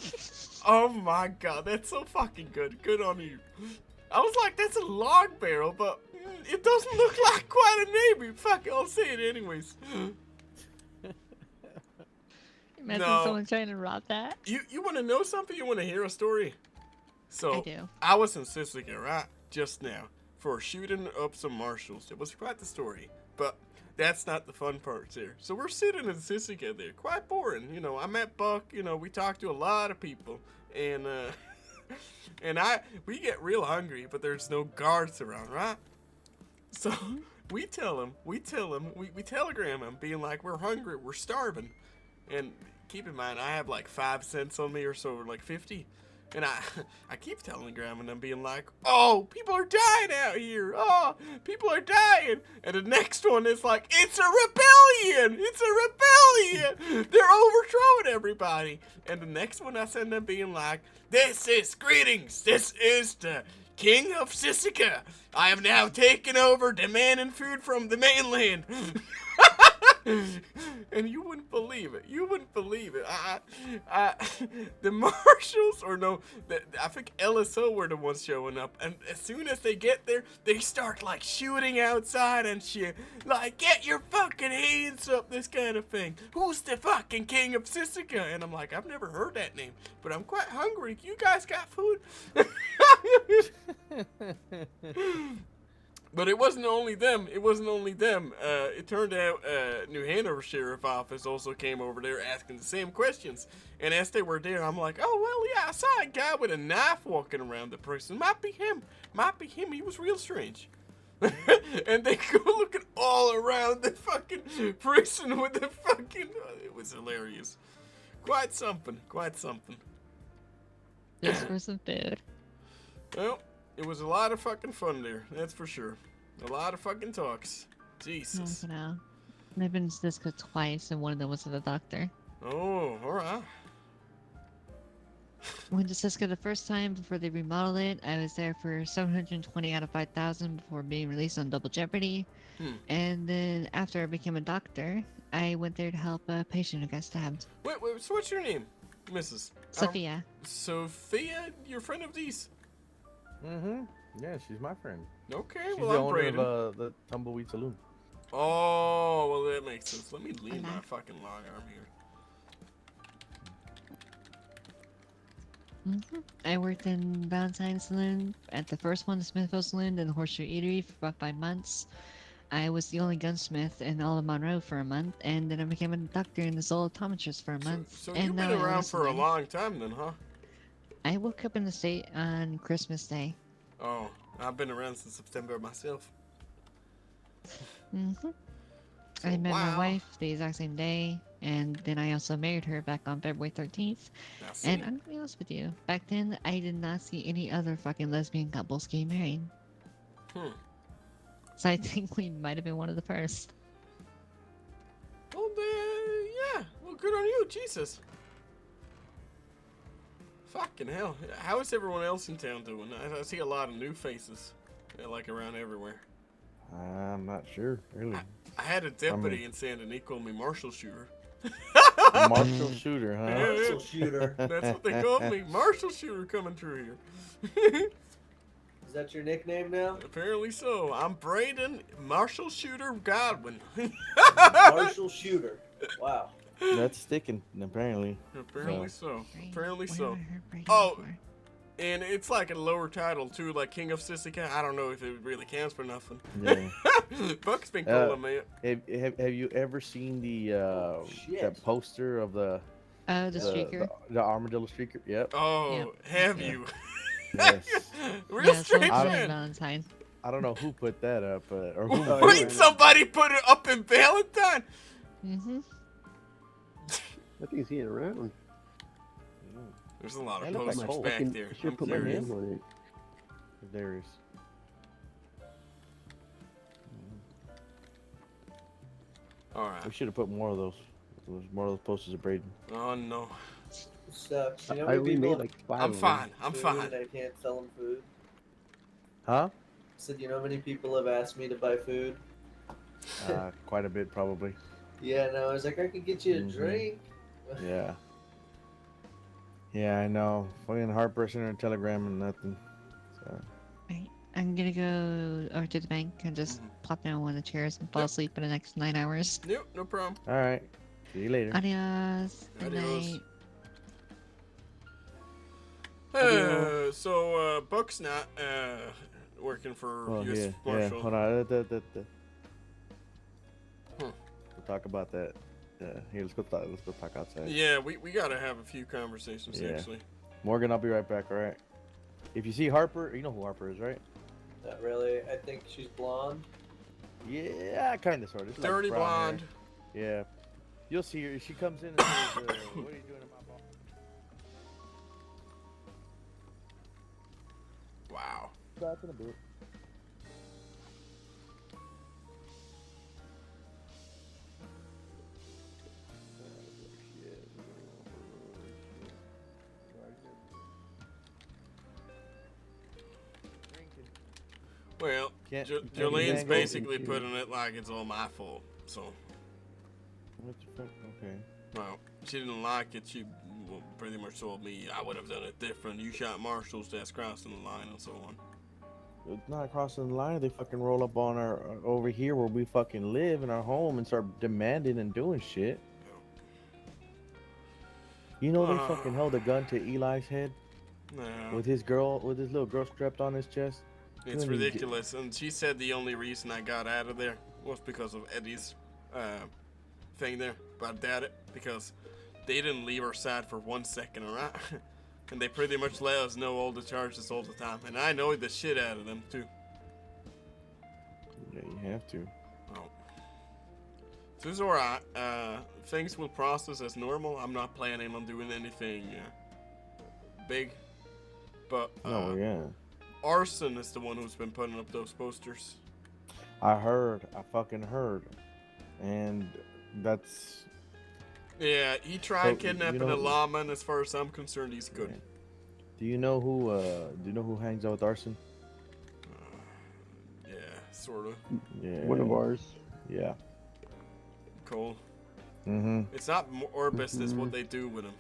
Oh my god, that's so fucking good. Good on you. I was like, that's a log barrel, but it doesn't look like quite a navy. Fuck it, I'll say it anyways. Imagine No. someone trying to rob that. You want to know something? You want to hear a story? So, I do. I was in Sisika, right? Just now. For shooting up some marshals. It was quite the story. But that's not the fun parts here. So we're sitting in Sisika there. Quite boring. You know, I met Buck. You know, we talked to a lot of people. And, we get real hungry, but there's no guards around, right? So, we telegram him, being like, we're hungry, we're starving. And keep in mind, I have like 5 cents on me or so, or like 50. And I keep telegramming them, being like, oh, people are dying out here. Oh, people are dying. And the next one is like, it's a rebellion. It's a rebellion. They're overthrowing everybody. And the next one I send them being like, this is greetings. This is the King of Sisika. I have now taken over demanding food from the mainland. And you wouldn't believe it. You wouldn't believe it. The marshals, or no, I think LSO were the ones showing up. And as soon as they get there, they start like shooting outside and shit. Like, get your fucking hands up, this kind of thing. Who's the fucking King of Sisika? And I'm like, I've never heard that name, but I'm quite hungry. You guys got food? But it wasn't only them. It wasn't only them. It turned out New Hanover Sheriff Office also came over there asking the same questions. And as they were there, I'm like, oh, well, yeah, I saw a guy with a knife walking around the prison. Might be him. Might be him. He was real strange. And they go looking all around the fucking prison with the fucking... it was hilarious. Quite something. Quite something. Just for some food. Well, it was a lot of fucking fun there, that's for sure. A lot of fucking talks. Jesus. Oh, no. I've been to Cisco twice, and one of them was with a doctor. Oh, alright. Went to Cisco the first time before they remodeled it. I was there for 720 out of 5,000 before being released on Double Jeopardy. And then after I became a doctor, I went there to help a patient who got stabbed. Wait, so what's your name, Mrs.? Sophia. Sophia? You're a friend of these? Mm-hmm. Yeah, she's my friend. Okay, she's well, the I'm owner Bradyn. of the Tumbleweed Saloon. Oh, well, that makes sense. Let me lean my fucking long arm here. I worked in Valentine's Saloon, at the first one, the Smithville Saloon, then the Horseshoe Eatery for about 5 months. I was the only gunsmith in all of Monroe for a month, and then I became a doctor and a zooptometrist for a month. So and you've been now I own around for a salon. long time then, huh? I woke up in the state on Christmas Day. Oh, I've been around since September myself. I met my wow. wife the exact same day, and then I also married her back on February 13th. And I'm gonna be honest with you, back then I did not see any other fucking lesbian couples getting married. So I think we might have been one of the first. Well, yeah. Well, good on you, Jesus. Fucking hell. How is everyone else in town doing? I see a lot of new faces, like around everywhere. I'm not sure, really. I had a deputy in San Diego call me Marshal Shooter. Marshal Shooter, huh? Marshal Shooter. That's what they called me. Marshal Shooter coming through here. Is that your nickname now? Apparently so. I'm Bradyn, Marshal Shooter Godwin. Marshal Shooter. Wow. That's sticking, apparently. Apparently so. Apparently so. Oh, and it's like a lower title too, like King of Sisika. I don't know if it really counts for nothing. Yeah. Buck's been calling me. Have you ever seen the that poster of the streaker? The armadillo streaker? Yep. Oh, have you? Yes. Real strange man. Valentine. I don't know who put that up, or who. Wait, somebody put it up in Valentine. I think he's around. There's a lot of That looks posters like back there. Should I'm put my curious. name on it. There is. All right. We should have put more of those. More of those posters of Bradyn. Oh no. Sucks. You know I how many only people made like 5 I'm of them. fine. I'm food fine. and I can't sell them food? Huh? Said, you know how many people have asked me to buy food? Quite a bit, probably. Yeah, no, I was like, I could get you a Mhm. drink. Yeah. Yeah, I know. Fucking Harper sent her a telegram and nothing. So. Right. I'm gonna go over to the bank and just plop down one of the chairs and fall asleep for the next 9 hours. Nope, no problem. All right. See you later. Adios. Good Adios. night. So Buck's not working for Oh, U.S. yeah. Marshal. Hold on. Huh. We'll talk about that. Here, let's go talk outside. Yeah, we gotta have a few conversations actually. Morgan, I'll be right back. All right. If you see Harper, you know who Harper is, right? Not really. I think she's blonde. Yeah, kind of, sort of. Dirty blonde. Yeah. You'll see her. She comes in and says, "What are you doing in my ball?" Wow. Back in a bit. Well, Can't- Jolene's can't go- basically putting it like it's all my fault. So, What the fuck? Okay. well, she didn't like it. She pretty much told me I would have done it different. You shot Marshall's desk crossing the line and so on. It's not crossing the line. They fucking roll up on our over here where we fucking live in our home and start demanding and doing shit. You know they fucking held a gun to Eli's head No. with his little girl strapped on his chest. It's ridiculous. And she said the only reason I got out of there was because of Eddie's thing there. But I doubt it because they didn't leave our side for 1 second, alright? And they pretty much let us know all the charges all the time. And I know the shit out of them too. Yeah, you have to. Oh. So it's alright. Things will process as normal. I'm not planning on doing anything big. But yeah. Arson is the one who's been putting up those posters. I fucking heard. And that's... Yeah, he tried So, kidnapping you know- a llama, and as far as I'm concerned, he's good. Do you know who hangs out with Arson? Yeah, sort of. Yeah. One of ours. Yeah. Cool. Mm-hmm. It's not our business what they do with him.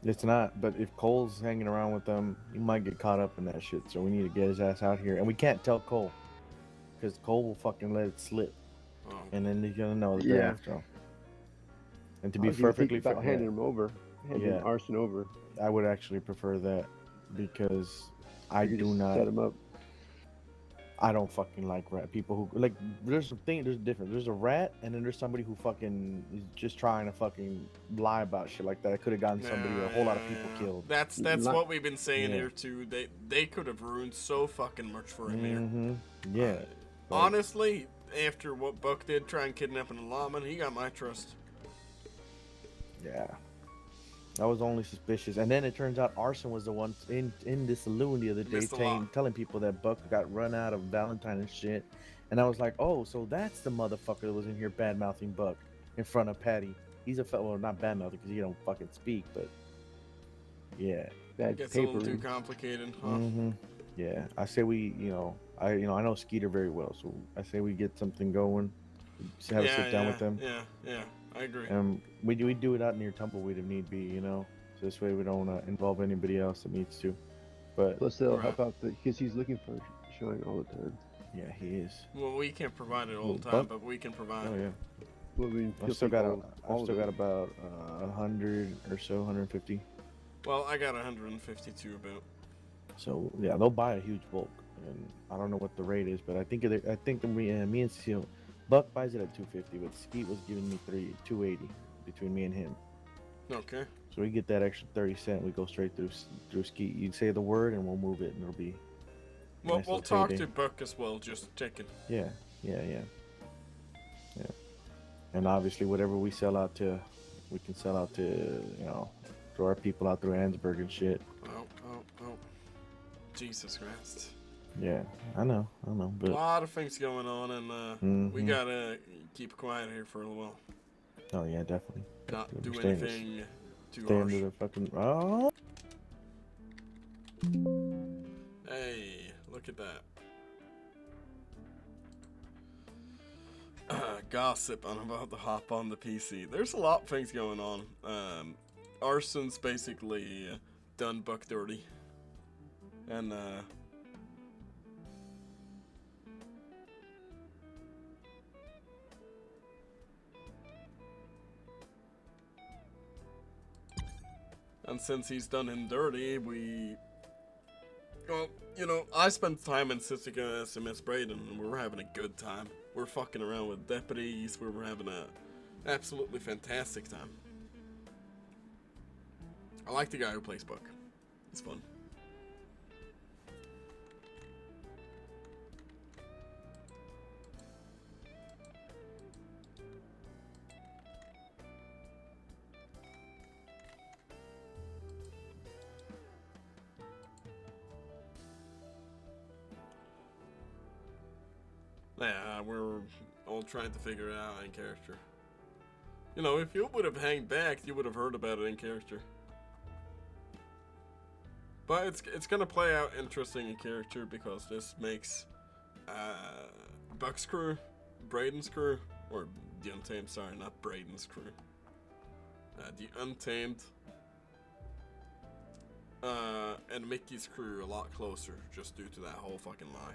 It's not, but if Cole's hanging around with them, he might get caught up in that shit. So we need to get his ass out here, and we can't tell Cole, because Cole will fucking let it slip, and then he's gonna know the day Yeah. after. And to I be was gonna think perfectly about handing him over, handing Arson over. I would actually prefer that because I You do just not. set him up. I don't fucking like rat people who like. There's a thing. There's a difference. There's a rat, and then there's somebody who fucking is just trying to fucking lie about shit like that. I could have gotten somebody, a whole lot of people killed. That's what we've been saying here too. They could have ruined so fucking much for him here. Yeah. Honestly, after what Buck did, trying kidnapping a llama, he got my trust. Yeah. I was only suspicious, and then it turns out Arson was the one in the saloon the other day Missed a lot. telling people that Buck got run out of Valentine and shit. And I was like, oh, so that's the motherfucker that was in here bad mouthing Buck in front of Patty. He's a well, not bad mouthing because he don't fucking speak, but yeah, bad Gets a little too complicated, huh? Yeah, I say we, I know Skeeter very well, so I say we get something going, have a sit down with them. Yeah, I agree. We do it out near Tumbleweed if need be, so this way we don't involve anybody else that needs to. But Plus they'll help out because he's looking for showing all the time. Yeah, he is. Well, we can't provide it all the Well, time, but we can provide Oh it. yeah. Well, I mean, I've he'll still take got all of it. about 100 or so, 150. Well, I got 152 about. So yeah, they'll buy a huge bulk, and I don't know what the rate is, but I think me and Seal, Buck buys it at 250, but Skeet was giving me 280 between me and him. Okay. So we get that extra 30 cent. We go straight through Skeet. You say the word, and we'll move it, and it'll be. a Well, nice we'll little talk payday. to Buck as well, just checking. Yeah. And obviously, whatever we sell out to, we can sell out to, to our people out through Ansburg and shit. Oh. Jesus Christ. Yeah, I know, A but lot of things going on, and we Mhm. gotta keep quiet here for a little while. oh yeah, definitely. Not Definitely. do We're staying- anything too stay harsh. under the fucking. Oh. Hey, look at that. Gossip. I'm about to hop on the PC. There's a lot of things going on. Arson's basically done Buck dirty. And, since he's done him dirty, well, you know, I spent time in Sisika SMS Bradyn, and we were having a good time. We're fucking around with deputies, we were having a absolutely fantastic time. I like the guy who plays Buck. It's fun. Yeah, we're all trying to figure it out in character. You know, if you would have hanged back, you would have heard about it in character. But it's gonna play out interesting in character because this makes Buck's crew, Bradyn's crew, or the Untamed, sorry, not Bradyn's crew. The Untamed and Mickey's crew a lot closer just due to that whole fucking lie.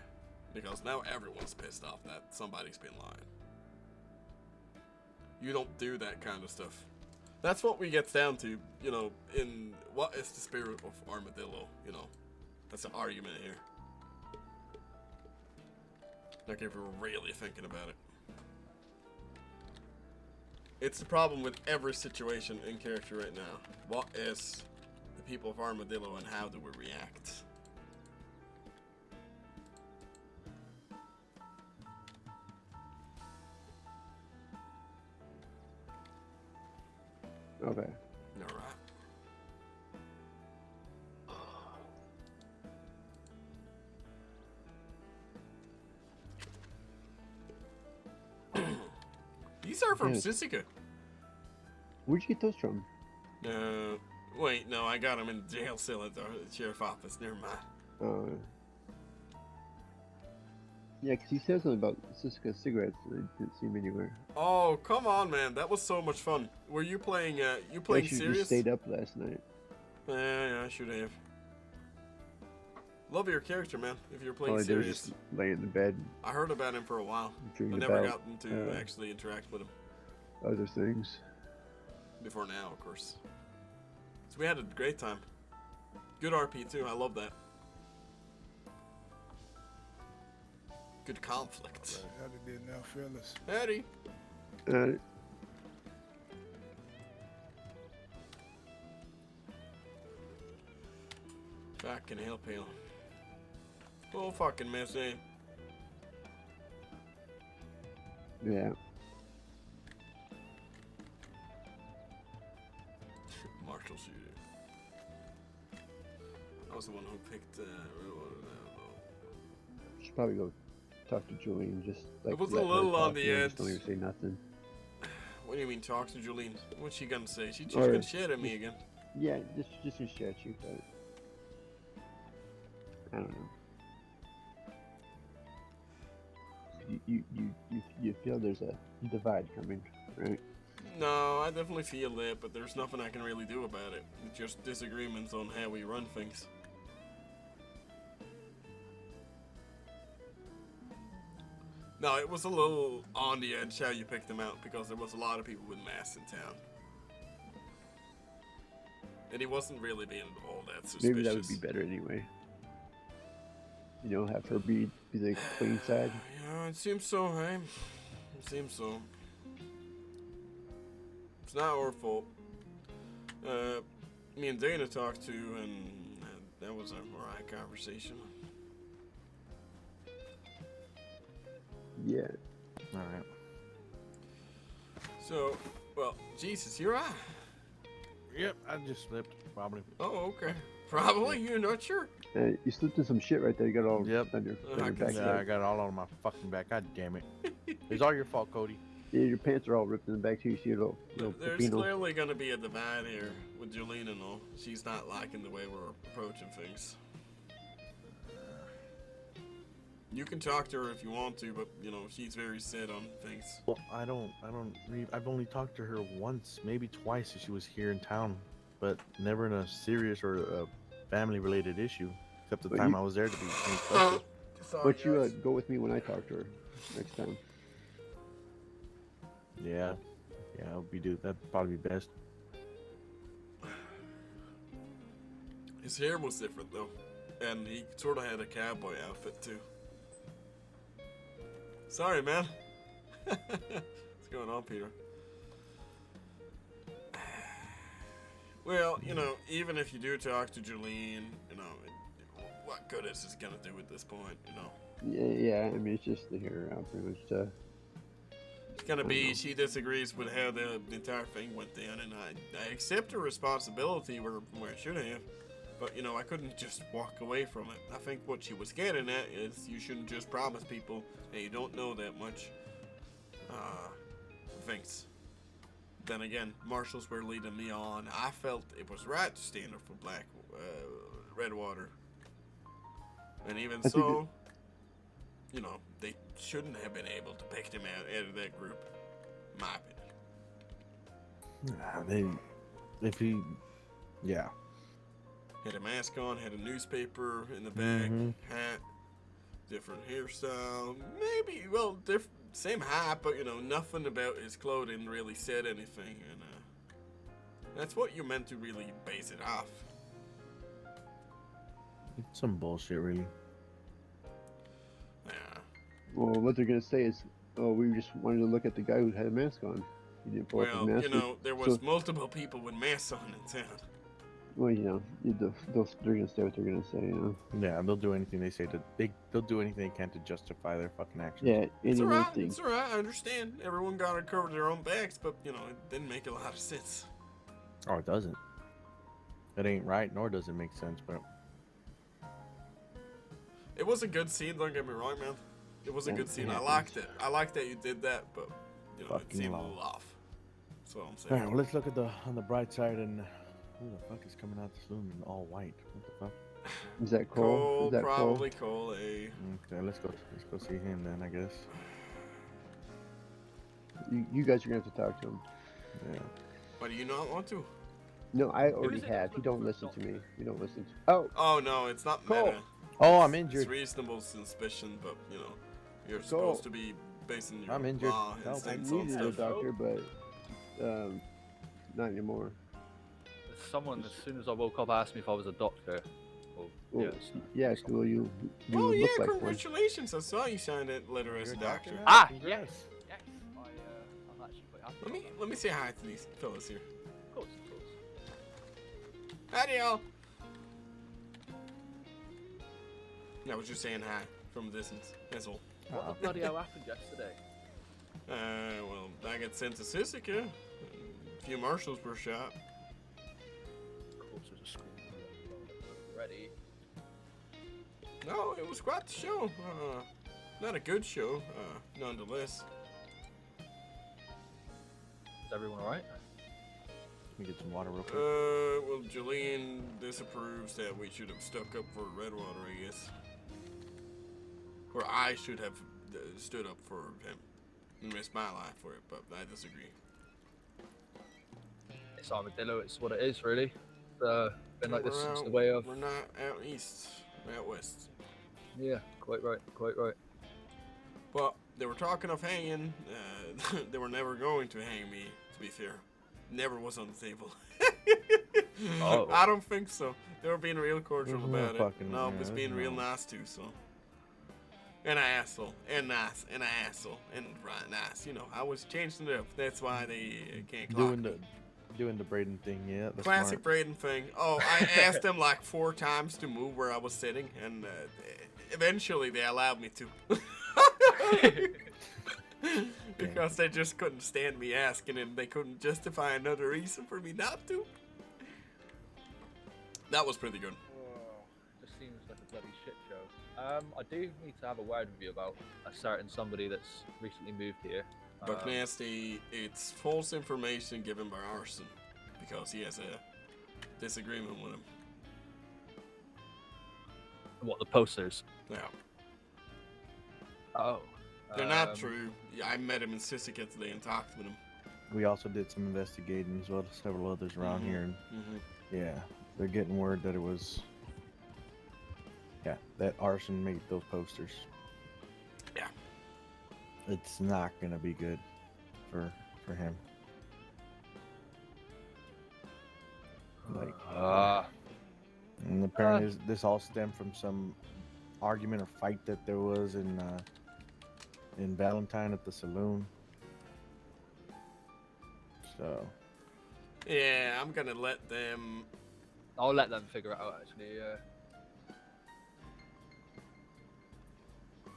Because now everyone's pissed off that somebody's been lying. You don't do that kind of stuff. That's what we get down to, you know, in what is the spirit of Armadillo, you know. That's an argument here. Like if we're really thinking about it. It's the problem with every situation in character right now. What is the people of Armadillo and how do we react? Okay. Alright. These are from Yes. Sisika. Where'd you get those from? Wait, no, I got them in the jail cell at the sheriff office. Never mind. Yeah, because he said something about Cisco cigarettes, and I didn't see him anywhere. Oh, come on, man. That was so much fun. Were you playing, I should've serious? just stayed up last night. Yeah, I should have. Love your character, man, if you're playing All I did was serious. just lay in the bed, I heard about him for a while. dream I never about, gotten to actually interact with him. other things. Before now, of course. So we had a great time. Good RP, too. I love that. Good conflict. Howdy there now, fellas. Howdy. Fucking hell, Pale. Oh, fucking miss, eh? Yeah. Marshal shooter. I was the one who picked, Should probably go talk to Julian. Just like It was a let her little talk on the to him, just edge. Don't even say nothing. What do you mean, talk to Julene? What's she gonna say? She's Or gonna shit at me again. Yeah, just gonna shit at you, but I don't know. You feel there's a divide coming, right? No, I definitely feel that, but there's nothing I can really do about it. It's just disagreements on how we run things. No, it was a little on the edge how you picked them out because there was a lot of people with masks in town. And he wasn't really being all that suspicious. Maybe that would be better anyway. You know, have her be the clean side. Yeah, it seems so, hey? It seems so. It's not our fault. Me and Dana talked to, and that was a alright conversation. Yeah. Alright. So, well, Jesus, you're right. Yep, I just slipped, probably. Oh, okay. Probably, you're not sure. You slipped in some shit right there. You got all on your back. Yeah, I got it all on my fucking back. God damn it. It's all your fault, Cody. Yeah, your pants are all ripped in the back too. You see a little There's pepino. clearly going to be a divide here with Julene and all. She's not liking the way we're approaching things. You can talk to her if you want to, but, you know, she's very set on things. Well, I've only talked to her once, maybe twice if she was here in town. but never in a serious or family-related issue, except the But time you- I was there to be made closer. But you go with me when I talk to her next time. Yeah, we do. That'd probably be best. His hair was different though, and he sort of had a cowboy outfit too. Sorry, man. What's going on, Peter? Well, you know, even if you do talk to Jolene, you know, what good is this gonna do at this point, you know? Yeah. I mean, it's just to hear her out pretty much. It's gonna be she disagrees with how the entire thing went down, and I accept her responsibility where I should have, but you know, I couldn't just walk away from it. I think what she was getting at is you shouldn't just promise people that you don't know that much things. Then again, Marshals were leading me on. I felt it was right to stand up for Redwater, and even so, you know, they shouldn't have been able to pick them out of that group. My opinion. Yeah. Had a mask on, had a newspaper in the back, hat, different hairstyle, maybe, well, same hat, but, you know, nothing about his clothing really said anything, and, that's what you meant to really base it off. Some bullshit, really. Yeah. Well, what they're gonna say is, oh, we just wanted to look at the guy who had a mask on. He didn't pull up his Well, mask. you know, there was multiple people with masks on in town. Well, you know, they're gonna say what they're gonna say, you know. Yeah, they'll do anything they say they'll do anything they can to justify their fucking actions. Yeah, It's any alright, thing. it's alright, I understand. Everyone got to cover their own backs, but, you know, it didn't make a lot of sense. Oh, it doesn't. It ain't right, nor does it make sense, but... It was a good scene, don't get me wrong, man. It was a good scene. I yeah. liked it. I liked that you did that, but, you know, it Fucking seemed a long. little off. That's what I'm saying. Alright, well, let's look at on the bright side, and who the fuck is coming out the saloon in all white? What the fuck? Is that Cole? Cole, Is that probably Cole, eh? Okay, let's go see him then, I guess. You guys are gonna have to talk to him. Yeah. But do you not want to? No, I already have. You don't listen to me. You don't listen to. Oh, no, it's not Cole. meta. Oh, I'm It's injured. reasonable suspicion, but, you know, you're supposed to be basing your I'm injured. law Help. I instincts on needed a stuff. doctor, but not anymore. Someone, as soon as I woke up, asked me if I was a doctor. Well, Well, yes. yeah, cool. You Oh, yeah, look like one. congratulations. I saw you signed that letter as a doctor. Ah, Congrats. yes. I'm actually quite happy. Let me say hi to these fellas here. Of course, of course. Howdy, y'all. I was just saying hi from a distance. That's all. What the bloody hell happened yesterday? Well, I got sent to Sisika. A few marshals were shot. Of course, there's a school. Ready. No, it was quite the show. Not a good show, nonetheless. Is everyone alright? Let me get some water real quick. Well, Jolene disapproves that we should have stuck up for Redwater, I guess. Or I should have stood up for him and risked my life for it, but I disagree. It's Armadillo, it's what it is, really. Been like this We're since out- the way of. We're not out east, we're out west. Yeah, quite right, quite right. But they were talking of hanging. They were never going to hang me, to be fair. Never was on the table. Oh. I don't think so. They were being real cordial There's no about it. fucking- No, yeah, it was there's being real no- nice too, so. And an asshole, and nice, and an asshole, and right nice. You know, I was changing it up. That's why they can't clock me. Doing the Bradyn thing, yeah. That's Classic smart. Bradyn thing. Oh, I asked them like 4 times to move where I was sitting, and eventually they allowed me to. Because they just couldn't stand me asking, and they couldn't justify another reason for me not to. That was pretty good. Just seems like a bloody shit show. I do need to have a word with you about a certain somebody that's recently moved here. But Nasty, it's false information given by Arson, because he has a disagreement with him. What, the posters? Yeah. Oh. They're not true. Yeah, I met him in Sisika today and talked with him. we also did some investigating as well as several others around here, and Mhm. yeah, they're getting word that it was, yeah, that arson made those posters. Yeah. It's not gonna be good for him. Like, and apparently this all stemmed from some argument or fight that there was in Valentine at the saloon. So Yeah, I'm gonna let them. I'll let them figure it out. Actually,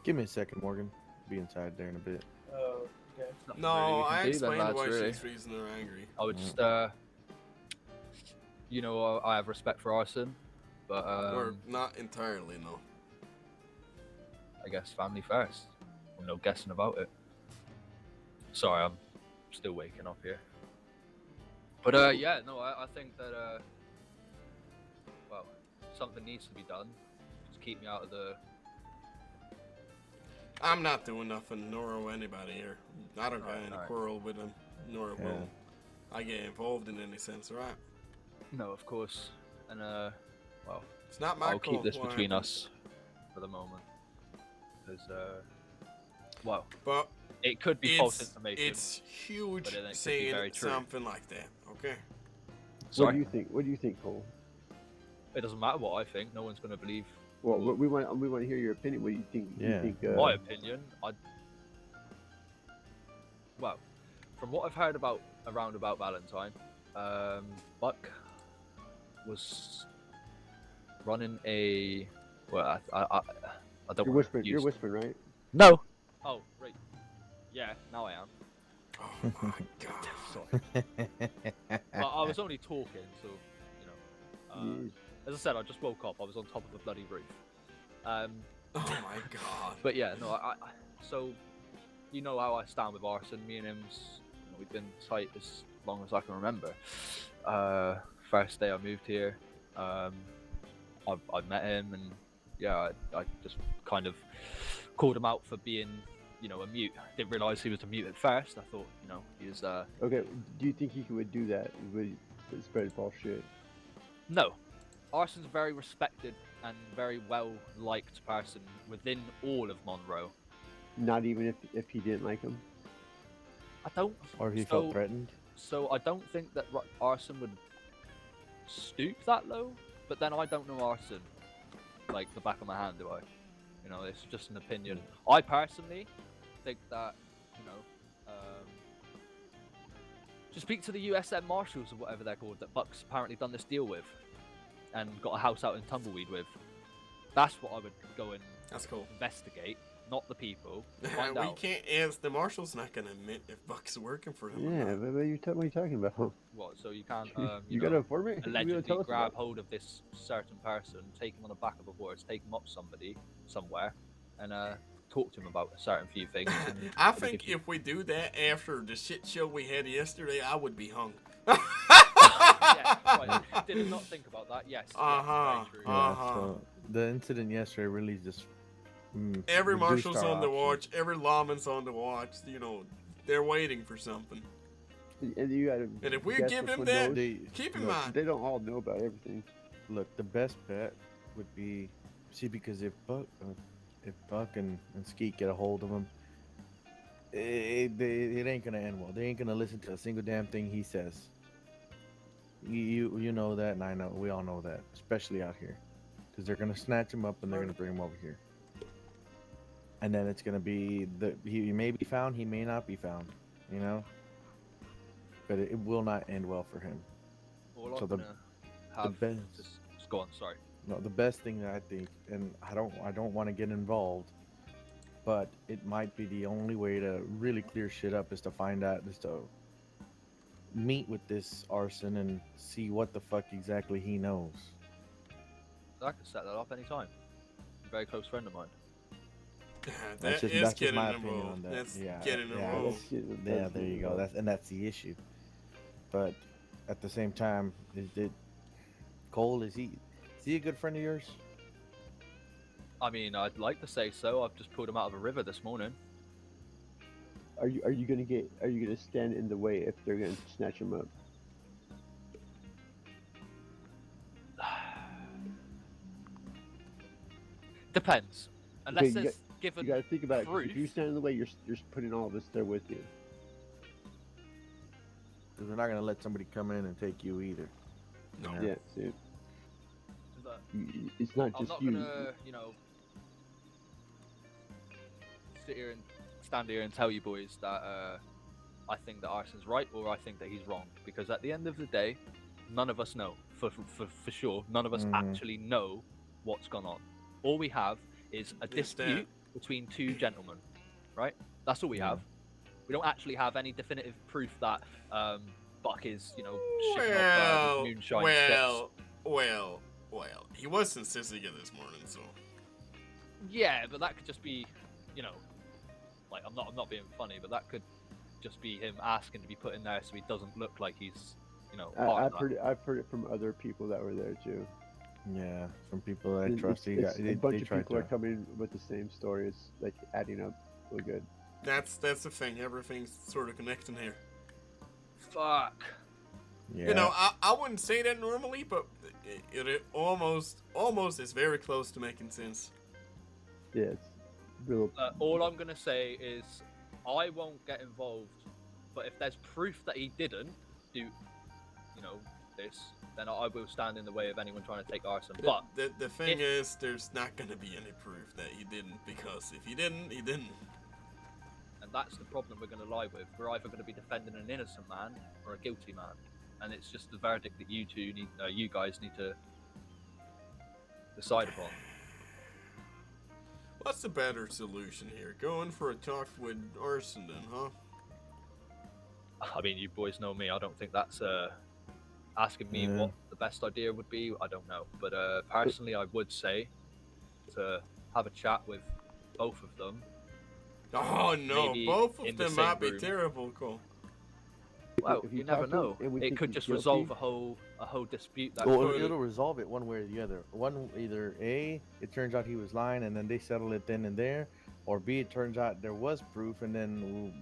give me a second, Morgan. Be inside there in a bit. Oh, okay. nothing No, really we can I do then, explained lads, why really. she's reason they're angry. I would just, you know, I have respect for arson, but Or not entirely, no. I guess family first. I'm no guessing about it. Sorry, I'm still waking up here. But yeah, no, I think that well, something needs to be done. Just keep me out of the. I'm not doing nothing, nor will anybody here. I don't get in a Alright. quarrel with them, nor will I get involved in any sense, right? No, of course, and well, It's not my I'll call keep this what between happens. us for the moment, because well, But it could be false information. It's huge but it could be saying very true. something like that, okay? What Sorry, do you think? What do you think, Cole? it doesn't matter what I think. No one's going to believe Well, we want to hear your opinion. What do you think? Yeah. You think, my opinion. Well, from what I've heard about Valentine, Buck was running a. Well, I don't. You're wanna whispering. use- You're whispering, right? No. Oh, right. Yeah, now I am. Oh my god. Sorry. Well, I was only talking, so you know. As I said, I just woke up. I was on top of a bloody roof. Oh my god. But yeah, no. So you know how I stand with arson. Me and him's, you know, we've been tight as long as I can remember. First day I moved here, I met him, and yeah, I just kind of called him out for being, you know, a mute. Didn't realize he was a mute at first. I thought, you know, he was. Okay. Do you think he would do that? Would spread false shit? No, Arson's a very respected and very well liked person within all of Monroe. Not even if he didn't like him. I don't. Or he so, felt threatened. So I don't think that Arson would stoop that low. But then I don't know Arson like the back of my hand, do I? You know, it's just an opinion. I personally think that, you know, just speak to the USM Marshals or whatever they're called that Buck's apparently done this deal with and got a house out in Tumbleweed with. That's what I would go and That's cool. investigate, not the people. We Find out. can't ask the marshal's not gonna admit if Buck's working for him. Yeah, but what are you talking about? What? So you can't, You know, gotta inform me? You gotta allegedly tell us grab about- hold of this certain person, take him on the back of a horse, take him up somewhere, and talk to him about a certain few things. And I maybe think give you- if we do that after the shit show we had yesterday, I would be hung. yeah, right. Did not think about that. Yes. Uh-huh. Yes, very true. Yeah, so the incident yesterday really just Every reduced marshal's our on the options. watch. Every lawman's on the watch. You know, they're waiting for something. And you gotta. And if we guess give which him one that, knows. keep in Look, mind. they don't all know about everything. Look, the best bet would be because if Buck and Skeet get a hold of him, it ain't gonna end well. They ain't gonna listen to a single damn thing he says. You know that, and I know. We all know that, especially out here, because they're gonna snatch him up and they're gonna bring him over here. And then it's gonna be he may be found, he may not be found, you know. But it will not end well for him. All So I'm gonna have best. just go on. Sorry. No, the best thing that I think, and I don't want to get involved, but it might be the only way to really clear shit up is to find out, is to meet with this arson and see what the fuck exactly he knows. I can set that up anytime. A very close friend of mine. That is that's getting my opinion involved. on that. That's yeah, getting yeah, involved. yeah, there you go. That's the issue. But at the same time, Cole, is he a good friend of yours? I mean, I'd like to say so. I've just pulled him out of a river this morning. Are you gonna stand in the way if they're gonna snatch him up? Depends. Okay, Unless there's given you gotta think about it. 'Cause proof. if you stand in the way, you're putting all of us there with you. Because we're not gonna let somebody come in and take you either. No. Yeah, see, But it's not I'm just not you. gonna, sit here and stand here and tell you boys that I think that Arson's right or I think that he's wrong. Because at the end of the day, none of us know for sure. None of us actually know what's gone on. All we have is a dispute between two gentlemen, right? That's all we have. We don't actually have any definitive proof that Buck is, shipping off with moonshine ships. Well. He was in Sisiga this morning, so. Yeah, but that could just be, like I'm not being funny, but that could just be him asking to be put in there so he doesn't look like he's, I've heard it from other people that were there too. Yeah, from people that I trust. A bunch of people are coming with the same story. It's like adding up real good. That's the thing. Everything's sort of connecting here. Fuck. Yeah. I wouldn't say that normally, but it almost is very close to making sense. Yeah, it's real. All I'm gonna say is I won't get involved, but if there's proof that he didn't do, this, then I will stand in the way of anyone trying to take Arson. But the thing is, there's not gonna be any proof that he didn't, because if he didn't, he didn't. And that's the problem we're going to lie with. We're either going to be defending an innocent man or a guilty man, and it's just the verdict that you guys need to decide upon. What's the better solution here? Going for a talk with Arson then, huh? I mean, you boys know me. I don't think that's asking me what the best idea would be. I don't know, but personally, I would say to have a chat with both of them. Oh no, both of them might be room. terrible, Cole. Well, you never know. It could just resolve a whole dispute. It'll resolve it one way or the other. Either A, it turns out he was lying and then they settle it then and there, or B, it turns out there was proof and then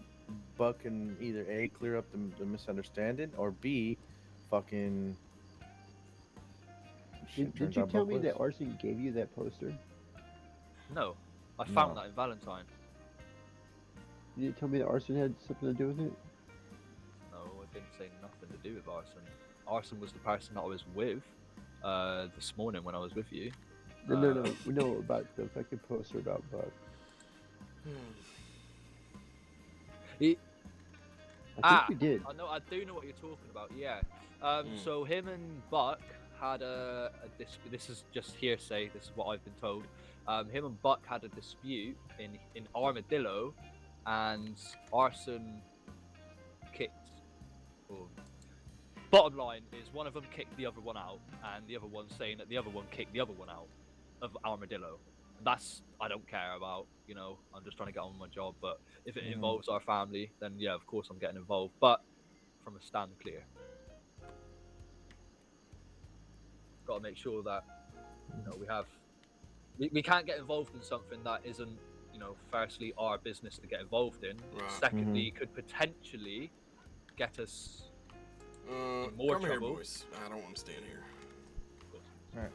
Buck can either A, clear up the misunderstanding, or B, fucking. Did you tell me that Arson gave you that poster? No, I found that in Valentine. You didn't tell me that Arson had something to do with it? No, I didn't say nothing to do with Arson. Arson was the person that I was with this morning when I was with you. No. We know about the fucking poster about Buck. I think we did. I do know what you're talking about. Yeah. So him and Buck had a dispute. This is just hearsay. This is what I've been told. Him and Buck had a dispute in Armadillo, and Arson kicked. Bottom line is one of them kicked the other one out, and the other one's saying that the other one kicked the other one out of Armadillo. That's I don't care about. I'm just trying to get on with my job. But if it involves our family, then yeah, of course I'm getting involved. But from a stand clear. Got to make sure that we can't get involved in something that isn't firstly our business to get involved in. Right. Secondly, could potentially get us in more come trouble. Here, boys. I don't want to stand here. All right.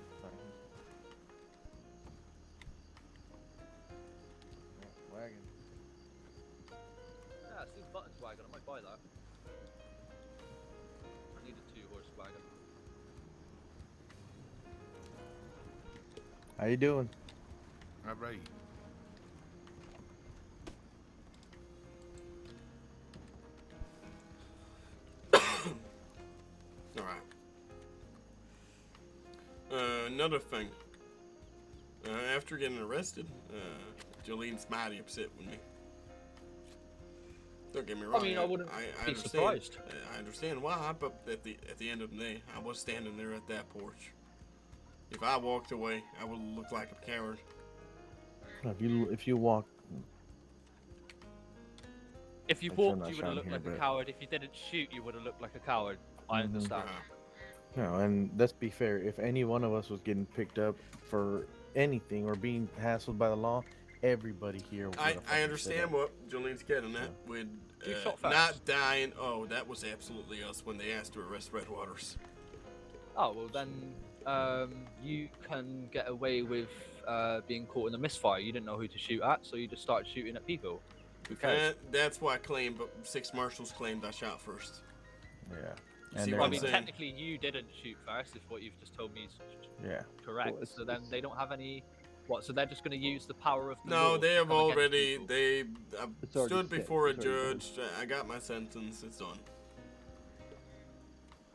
Wagon. Yeah, I see Buttons wagon. I might buy that. I need a 2-horse wagon. How you doing? All right. All right. Another thing. After getting arrested, Jolene's mighty upset with me. Don't get me wrong. I mean, I wouldn't be surprised. I understand why, but at the end of the day, I was standing there at that porch. If I walked away, I would look like a coward. If you walk. If you walked, you would have looked like a coward. If you didn't shoot, you would have looked like a coward. I understand. No, and let's be fair. If any one of us was getting picked up for anything or being hassled by the law, everybody here. would I have fucking understand stood up. what Jolene's getting at with You shot not first. dying. Oh, that was absolutely us when they asked to arrest Redwaters. Oh well, then you can get away with being caught in a misfire. You didn't know who to shoot at, so you just started shooting at people. Who cares? That's what I claimed, but 6 marshals claimed I shot first. Yeah. You And see they're what I I'm mean, saying? technically, you didn't shoot first, if what you've just told me is Yeah. correct. Well, so then they don't have any. What? So they're just going to use the power of the law No, to they have come against already. people? It's already Stood set. before a It's already judge. I got my sentence. It's done.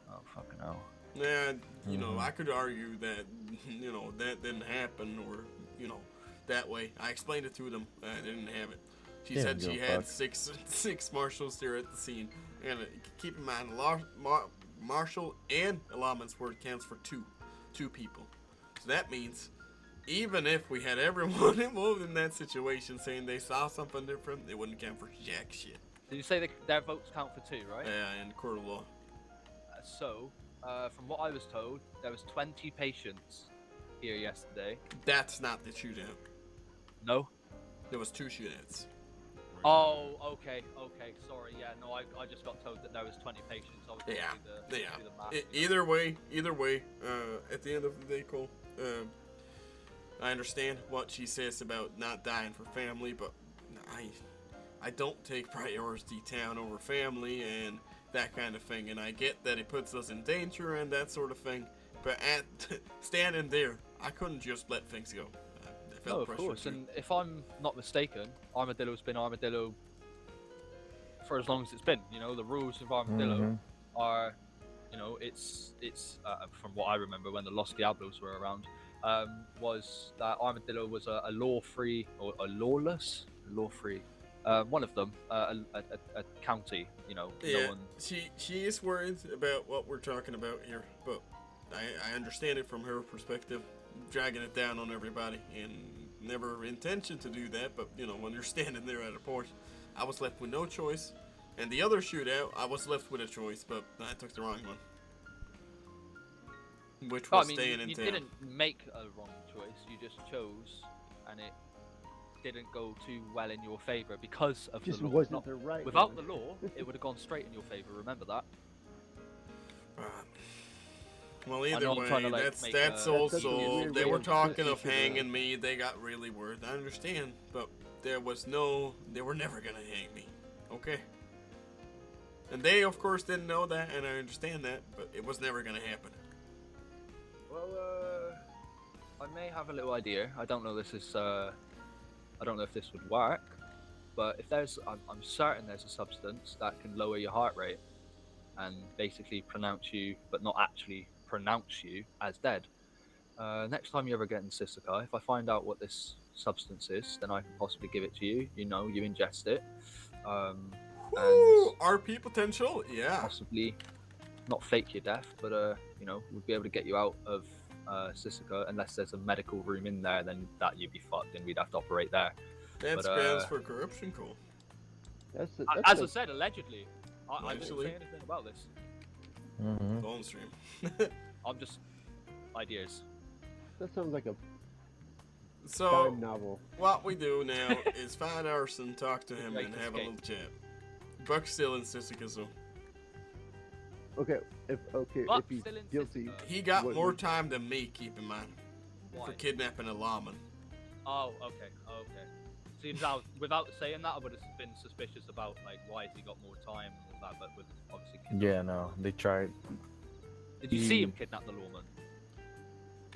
Oh fucking hell! Yeah, you know, Mhm. I could argue that, you know, that didn't happen, or, you know, that way. I explained it to them. They didn't have it. She They said don't she give a had fuck. six marshals there at the scene. And keep in mind, Marshal and Alaman's word counts for two people. So that means, even if we had everyone involved in that situation saying they saw something different, it wouldn't count for jack shit. Did you say their votes count for 2, right? Yeah, in court of law. So, from what I was told, there was 20 patients here yesterday. That's not the shootout. No? There was 2 shootouts. Oh, okay, sorry, yeah, no, I just got told that there was 20 patients. I was Yeah, do the math, you know. Either way, at the end of the day, Cole, I understand what she says about not dying for family, but I don't take priority town over family and that kind of thing, and I get that it puts us in danger and that sort of thing, but at standing there, I couldn't just let things go. I felt No, of pressure course, to. and if I'm not mistaken, Armadillo's been Armadillo for as long as it's been. You know, the rules of Armadillo Mhm. are, you know, it's from what I remember when the Los Diablos were around, was that Armadillo was a law-free or a law-free, one of them, a county. You know, Yeah, no one. she is worried about what we're talking about here, but I understand it from her perspective, dragging it down on everybody, and never intention to do that, but, you know, when you're standing there at a port, I was left with no choice, and the other shootout, I was left with a choice, but I took the wrong one, which No, I was mean, staying in you town. didn't make a wrong choice. You just chose, and it didn't go too well in your favor because of Just the law. wasn't Not- the right Without one. the law, it would have gone straight in your favor. Remember that. Well, I either know I'm way, trying to, like, that's make That's also, such a weird they way were of talking switching of shit hanging around. me, they got really worried, I understand, but they were never gonna hang me, okay? And they, of course, didn't know that, and I understand that, but it was never gonna happen. Well, I may have a little idea. I don't know this is. I don't know if this would work, but if there's, I'm certain there's a substance that can lower your heart rate, and basically pronounce you, but not actually pronounce you as dead. Next time you ever get in Sisika, if I find out what this substance is, then I can possibly give it to you. You know, you ingest it. And RP potential, yeah. possibly not fake your death, but you know, we'll be able to get you out of Sisika unless there's a medical room in there. Then that you'd be fucked, and we'd have to operate there. That's But, grounds for corruption, Cole. That's as I said, allegedly, I didn't Actually. say anything about this. Mhm. Phone stream. I'm just ideas. That sounds like a So, dime novel. what we do now is find Arson, talk to him, Great and have a escape. little chat. Buck's still in Sisika, so Okay, if Buck's he's still in guilty, Sisika. he got what- more time than me, keep in mind, Why? for kidnapping a lawman. Oh, okay. See, now, without saying that, I would have been suspicious about, like, why has he got more time and all that, but with obviously Yeah, no, they tried. Did you see him kidnap the lawman?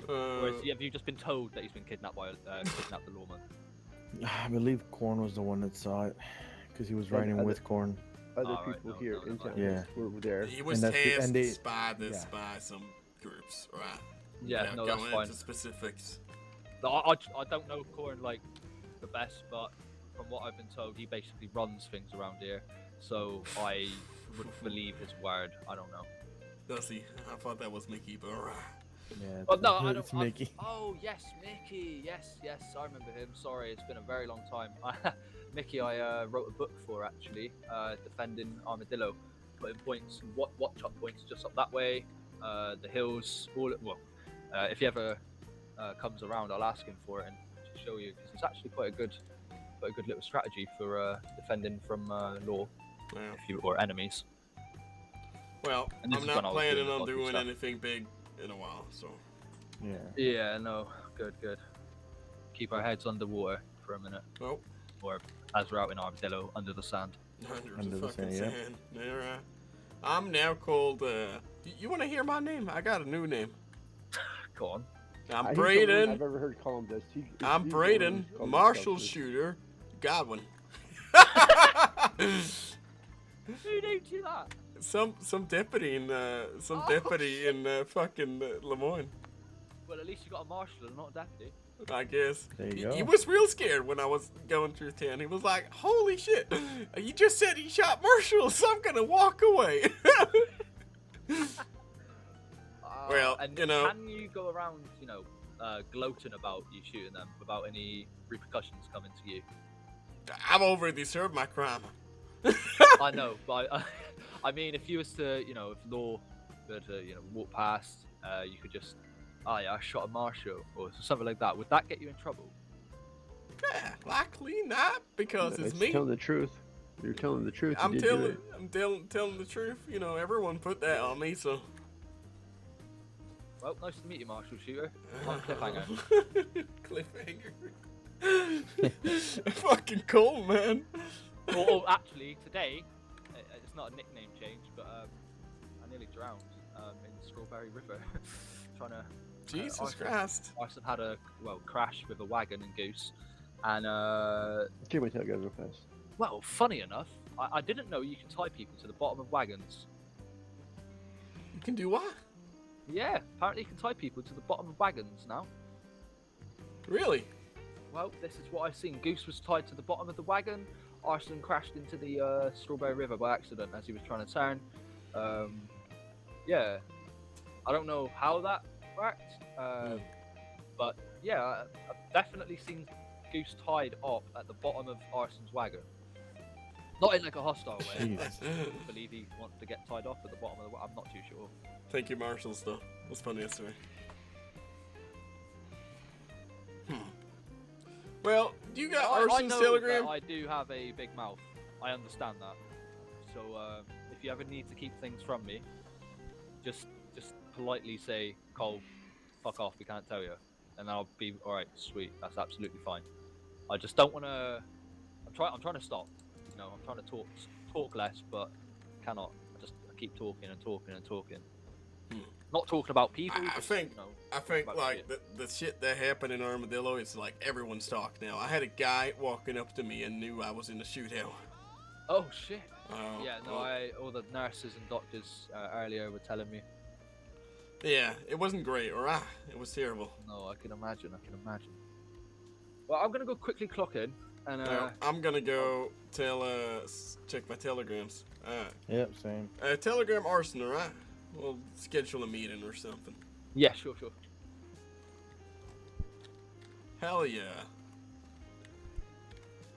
Or Uh, have you just been told that he's been kidnapped by kidnapped the lawman? I believe Korn was the one that saw it, because he was And riding other- with Korn. other Alright, people no, here no, in no, town Yeah. were there. he was and that's the- tasked and they- by some groups, right? Yeah, Without no, that's going fine. into specifics. No, I don't know Corin like the best, but from what I've been told, he basically runs things around here. So I would believe his word. I don't know. Does he? I thought that was Mickey, but alright. Yeah, Oh no, I it's don't. Mickey. Oh yes, Mickey. Yes, I remember him. Sorry, it's been a very long time. Mickey, I wrote a book for actually, defending Armadillo, putting points, watch up points just up that way, the hills, all. Well, if he ever comes around, I'll ask him for it and show you because it's actually quite a good little strategy for defending from law or enemies. Well, And this I'm is when not I was doing planning the on dodgy doing stuff. anything big in a while, so. Yeah. Yeah, no, good. Keep our heads underwater for a minute. Oh. Or as we're out in Armadillo, under the sand. Under the fucking sand. Alright. I'm now called, you want to hear my name? I got a new name. Go on. I'm He's the only one Bradyn. I've ever heard call him this. I'm he's the only one Bradyn, who's called Marshal himself this. shooter, Godwin. Who named you that? Some deputy in fucking Lemoyne. Well, at least you got a marshal and not a deputy. I guess. There you He go. was real scared when I was going through town. He was like, "Holy shit! You just said he shot Marshal, so I'm gonna walk away." Well, and you know, can you go around, gloating about you shooting them without any repercussions coming to you? I've already served my crime. I know, but I mean, if you was to, if law were to, walk past, you could just, oh yeah, I shot a marshal or something like that. Would that get you in trouble? Yeah, likely not, because it's me. Telling the truth. You're telling the truth. I'm you did do telling it. telling the truth. You know, everyone put that on me, so. Well, nice to meet you, Marshal Shooter. I'm Cliffhanger. Cliffhanger. Fucking cool, man. Well, actually, today, it's not a nickname change, but I nearly drowned in Strawberry River trying to. Jesus Christ. Arson had a crash with a wagon and goose, and Can't wait till I go real fast. well, funny enough, I didn't know you can tie people to the bottom of wagons. You can do what? Yeah, apparently you can tie people to the bottom of wagons now. Really? Well, this is what I've seen. Goose was tied to the bottom of the wagon. Arson crashed into the Strawberry River by accident as he was trying to turn. Yeah, I don't know how that worked, but yeah, I've definitely seen Goose tied up at the bottom of Arson's wagon. Not in like a hostile way. I believe he wants to get tied off at the bottom of the wagon. I'm not too sure. Thank you, Marshal, though. That's funny yesterday. Well, do you got I Arson's know telegram? that I do have a big mouth. I understand that. So if you ever need to keep things from me, just politely say, "Cole, fuck off. We can't tell you," and I'll be all right. Sweet, that's absolutely fine. I just don't want to. I'm trying to stop. I'm trying to talk less, but cannot. I keep talking and talking and talking. Not talking about people. I just, think about like shit. the shit that happened in Armadillo, it's like everyone's talk now. I had a guy walking up to me and knew I was in a shootout. Oh shit. Oh, Yeah, no, all the nurses and doctors earlier were telling me. Yeah, it wasn't great, alright? It was terrible. No, I can imagine. Well, I'm gonna go quickly clock in, and I'm gonna go check my telegrams. Yep, same. Telegram Arson, alright? We'll schedule a meeting or something. Yeah, sure. Hell yeah.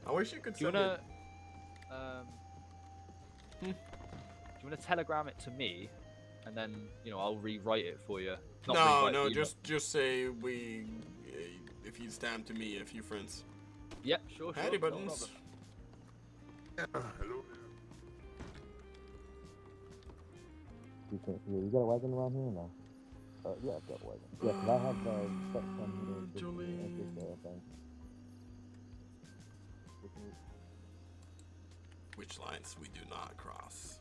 I wish you could Do you send wanna, it. do you wanna telegram it to me, and then I'll rewrite it for you? No, just say if it's time to meet a few friends. Yep, sure. Howdy, no buttons. problem. Hello. You got a wagon around here or no? Yeah, I've got a wagon. Yeah, 'cause I have stuff from here. Thing. Which lines we do not cross.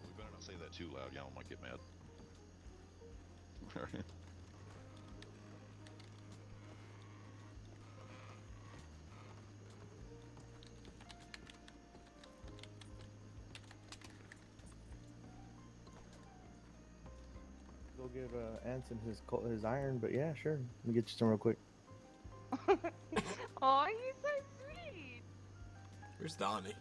We better not say that too loud. Y'all might get mad. Go give Anson his iron, but yeah, sure. Let me get you some real quick. Oh, he's so sweet. Where's Donnie?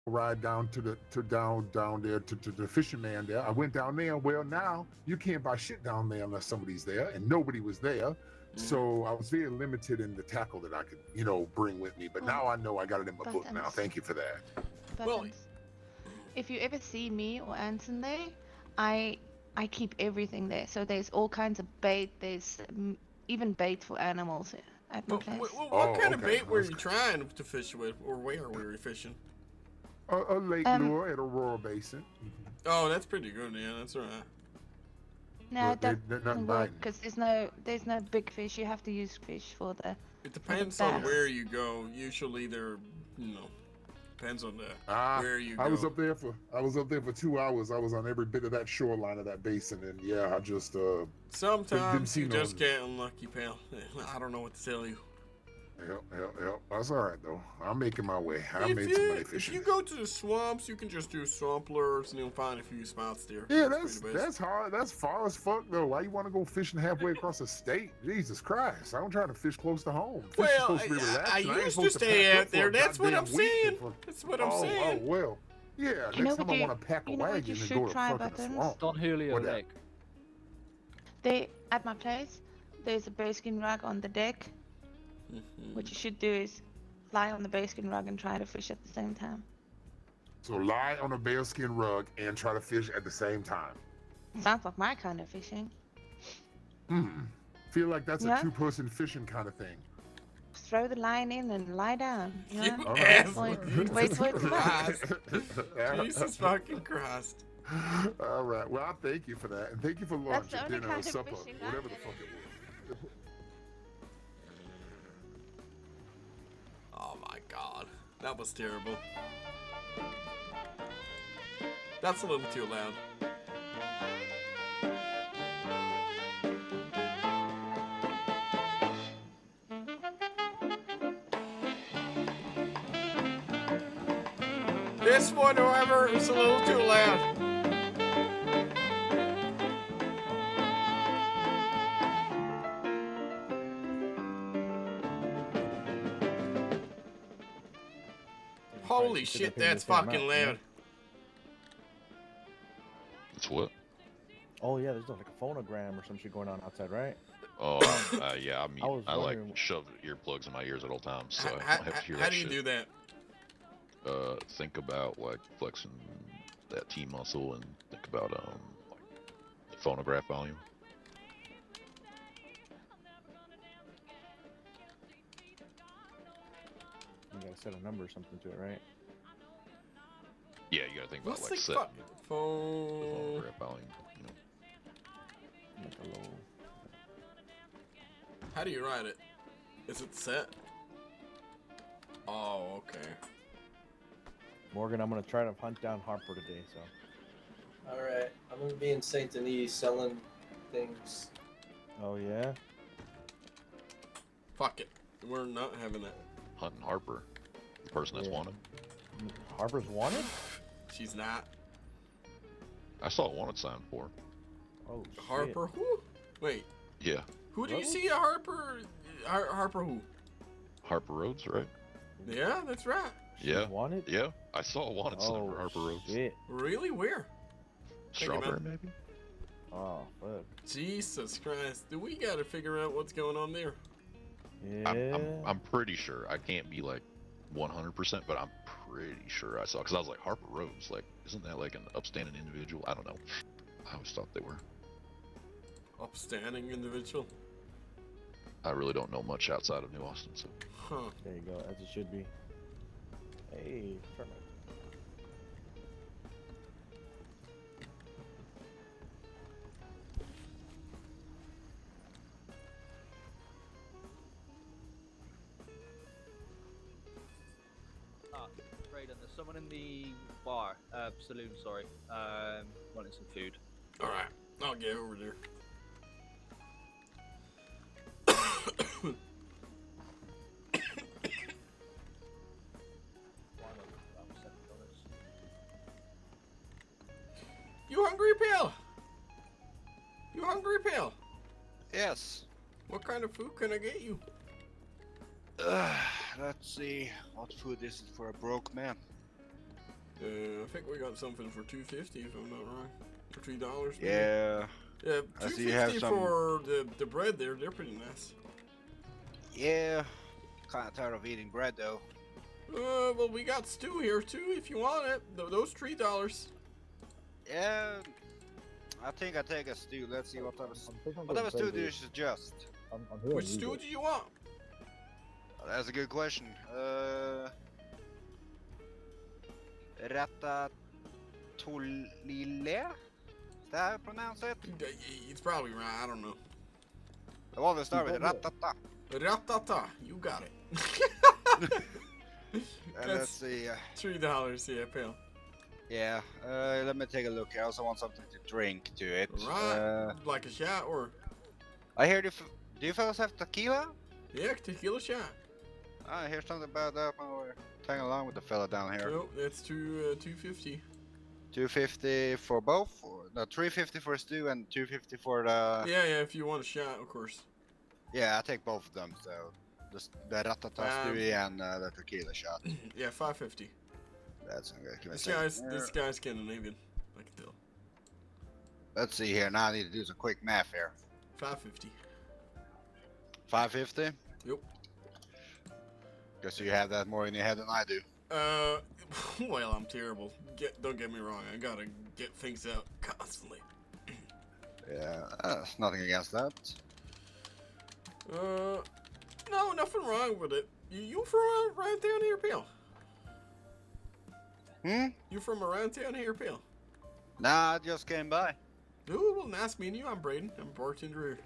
ride down to down there to the fisherman there. I went down there. Well, now you can't buy shit down there unless somebody's there, and nobody was there. So I was very limited in the tackle that I could, bring with me. But now I know I got it in my book now. Thank you for that. Buttons. If you ever see me or Anson there, I keep everything there. So there's all kinds of bait. There's even bait for animals at my place. What kind of bait were you trying to fish with, or where were you fishing? A lake lure at Aurora Basin. Oh, that's pretty good. Yeah, that's all right. No, They're that not doesn't work biting. because there's no big fish. You have to use fish for the. It depends on where you go. Usually they're, depends on where you go. I was up there for 2 hours. I was on every bit of that shoreline of that basin, and yeah, I just sometimes you just get unlucky, pal. I don't know what to tell you. Yep. That's all right though. I'm making my way. I made some money If fishing. you go to the swamps, you can just do swamp lures, and you'll find a few spots there. Yeah, pretty that's hard. That's far as fuck though. Why you want to go fishing halfway across the state? Jesus Christ! I'm trying to fish close to home. Fish is supposed to be relaxing. I ain't used to supposed stay pack out up for there. a That's what I'm goddamn week saying. for- That's what I'm Oh saying. well. Yeah. You know Next time what I you- want to pack a you know what wagon you and should go to try, fucking Buttons? swamp. Don Julio What that? Lake. At my place, there's a bearskin rug on the deck. What you should do is lie on the bearskin rug and try to fish at the same time. So lie on a bearskin rug and try to fish at the same time. Sounds like my kind of fishing. Feel like that's Yeah. a two-person fishing kind of thing. Throw the line in and lie down. You know? All right. Wait for it to Christ. land. Jesus fucking Christ. All right. Well, I thank you for that, and thank you for lunch, That's the or only dinner, or kind of supper, fishing I whatever the did. fuck it was. Oh my god. That was terrible. That's a little too loud. This one, however, is a little too loud. Holy shit, that's fucking loud. It's what? Oh yeah, there's like a phonogram or some shit going on outside, right? Oh, yeah. I was I like wondering- shove earplugs in my ears at all times, so I don't have to hear How that do you shit. do that? Think about like flexing that T muscle, and think about like the phonograph volume. You gotta set a number or something to it, right? Yeah, you gotta think about What's like the set fuck? the Phone. phonograph volume. You know. Like a little. How do you write it? Is it set? Oh, okay. Morgan, I'm gonna try to hunt down Harper today. So. Alright, I'm gonna be in Saint Denis selling things. Oh yeah. Fuck it. We're not having that. Hunting Harper, the person that's Yeah. wanted. Harper's wanted? She's not. I saw a wanted sign before. Oh Harper who? Wait. Yeah, Who do you Rhodes? see a Harper? Harper who? Harper Roads, right? Yeah, that's right. Yeah. Wanted? Yeah, I saw a wanted sign Oh for Harper Roads. shit. Really? Where? Thank you, man. Strawberry, maybe? Oh fuck. Jesus Christ. Do we gotta figure out what's going on there? Yeah. I'm pretty sure. I can't be like 100%, but I'm pretty sure I saw. Because I was like, Harper Roads, like, isn't that like an upstanding individual? I don't know. I always thought they were. Upstanding individual? I really don't know much outside of New Austin, so. Huh. There you go, as it should be. Hey, termite. Bradyn, there's someone in the bar, saloon, sorry, wanting some food. Alright, I'll get over there. You hungry, pal? You hungry, pal? Yes. What kind of food can I get you? Let's see. What food is it for a broke man? I think we got something for $2.50 if I'm not wrong. For $3. Maybe. Yeah. Yeah, I see you have $2.50 some. for the bread there. They're pretty nice. Yeah. Kind of tired of eating bread though. Well, we got stew here too if you want it. Those $3. Yeah. I think I take a stew. Let's see what type of stew do you suggest? Which stew do you want? That's a good question. Ratatouille? Is that how you pronounce it? It's probably right. I don't know. The one that start with ratata. Ratata. You got it. Let's see. $3. Yeah, pal. Yeah. Let me take a look. I also want something to drink to it. Right. Like a shot or? I hear do you fellas have tequila? Yeah, tequila shot. I hear something about that when we're tagging along with the fella down here. Nope, that's $2.50. $2.50 for both? Or, no, $3.50 for a stew and $2.50 for the... Yeah, if you want a shot, of course. Yeah, I take both of them, so... The ratata stew and the tequila shot. Yeah, $5.50. That's okay. This guy's Scandinavian, I can tell. Let's see here, now I need to do some quick math here. $5.50. $5.50? Yep. Guess you have that more in your head than I do. Well, I'm terrible. Don't get me wrong, I gotta get things out constantly. Yeah, nothing against that. No, nothing wrong with it. You from around town here, pal? You from around town here, pal? Nah, I just came by. Ooh, well, nice meeting you. I'm Bradyn. I'm bartender here.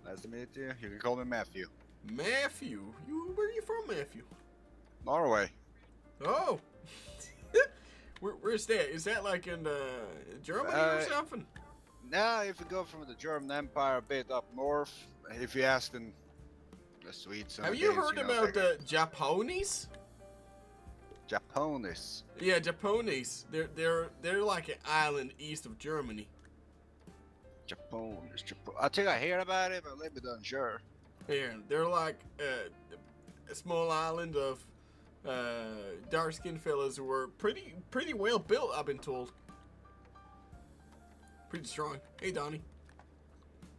Nice to meet you. You can call me Matthew. Matthew? Where are you from, Matthew? Norway. Oh! Where's that? Is that like in Germany or something? Nah, if you go from the German Empire a bit up north, if you ask them, the Swedes and Have the you Danes, heard know, about the Japanese? Japanese? Yeah, Japanese. They're like an island east of Germany. Japanese. I think I hear about it, but let me unsure. Yeah, they're like a small island of dark-skinned fellas who were pretty well built, I've been told. Pretty strong. Hey, Donnie.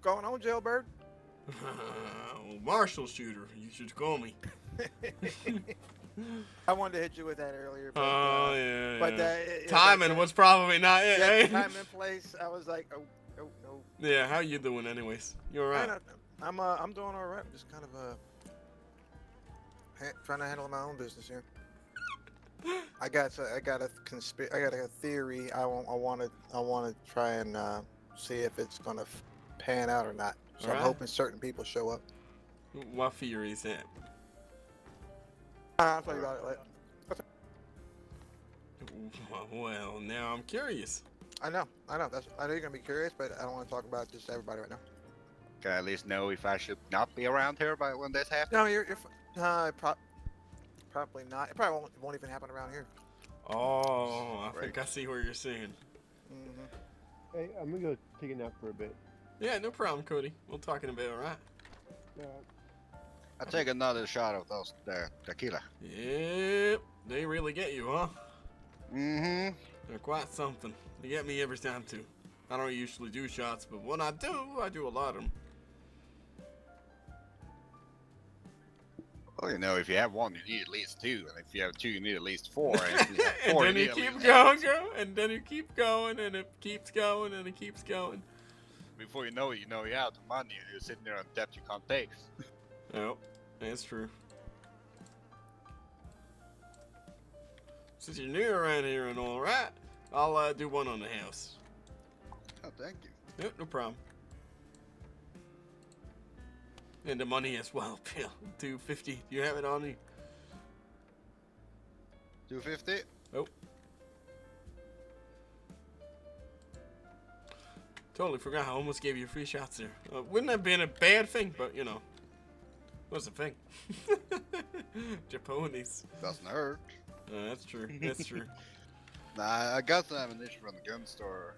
Going on, Jailbird? Marshal shooter, you should call me. I wanted to hit you with that earlier. But, yeah. But timing was probably not it. Yeah, Eh? time and place. I was like, oh. Yeah, how you doing, anyways? You alright? I'm doing all right. I'm just kind of trying to handle my own business here. I got a theory. I want to try and see if it's gonna pan out or not. So I'm hoping certain people show up. What theory is that? I'll tell you about it later. Well, now I'm curious. I know. I know you're gonna be curious, but I don't want to talk about this to everybody right now. Can I at least know if I should not be around here by when this happens? No, you're probably not. It probably won't even happen around here. Oh, I think I see where you're saying. Hey, I'm gonna go take a nap for a bit. Yeah, no problem, Cody. We'll talk in a bit, alright? I'll take another shot of those tequila. Yep, they really get you, huh? Mm-hmm. They're quite something. They get me every time, too. I don't usually do shots, but when I do a lot of them. Well, you know, if you have one, you need at least two, and if you have two, you need at least four. And if you have And four, then you need keep at least going, eight. and then you keep going, and it keeps going, and it keeps going. Before you know it, you're out of money, and you're sitting there on debt you can't pay. Oh, that's true. Since you're new around here and all right, I'll do one on the house. Oh, thank you. Yep, no problem. And the money as well, Bill. $2.50. Do you have it on you? $2.50? Oh. Totally forgot. I almost gave you free shots there. Wouldn't have been a bad thing, but you know, what's the thing? Japanese. Doesn't hurt. That's true. That's true. Nah, I got some ammunition from the gun store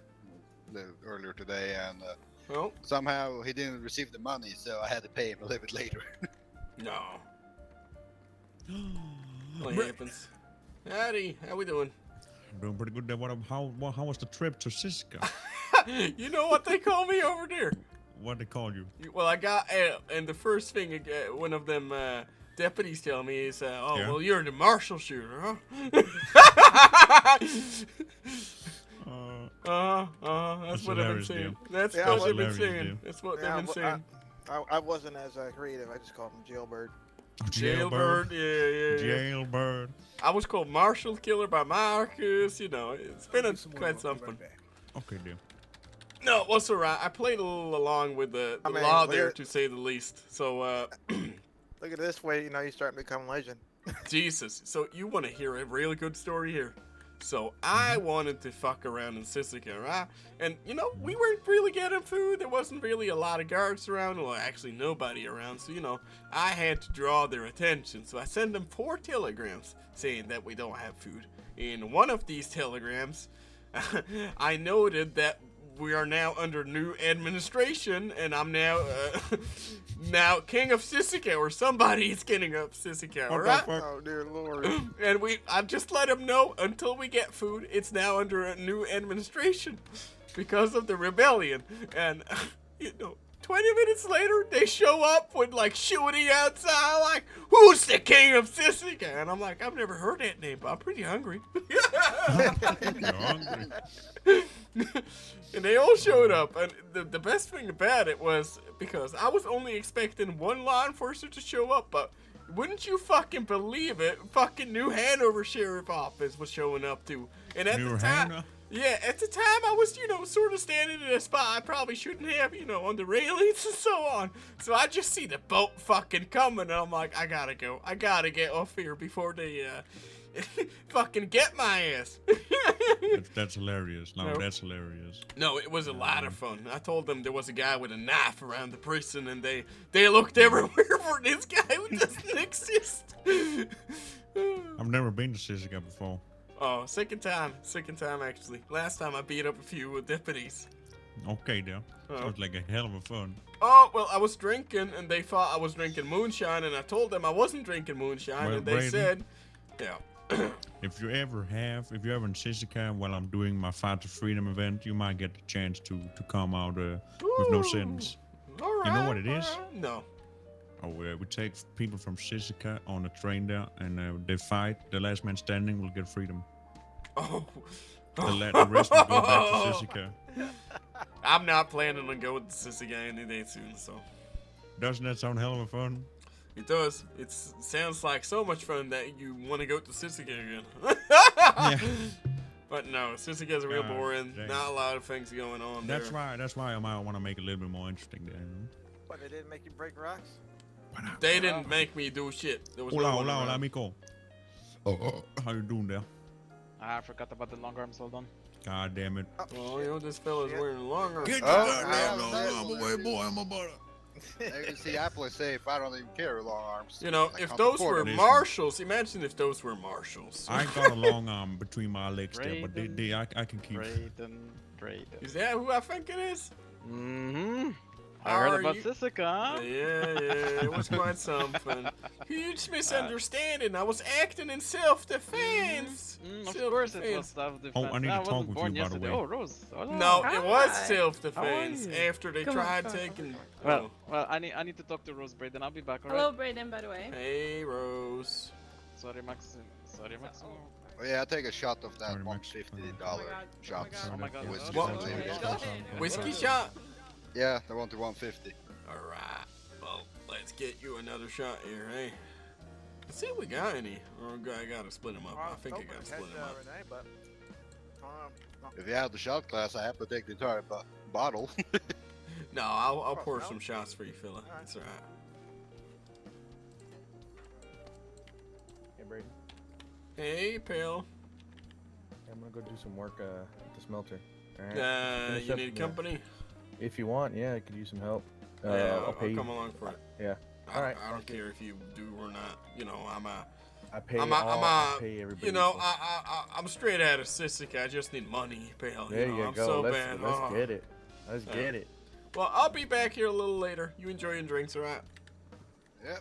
earlier today, and well, somehow he didn't receive the money, so I had to pay him a little bit later. No. What happens? Howdy, how we doing? Doing pretty good there. How was the trip to Siska? You know what they call me over there? What they call you? Well, I got, and the first thing one of them deputies tell me is, oh, Yeah? well, you're the Marshal shooter, huh? That's what I've been saying. That's what they've been saying. That's what they've been saying. I wasn't as creative. I just called him Jailbird. Jailbird, yeah. Jailbird. I was called Marshal Killer by Marcus, you know, it's been quite something. Okay, dear. No, it was alright. I played a little along with the I mean, law there, to say the least. So, look at this way, you know, you're starting to become legend. Jesus. So, you want to hear a really good story here? So, I wanted to fuck around in Sisika, right? And, you know, we weren't really getting food. There wasn't really a lot of guards around. Well, actually, nobody around. So, you know, I had to draw their attention. So, I sent them 4 telegrams saying that we don't have food. In one of these telegrams, I noted that we are now under new administration, and I'm now now king of Sisika, or somebody is king of Sisika, alright? Oh dear lord. And I just let him know, until we get food, it's now under a new administration because of the rebellion. And you know, 20 minutes later, they show up with like shooting outside, like, who's the king of Sisika? And I'm like, I've never heard that name, but I'm pretty hungry. You're hungry. And they all showed up, and the best thing about it was, because I was only expecting one law enforcer to show up, but wouldn't you fucking believe it, fucking New Hanover Sheriff Office was showing up too. And at the time, yeah, at the time I was, you know, sort of standing in a spot I probably shouldn't have, you know, on the railings and so on. So I just see the boat fucking coming, and I'm like, I gotta go. I gotta get off here before they, fucking get my ass. That's hilarious. No, that's hilarious. No, it was a lot of fun. I told them there was a guy with a knife around the prison, and they looked everywhere for this guy who doesn't exist. I've never been to Sisika before. Oh, second time actually. Last time I beat up a few deputies. Okay, dear. Sounds like a hell of a fun. Oh, well, I was drinking, and they thought I was drinking moonshine, and I told them I wasn't drinking moonshine, Well, and they Bradyn, said, yeah. if you're ever in Sisika while I'm doing my Fight to Freedom event, you might get the chance to come out with no sentence. All You know right, what it is? all right. No. Oh, we take people from Sisika on a train there, and they fight. The last man standing will get freedom. Oh. The rest will go back to Sisika. I'm not planning on going to Sisika any day soon, so. Doesn't that sound hell of a fun? It does. It sounds like so much fun that you want to go to Sisika again. Yeah. But no, Sisika is real boring. dang. Not a lot of things going on That's there. why I might want to make it a little bit more interesting there. What, they didn't make you break rocks? They didn't make me do shit. There was no Hola, one hola, around. hola, amigo. How you doing there? I forgot about the long arms. Hold on. God damn it. Well, you know, this fella's wearing longer. Get your goddamn long arm away, boy. I'm a butter. See, I play safe. I don't even carry long arms. You know, I if come those before were them. marshals, imagine if those were marshals. I got a long arm between my legs there, but I can keep. Bradyn. Is that who I think it is? Mm-hmm. I Are heard about you- Sisika. Yeah, it was quite something. Huge misunderstanding. I was acting in self-defense. Of course it was self-defense. Oh, I need to wasn't talk with born you, by the yesterday. way. Oh, Rose. Hello. No, it was Hi. self-defense How are you? after they Come on, tried come on. taking. Well, I need to talk to Rose, Bradyn. I'll be back. Alright. Hello, Bradyn, by the way. Hey, Rose. Sorry, Max. Sorry, Max. Oh, yeah, I take a shot of that $150 shots. Oh my God. Whiskey What? from Xavier. Whiskey shot? Yeah, they want the 150. Alright. Well, let's get you another shot here, hey? Let's see if we got any. Or I gotta split them up. I think I gotta split them up. If you have the shot glass, I have to take the entire bottle. No, I'll pour some shots for you, fella. It's alright. Hey, Bradyn. Hey, pal. I'm gonna go do some work at the smelter. Alright. Finish You up- need company? If you want, yeah, I could use some help. Yeah, I'll pay you. come along for it. Yeah. All right. I don't care if you do or not. You know, I pay I pay everybody. You know, equal. I'm straight out of Sisika. I just need money, pal. There you know, you I'm go. so let's bad. let's Oh. get it. Let's get it. Well, I'll be back here a little later. You enjoy your drinks, alright? Yep.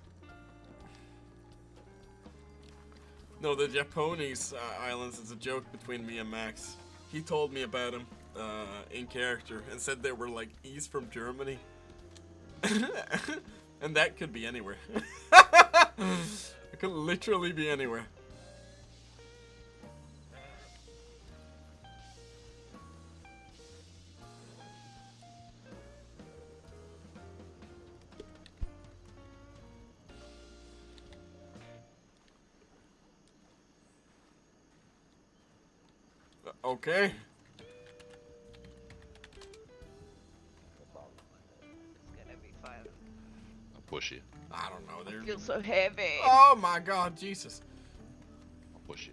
No, the Japanese islands is a joke between me and Max. He told me about them in character and said they were like he's from Germany. And that could be anywhere. It could literally be anywhere. Okay. I'll push you. I don't know. They're... I feel so heavy. Oh my God, Jesus. I'll push you.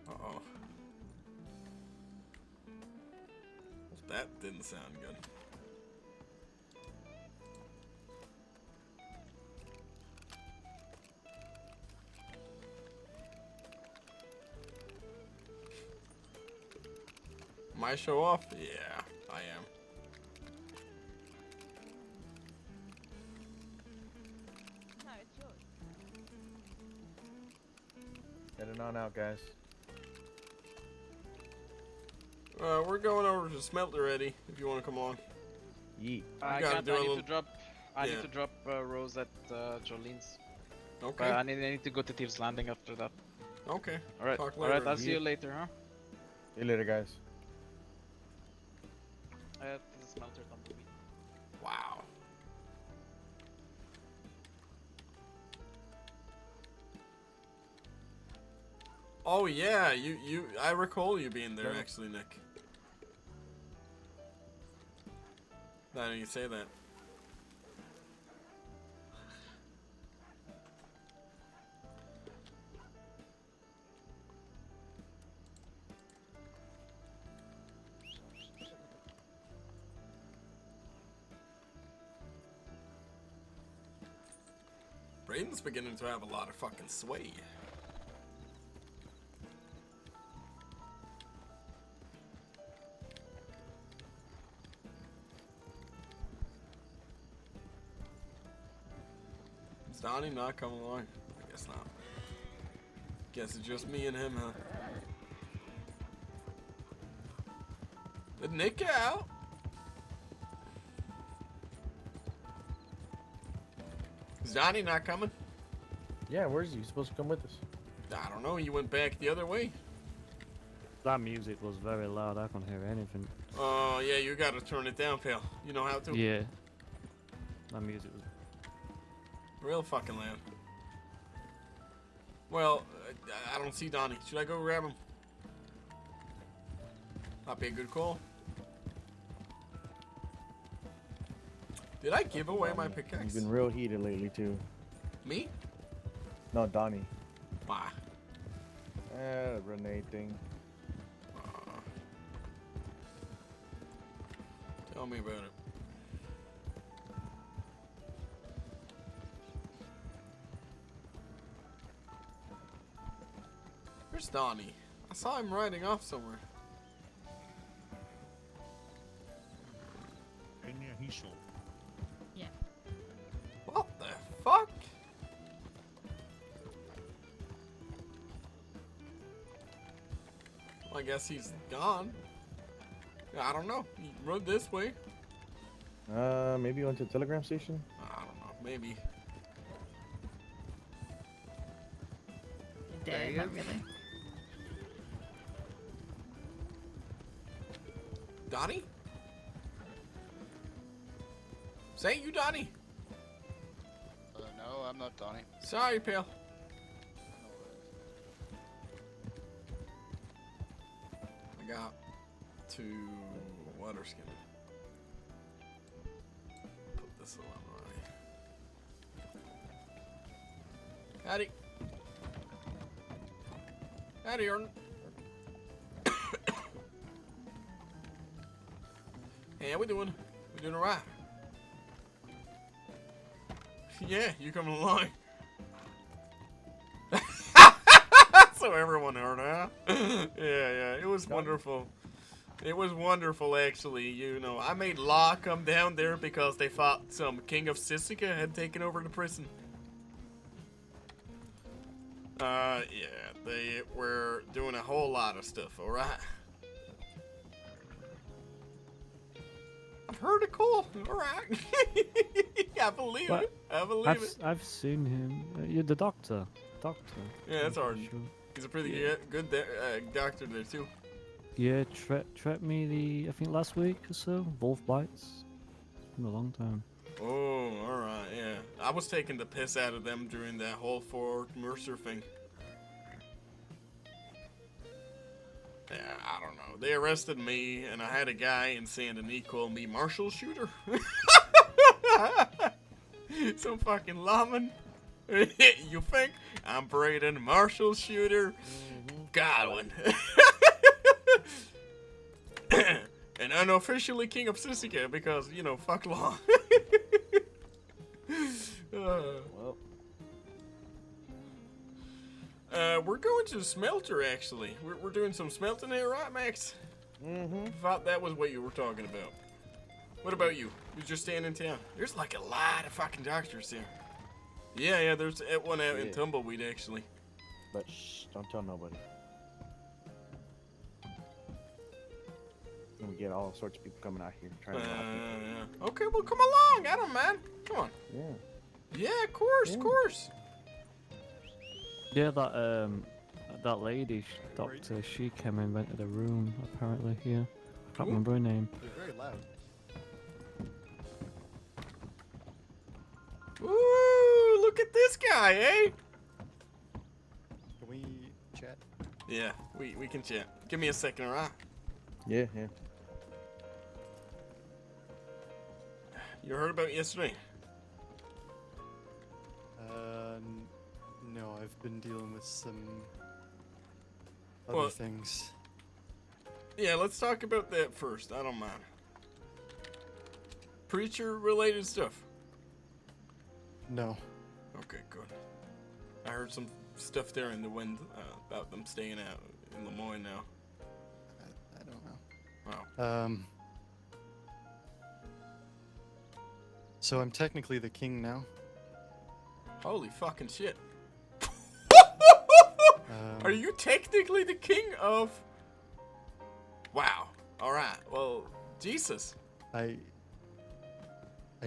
Uh-oh. That didn't sound good. Am I show off? Yeah, I am. Heading on out, guys. We're going over to Smelter Ready if you want to come along. Yeet. I gotta can't. do a I need little- to drop. I Yeah. need to drop Rose at Jolene's. Okay. I need to go to Thieves Landing after that. Okay. All right. Talk All right. later. I'll see you later, huh? See you later, guys. To the smelter company. Wow. Oh yeah, I recall you being there actually, Nick. Now you say that. Bradyn's beginning to have a lot of fucking sway. Is Donnie not coming along? I guess not. Guess it's just me and him, huh? Did Nick get out? Is Donnie not coming? Yeah, where's he? He's supposed to come with us. I don't know. He went back the other way. That music was very loud. I can't hear anything. Oh, yeah, you gotta turn it down, pal. You know how to? Yeah. That music was. Real fucking loud. Well, I don't see Donnie. Should I go grab him? Might be a good call. Did I give away my pickaxe? He's been real heated lately, too. Me? No, Donnie. Why? Renee thing. Tell me about it. Where's Donnie? I saw him riding off somewhere. And yeah, he saw. Yeah. What the fuck? Well, I guess he's gone. I don't know. He rode this way. Maybe you went to the telegram station? I don't know. Maybe. Dead, not really. Donnie? Say you, Donnie? No, I'm not Donnie. Sorry, pal. I got to water skin. Put this on my. Howdy. Howdy, Arden. Hey, how we doing? We doing alright? Yeah, you coming along? So everyone heard, huh? Yeah, it was wonderful. It was wonderful, actually. You know, I made Law come down there because they thought some king of Sisika had taken over the prison. Yeah, they were doing a whole lot of stuff, alright? I've heard it cool, alright. I believe But it. I believe it. I've seen him. You're the doctor. Doctor. Yeah, that's I'm hard. pretty sure. He's a pretty Yeah. good doctor there, too. Yeah, treat me I think last week or so. Wolf bites. It's been a long time. Oh, alright, yeah. I was taking the piss out of them during that whole Fort Mercer thing. Yeah, I don't know. They arrested me, and I had a guy in Saint Denis call me Marshal Shooter. Some fucking lawman. You think I'm Bradyn, Marshal Shooter? Godwin. And unofficially king of Sisika because, you know, fuck law. Well. We're going to the smelter, actually. We're doing some smelting here, right, Max? Mm-hmm. Thought that was what you were talking about. What about you? You're just staying in town. There's like a lot of fucking doctors here. Yeah, there's one out in Tumbleweed, actually. But shh, don't tell nobody. And we get all sorts of people coming out here trying to rob people. Yeah. Okay, well, come along. I don't mind. Come on. Yeah. Yeah, of course, of course. Yeah, that lady, doctor, she came and rented a room apparently here. I can't remember her name. You're very loud. Ooh, look at this guy, eh? Can we chat? Yeah, we can chat. Give me a second, alright? Yeah. You heard about yesterday? No, I've been dealing with some Well, other things. Yeah, let's talk about that first. I don't mind. Preacher-related stuff. No. Okay, good. I heard some stuff there in the wind about them staying out in Lemoyne now. I don't know. Wow. So I'm technically the king now. Holy fucking shit. Are you technically the king of... Wow. Alright, well, Jesus. I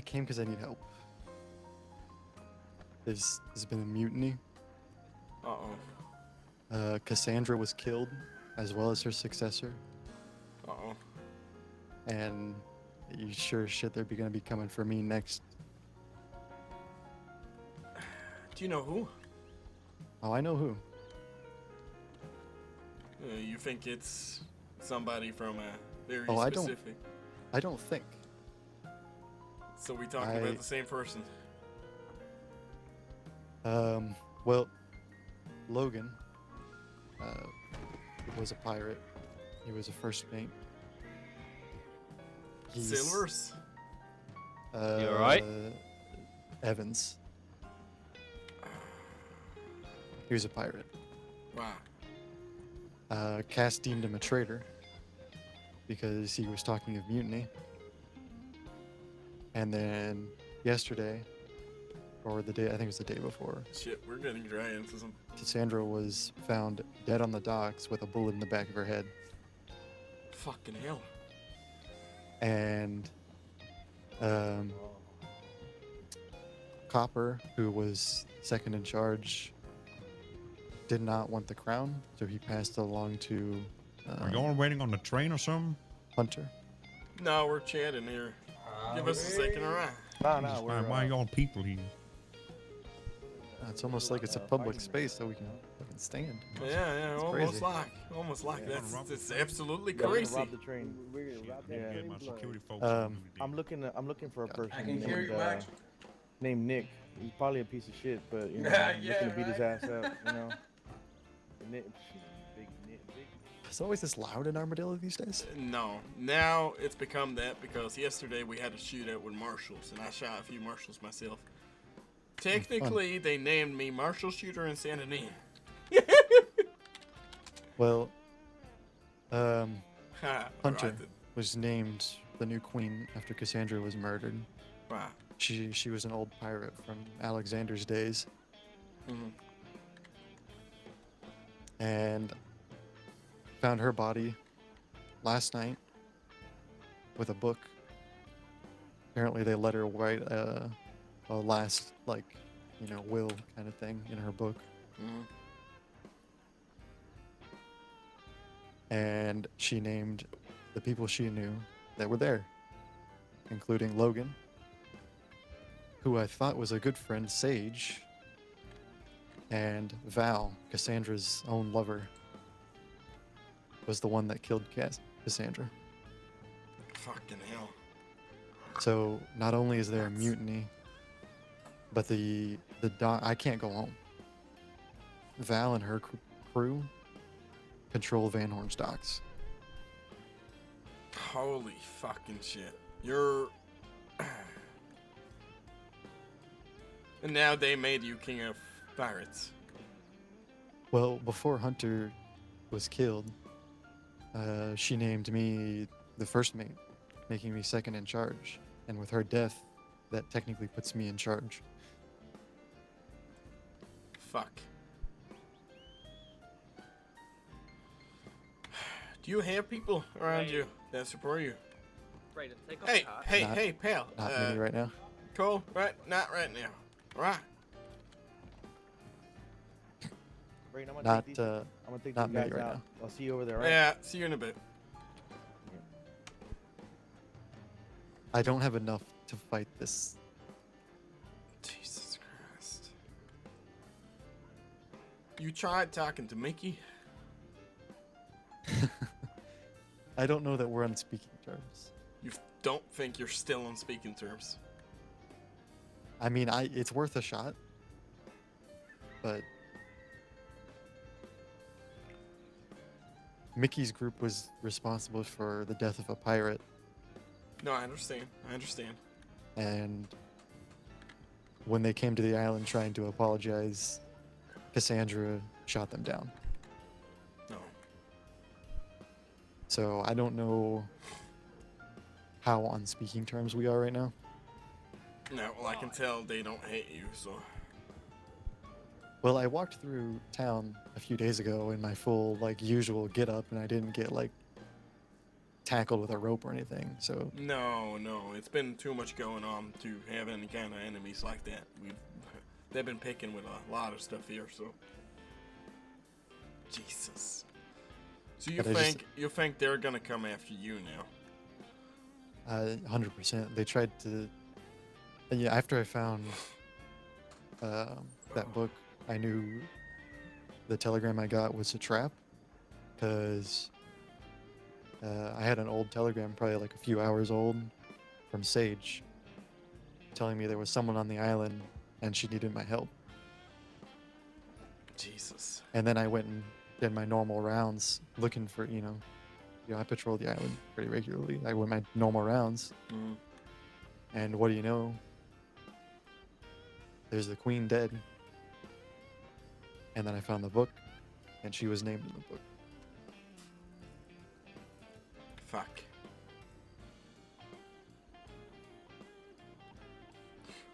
came because I need help. There's been a mutiny. Uh-oh. Cassandra was killed, as well as her successor. Uh-oh. And you sure as shit they're gonna be coming for me next. Do you know who? Oh, I know who. You think it's somebody from a very Oh, specific... I don't think. So we talking about the same person? Well, Logan was a pirate. He was a first mate. Silvers? You alright? Evans. He was a pirate. Wow. Cass deemed him a traitor because he was talking of mutiny. And then yesterday, or the day, I think it was the day before, Shit, we're getting dry into some... Cassandra was found dead on the docks with a bullet in the back of her head. Fucking hell. And Copper, who was second in charge, did not want the crown, so he passed it along to Are y'all waiting on the train or something? Hunter. No, we're chatting here. Give us a second, alright? No, Why y'all people here? It's almost like it's a public space that we can fucking stand. Yeah, It's almost crazy. like that's absolutely Yeah, we're crazy. gonna rob the train. We're gonna rob the Yeah. train. My security folks I'm looking for a person I can hear named, you, Max. named Nick. He's probably a piece of shit, but you know, Yeah, I'm looking to beat his right. ass up. You know. Nick, big Nick. It's always this loud in Armadillo these days. No, now it's become that because yesterday we had a shootout with Marshals, and I shot a few Marshals myself. Technically, they named me Marshal Shooter in Saint Denis. Well, Hunter Alright then. was named the new queen after Cassandra was murdered. Wow. She was an old pirate from Alexander's days. Mhm. And found her body last night with a book. Apparently they let her write a last, like, will kind of thing in her book. Mhm. And she named the people she knew that were there, including Logan, who I thought was a good friend, Sage, and Val, Cassandra's own lover, was the one that killed Cassandra. Fucking hell. So not only is there a mutiny, but the I can't go home. Val and her crew control Van Horn's docks. Holy fucking shit. You're... And now they made you king of pirates. Well, before Hunter was killed, she named me the first mate, making me second in charge. And with her death, that technically puts me in charge. Fuck. Do you have people around you that support you? Bradyn, take off Hey, your hat. hey, pal. Not many right now. Cole, right? Not right now. Right. Bradyn, I'm gonna Not, take these, I'm gonna take not these many guys right out. now. I'll see you over there, right? Yeah, see you in a bit. I don't have enough to fight this. Jesus Christ. You tried talking to Mickey? I don't know that we're on speaking terms. You don't think you're still on speaking terms? I mean, it's worth a shot, but Mickey's group was responsible for the death of a pirate, No, I understand. I understand. and when they came to the island trying to apologize, Cassandra shot them down. No. So I don't know how on speaking terms we are right now. No, well, I can tell they don't hate you, so... Well, I walked through town a few days ago in my full, usual get-up, and I didn't get, tackled with a rope or anything, so... No, it's been too much going on to have any kind of enemies like that. They've been picking with a lot of stuff here, so... Jesus. So you But you think they're gonna come after you now? 100%. They tried to... Yeah, after I found that book, I knew the telegram I got was a trap, because I had an old telegram, probably a few hours old, from Sage, telling me there was someone on the island and she needed my help. Jesus. And then I went and did my normal rounds looking for, I patrol the island pretty regularly. I went my normal rounds. Mhm. And what do you know? There's the queen dead. And then I found the book, and she was named in the book. Fuck.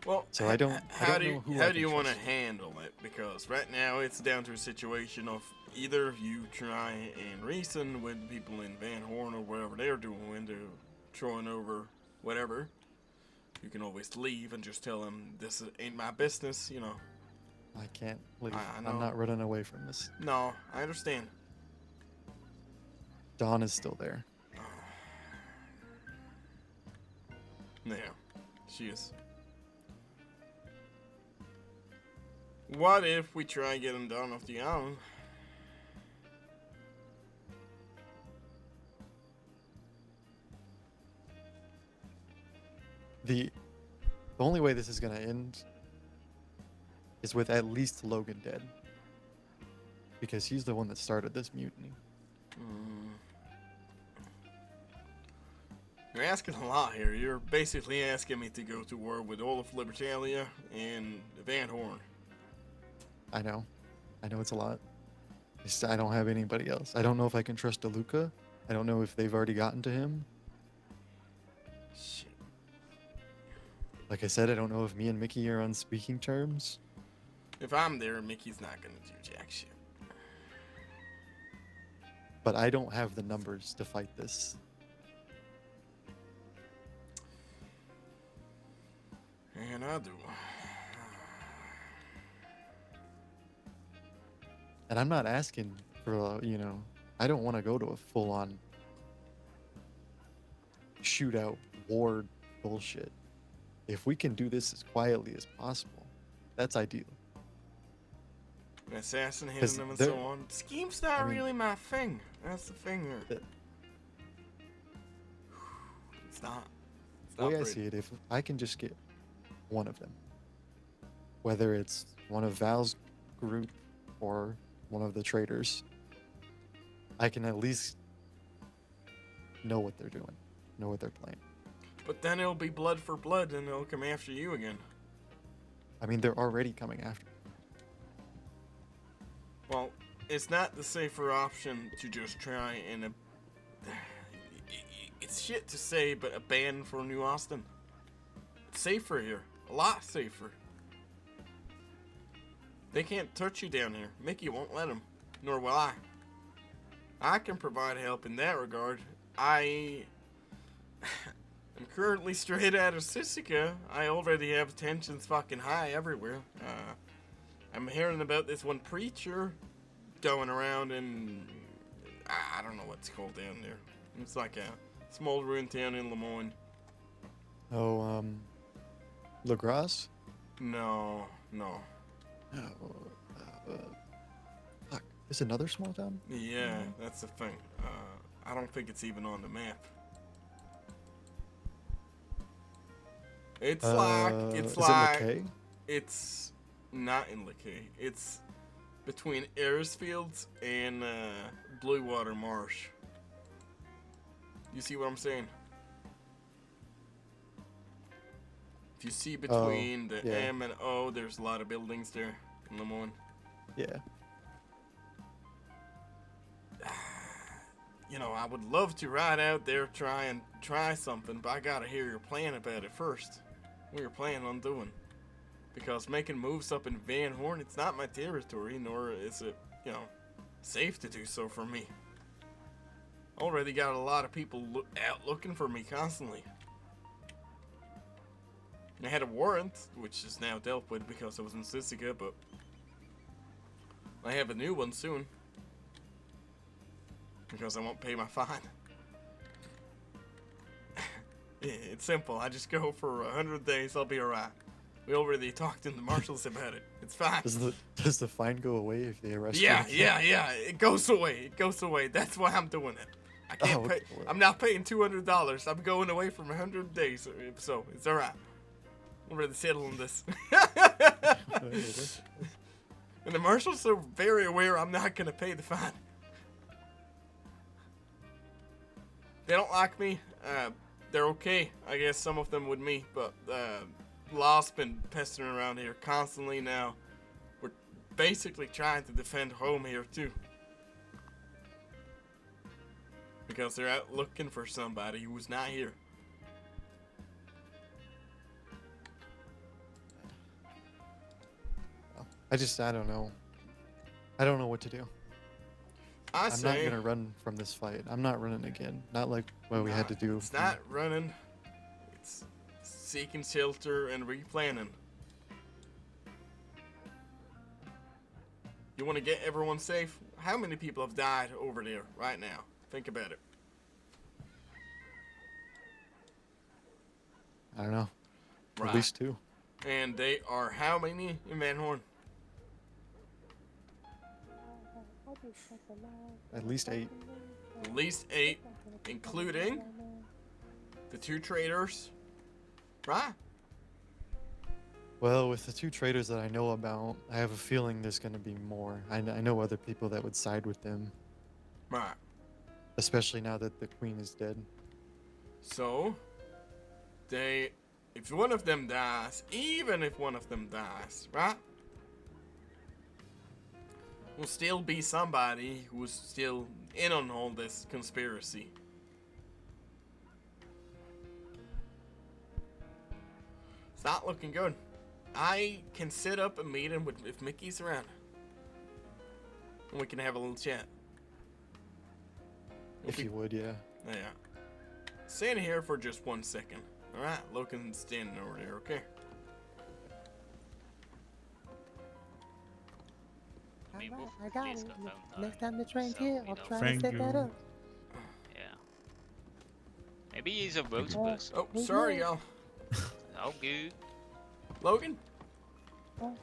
Well, So I don't how do know you, who how I do can you want to trust. handle it? Because right now it's down to a situation of either of you try and reason with people in Van Horn or whatever they're doing when they're throwing over whatever. You can always leave and just tell them this ain't my business, I can't leave. I know. I'm not running away from this. No, I understand. Dawn is still there. Yeah, she is. What if we try and get him down off the island? The only way this is going to end is with at least Logan dead. Because he's the one that started this mutiny. You're asking a lot here. You're basically asking me to go to war with all of Libertalia and Van Horn. I know. I know it's a lot. I don't have anybody else. I don't know if I can trust DeLuca. I don't know if they've already gotten to him. Shit. Like I said, I don't know if me and Mickey are on speaking terms. If I'm there, Mickey's not gonna do jack shit. But I don't have the numbers to fight this. And I do. And I'm not asking for, I don't want to go to a full-on shootout war bullshit. If we can do this as quietly as possible, that's ideal. Assassinating them and so on. Scheme's not really my thing. That's the thing here. It's not. The way I see it, if I can just get one of them, whether it's one of Val's group or one of the traitors, I can at least know what they're doing, know what they're playing. But then it'll be blood for blood and they'll come after you again. I mean, they're already coming after me. Well, it's not the safer option to just try and... it's shit to say, but a ban for New Austin. It's safer here. A lot safer. They can't touch you down here. Mickey won't let them. Nor will I. I can provide help in that regard. I'm currently straight out of Sisica. I already have tensions fucking high everywhere. I'm hearing about this one preacher going around in... I don't know what's called down there. It's like a small ruined town in Lemoyne. Oh, LaGrasse? No. Fuck. Is another small town? Yeah, that's the thing. I don't think it's even on the map. It's it's not in Lecay. It's between Arisfields and Blue Water Marsh. You see what I'm saying? If you see between the M and O, there's a lot of buildings there in Lemoyne. Yeah. You know, I would love to ride out there, try something, but I gotta hear your plan about it first. What you're planning on doing. Because making moves up in Van Horn, it's not my territory, nor is it, safe to do so for me. Already got a lot of people out looking for me constantly. I had a warrant, which is now dealt with because I was in Sisica, but I have a new one soon. Because I won't pay my fine. It's simple. I just go for 100 days. I'll be alright. We already talked to the marshals about it. It's fine. Does the fine go away if they arrest you? Yeah. It goes away. That's why I'm doing it. I can't pay. I'm not paying $200. I'm going away from 100 days. So it's alright. I'm ready to settle on this. And the marshals are very aware I'm not going to pay the fine. They don't like me. They're okay, I guess, some of them with me, but law's been pestering around here constantly now. We're basically trying to defend home here too. Because they're out looking for somebody who's not here. I don't know. I don't know what to do. I'm not gonna run from this fight. I'm not running again. Not like what we had to do. It's not running. It's seeking shelter and replanning. You want to get everyone safe? How many people have died over there right now? Think about it. I don't know. Right. At least 2. And they are how many in Van Horn? At least 8. At least 8, including the 2 traitors. Right? Well, with the 2 traitors that I know about, I have a feeling there's going to be more. I know other people that would side with them. Right. Especially now that the queen is dead. So, if one of them dies, even if one of them dies, right? will still be somebody who's still in on all this conspiracy. It's not looking good. I can set up a meeting with if Mickey's around. And we can have a little chat. If you would, yeah. Yeah. Stand here for just 1 second. Alright, Logan's standing over there, okay? I got it. Next time the train's here, I'll try to set that up. Yeah. Maybe he's a Rosebus. Oh, sorry, y'all. Oh, good. Logan? How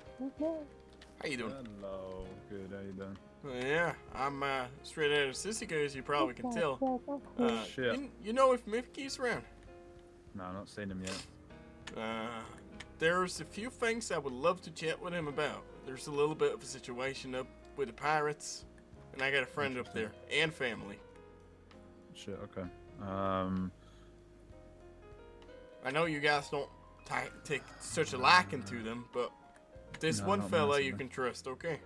you doing? Hello. Good. How you doing? Yeah, I'm straight out of Sissika, as you probably can tell. Shit. You know if Mickey's around? No, I've not seen him yet. There's a few things I would love to chat with him about. There's a little bit of a situation up with the pirates, and I got a friend up there, and family. Shit, okay. I know you guys don't take such a liking to them, but this No, one not fella you massively. can trust, okay?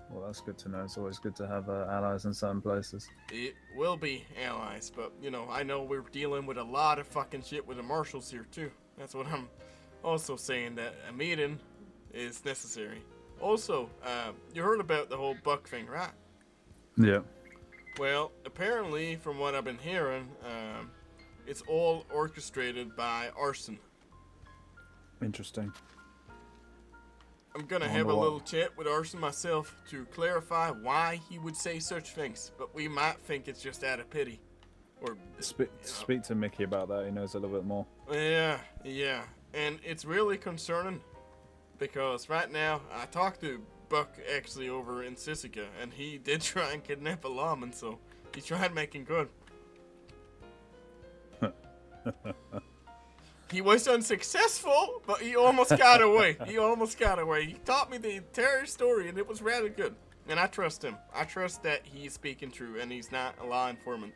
Well, that's good to know. It's always good to have allies in certain places. It will be allies, but, you know, I know we're dealing with a lot of fucking shit with the Marshals here, too. That's what I'm also saying, that a meeting is necessary. Also, you heard about the whole buck thing, right? Yeah. Well, apparently, from what I've been hearing, it's all orchestrated by arson. Interesting. I'm gonna I have a wonder what- little chat with Arson myself to clarify why he would say such things, but we might think it's just out of pity. Or Speak to Mickey about that. He knows a little bit more. yeah, and it's really concerning because right now I talked to Buck actually over in Sissika, and he did try and kidnap a lawman, so he tried making good. He was unsuccessful, but he almost got away. He taught me the entire story, and it was rather good. And I trust him. I trust that he's speaking true, and he's not a law informant.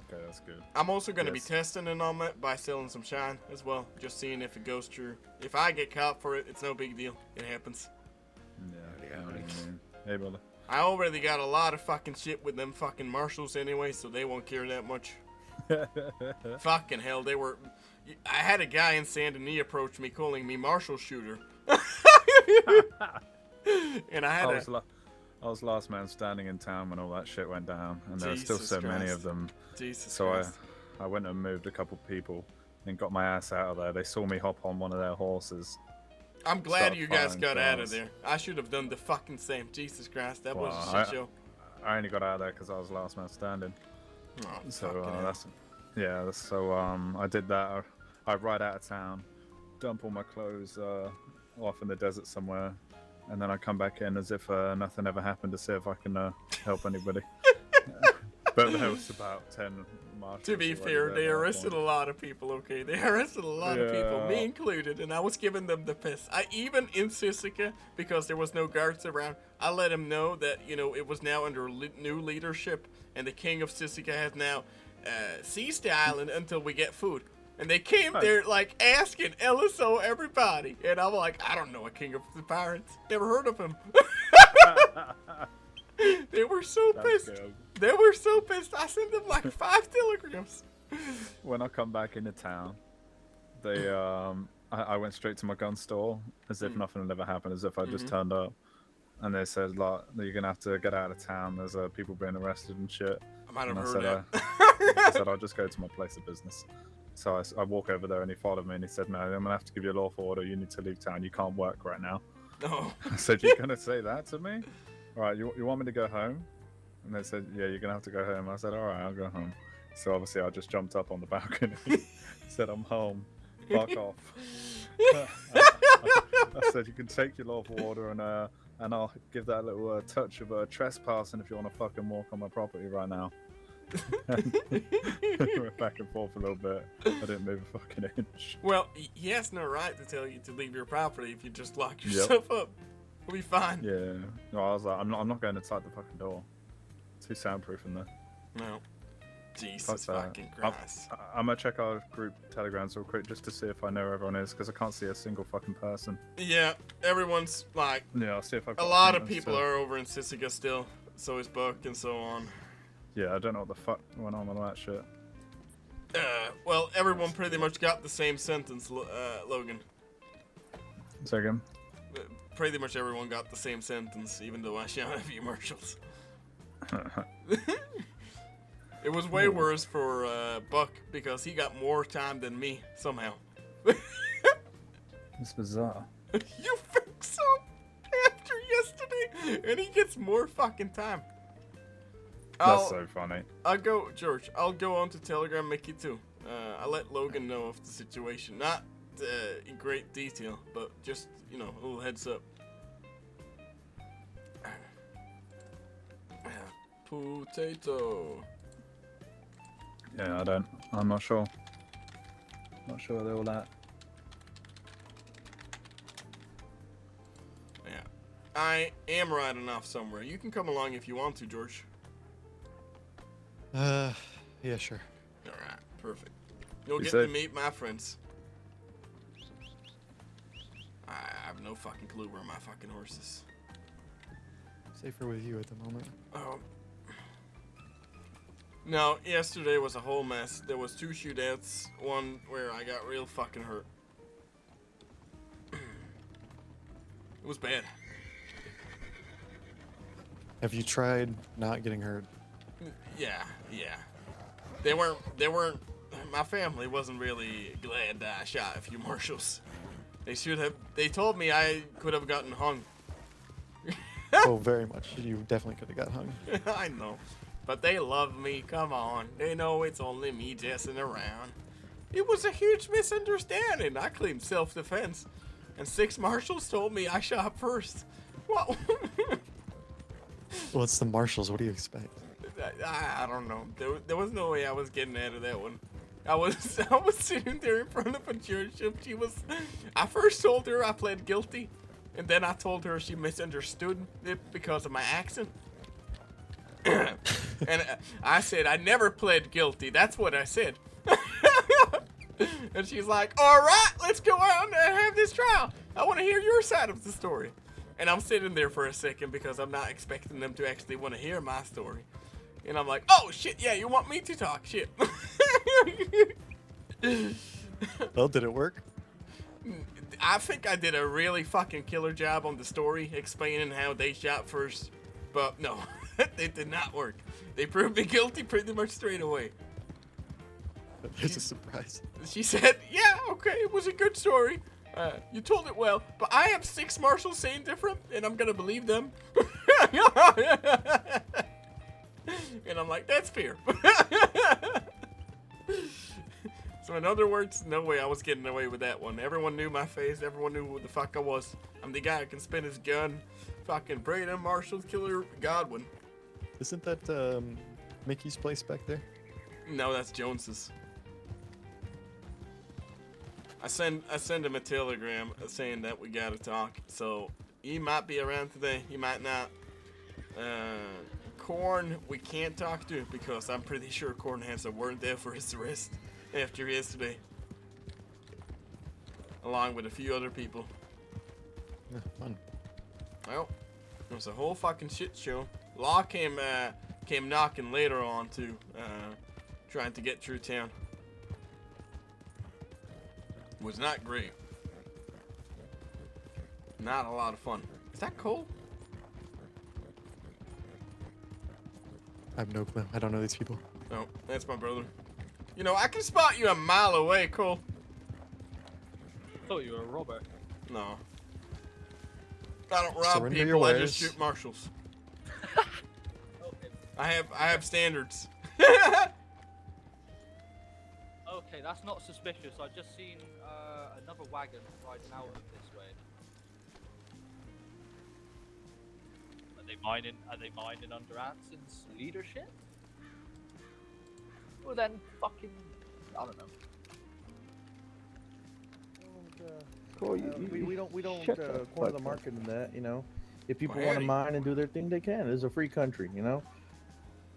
Okay, that's good. I'm also going to Yes. be testing it on it by selling some shine as well, just seeing if it goes true. If I get caught for it, it's no big deal. It happens. Yeah. Hey, brother. I already got a lot of fucking shit with them fucking marshals anyway, so they won't care that much. Fucking hell, they were... I had a guy in Saint Denis approach me calling me Marshal Shooter. And I was last man standing in town when all that shit went down, and there were still Jesus so many Christ. of them. Jesus so Christ. I went and moved a couple people and got my ass out of there. They saw me hop on one of their horses. I'm glad Started you guys firing got out of shots. there. I should have done the fucking same. Jesus Christ, that was a Well, shit show. I only got out of there because I was last man standing. Oh, So fucking hell. I did that. I ride out of town, dump all my clothes off in the desert somewhere, and then I come back in as if nothing ever happened to see if I can help anybody. But there was about 10 marshals. To be already fair, there they at that arrested point. a lot of people, okay? They arrested a lot of people, me Yeah. included, and I was giving them the piss. I even in Sissika, because there was no guards around, I let them know that, you know, it was now under new leadership, and the king of Sissika has now seized the island until we get food. And they came there, like, asking LSO everybody. And I'm like, I don't know a king of the pirates. Never heard of him. They were so That's pissed. good. They were so pissed. I sent them like 5 telegrams. When I come back into town, they I went straight to my gun store as if nothing had ever happened, as if I just Mhm. turned up, and they said like you're gonna have to get out of town. There's people being arrested and shit. I might have And heard said, that. I said I'll just go to my place of business. So I walk over there and he followed me and he said, "No, I'm gonna have to give you a lawful order. You need to leave town. You can't work right now." No. I said, "You're gonna say that to me? All right, you want me to go home?" And they said, "Yeah, you're gonna have to go home." I said, "All right, I'll go home." So obviously I just jumped up on the balcony, said, "I'm home. Fuck off." I said, "You can take your lawful order and I'll give that little touch of trespassing if you want to fucking walk on my property right now." We went back and forth a little bit. I didn't move a fucking inch. Well, he has no right to tell you to leave your property if you just lock yourself up. We'll be fine. Yeah. No, I was like, I'm not going inside the fucking door. Too soundproof in there. No. Jesus Fuck that. fucking Christ. I'm gonna check our group telegrams real quick just to see if I know where everyone is, because I can't see a single fucking person. Yeah, everyone's like. Yeah, I'll see if I've A got lot of acquaintance people to- are over in Sisiga still. So is Buck and so on. Yeah, I don't know what the fuck went on with that shit. Well, everyone pretty much got the same sentence, Logan. Second. Pretty much everyone got the same sentence, even though I shot a few marshals. It was way worse for Buck because he got more time than me somehow. It's bizarre. You think so? After yesterday, and he gets more fucking time. That's so funny. I'll go, George. I'll go on to Telegram Mickey too. I'll let Logan know of the situation, not in great detail, but just a little heads up. Potato. Yeah, I'm not sure. Not sure where they're all at. Yeah. I am riding off somewhere. You can come along if you want to, George. Yeah, sure. Alright, perfect. You'll Be get safe. to meet my friends. I have no fucking clue where my fucking horse is. Safer with you at the moment. Oh. No, yesterday was a whole mess. There was 2 shootouts, one where I got real fucking hurt. It was bad. Have you tried not getting hurt? Yeah. They weren't, my family wasn't really glad that I shot a few marshals. They told me I could have gotten hung. Oh, very much. You definitely could have got hung. I know. But they love me, come on. They know it's only me messing around. It was a huge misunderstanding. I claimed self-defense. And 6 marshals told me I shot first. What? Well, it's the marshals. What do you expect? I don't know. There was no way I was getting out of that one. I was sitting there in front of a judge. I first told her I pled guilty. And then I told her she misunderstood it because of my accent. And I said, I never pled guilty. That's what I said. And she's like, all right, let's go on and have this trial. I want to hear your side of the story. And I'm sitting there for a second because I'm not expecting them to actually want to hear my story. And I'm like, oh, shit, yeah, you want me to talk shit. Well, did it work? I think I did a really fucking killer job on the story, explaining how they shot first. But no, it did not work. They proved me guilty pretty much straight away. There's a surprise. She said, yeah, okay, it was a good story. You told it well, but I have 6 marshals saying different, and I'm gonna believe them. And I'm like, that's fair. So in other words, no way I was getting away with that one. Everyone knew my face. Everyone knew who the fuck I was. I'm the guy who can spin his gun. Fucking Bradyn, Marshal, killer, Godwin. Isn't that Mickey's place back there? No, that's Jones's. I send him a telegram saying that we gotta talk. So he might be around today. He might not. Corn, we can't talk to because I'm pretty sure Corn has a warrant there for his arrest after yesterday, along with a few other people. Yeah, fun. Well, it was a whole fucking shit show. Law came knocking later on too, trying to get through town. It was not great. Not a lot of fun. Is that Cole? I have no clue. I don't know these people. No, that's my brother. You know, I can spot you a mile away, Cole. I thought you were a robber. No. I don't rob Surrender your people, I wares. just shoot marshals. I have standards. Okay, that's not suspicious. I've just seen another wagon riding out of this way. Are they mining under Anson's leadership? Well then, fucking, I don't know. We don't Shut the corner the fuck market in that, you know. If people Well, want to Harry. mine and do their thing, they can. It's a free country, you know.